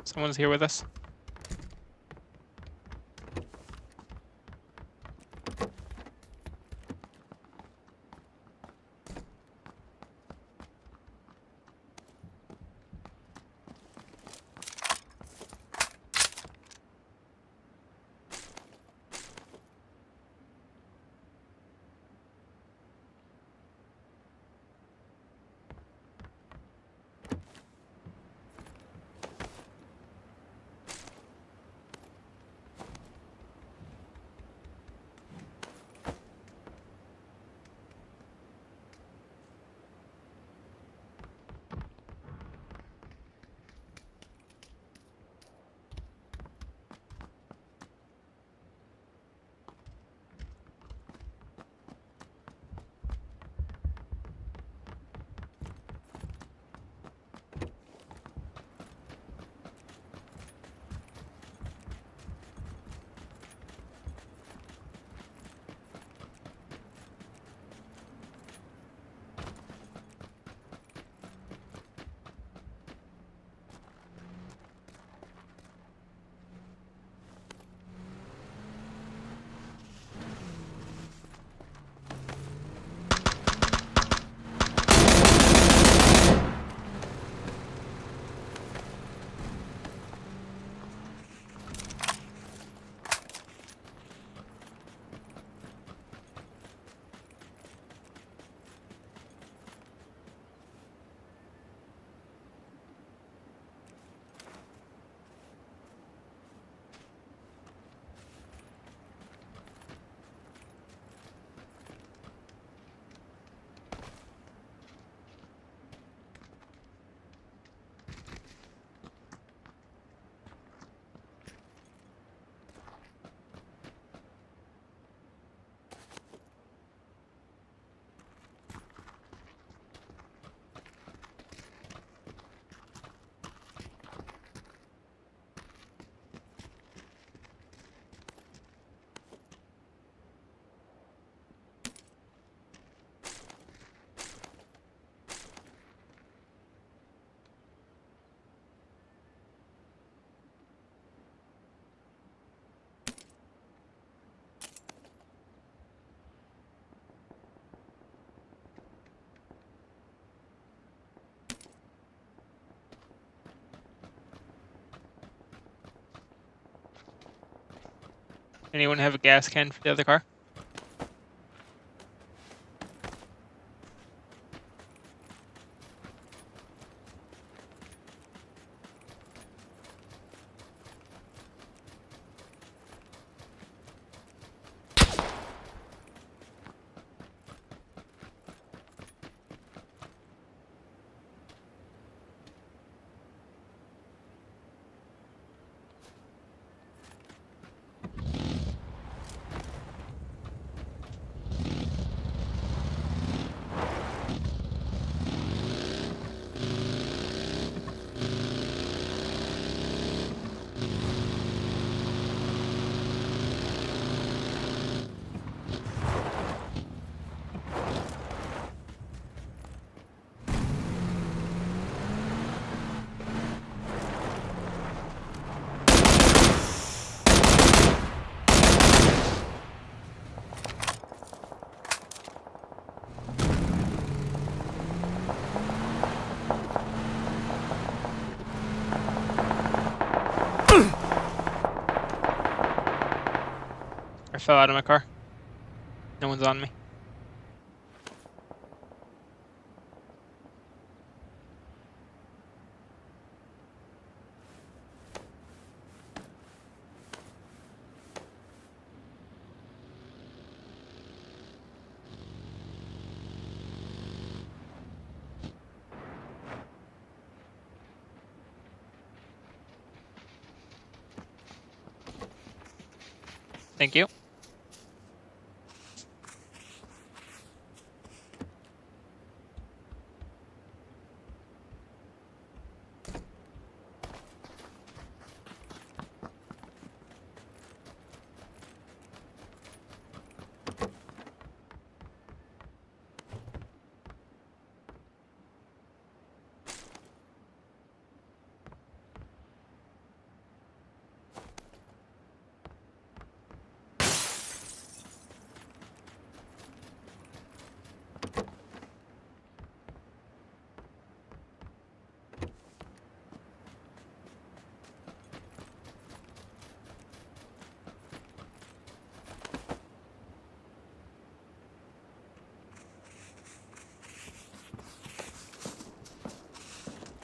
Someone's here with us. Anyone have a gas can for the other car? I fell out of my car. No one's on me. Thank you.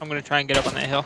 I'm gonna try and get up on that hill.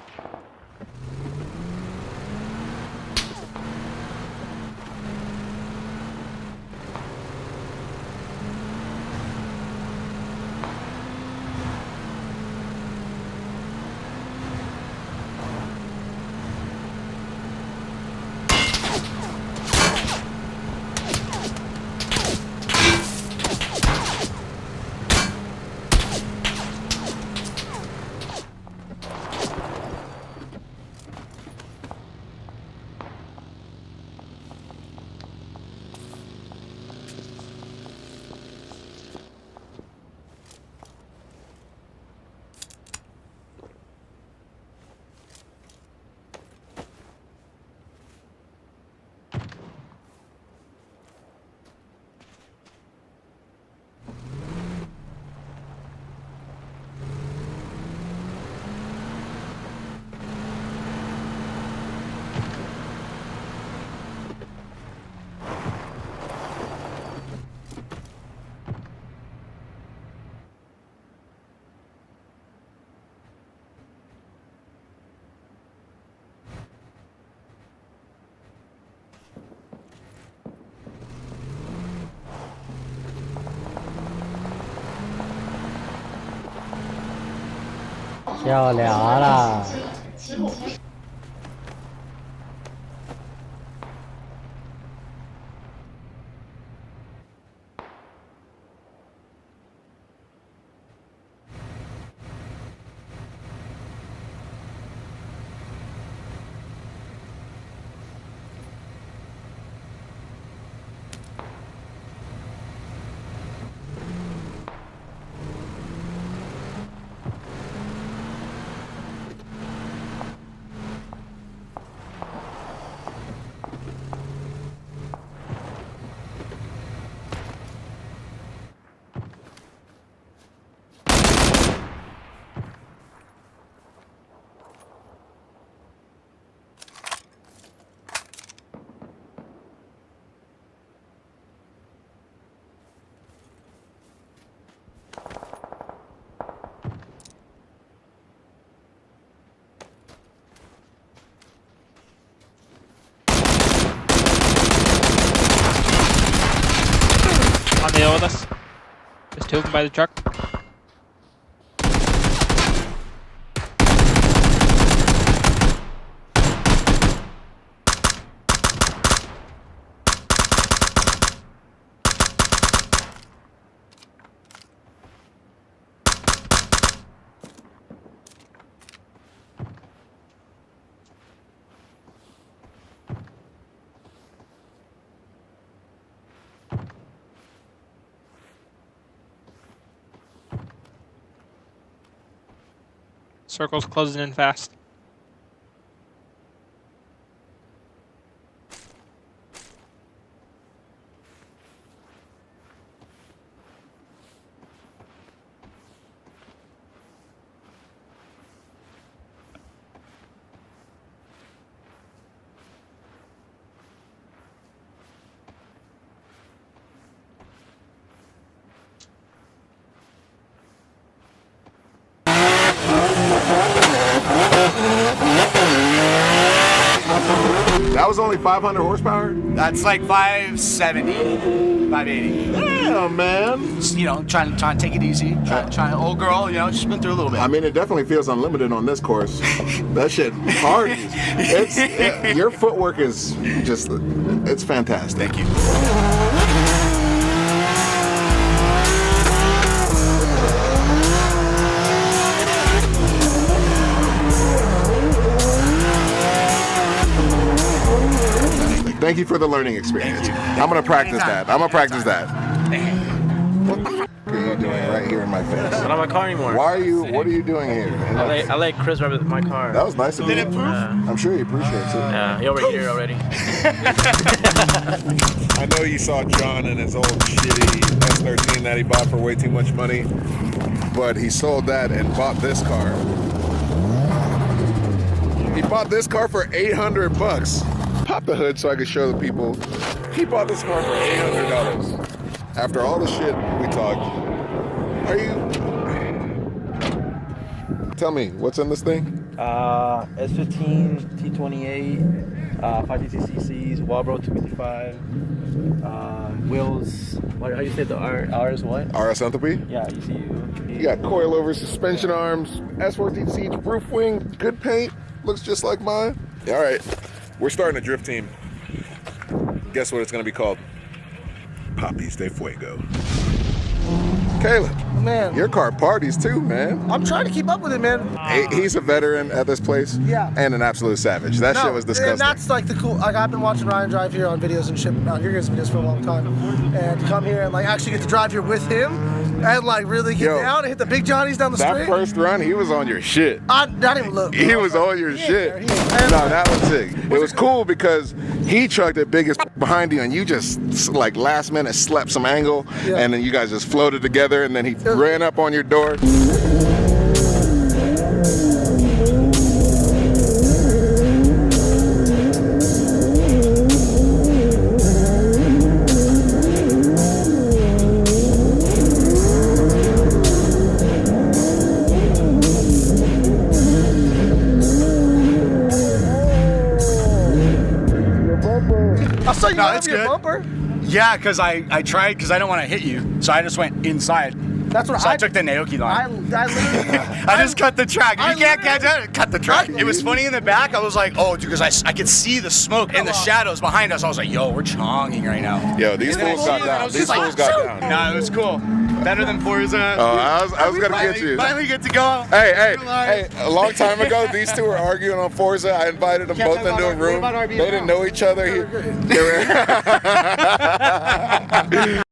漂亮啦！ killed him by the truck. Circle's closing in fast. That was only 500 horsepower? That's like 570, 580. Damn, man. Just, you know, trying to take it easy. Trying old girl, you know, she's been through a little bit. I mean, it definitely feels unlimited on this course. That shit hard. Your footwork is just, it's fantastic. Thank you. Thank you for the learning experience. I'm gonna practice that. I'm gonna practice that. What the f are you doing right here in my face? I don't have my car anymore. Why are you? What are you doing here? I let Chris rub my car. That was nice of you. I'm sure he appreciates it. Yeah, he overheated already. I know you saw John and his old shitty S13 that he bought for way too much money, but he sold that and bought this car. He bought this car for $800. Pop the hood so I can show the people. He bought this car for $800. After all the shit we talked, are you? Tell me, what's in this thing? S15, T28, 550cc's, Walbro 255, wheels. How do you say the R is what? RS Enthalpy? Yeah, ECU. You got coilover suspension arms, S14 seats, roof wing, good paint, looks just like mine. All right, we're starting a drift team. Guess what it's gonna be called? Papi's de Fuego. Caleb, man, your car parties too, man. I'm trying to keep up with it, man. He's a veteran at this place. Yeah. And an absolute savage. That shit was disgusting. And that's like the cool. Like I've been watching Ryan drive here on videos and shit, on your guys' videos for a long time, and to come here and like actually get to drive here with him and like really get down and hit the big Johnnies down the street. That first run, he was on your shit. I didn't even look. He was on your shit. No, that was sick. It was cool because he chugged the biggest behind you, and you just like last minute slept some angle, and then you guys just floated together, and then he ran up on your door. I saw you over your bumper. Yeah, because I tried, because I don't want to hit you, so I just went inside. That's what I took the Naoki line. I literally, I just cut the track. You can't cut the track. It was funny in the back. I was like, oh, dude, because I could see the smoke in the shadows behind us. I was like, yo, we're chonging right now. Yo, these fools got down. These fools got down. Nah, it was cool. Better than Forza. Oh, I was gonna get you. Finally get to go. Hey, a long time ago, these two were arguing on Forza. I invited them both into a room. They didn't know each other.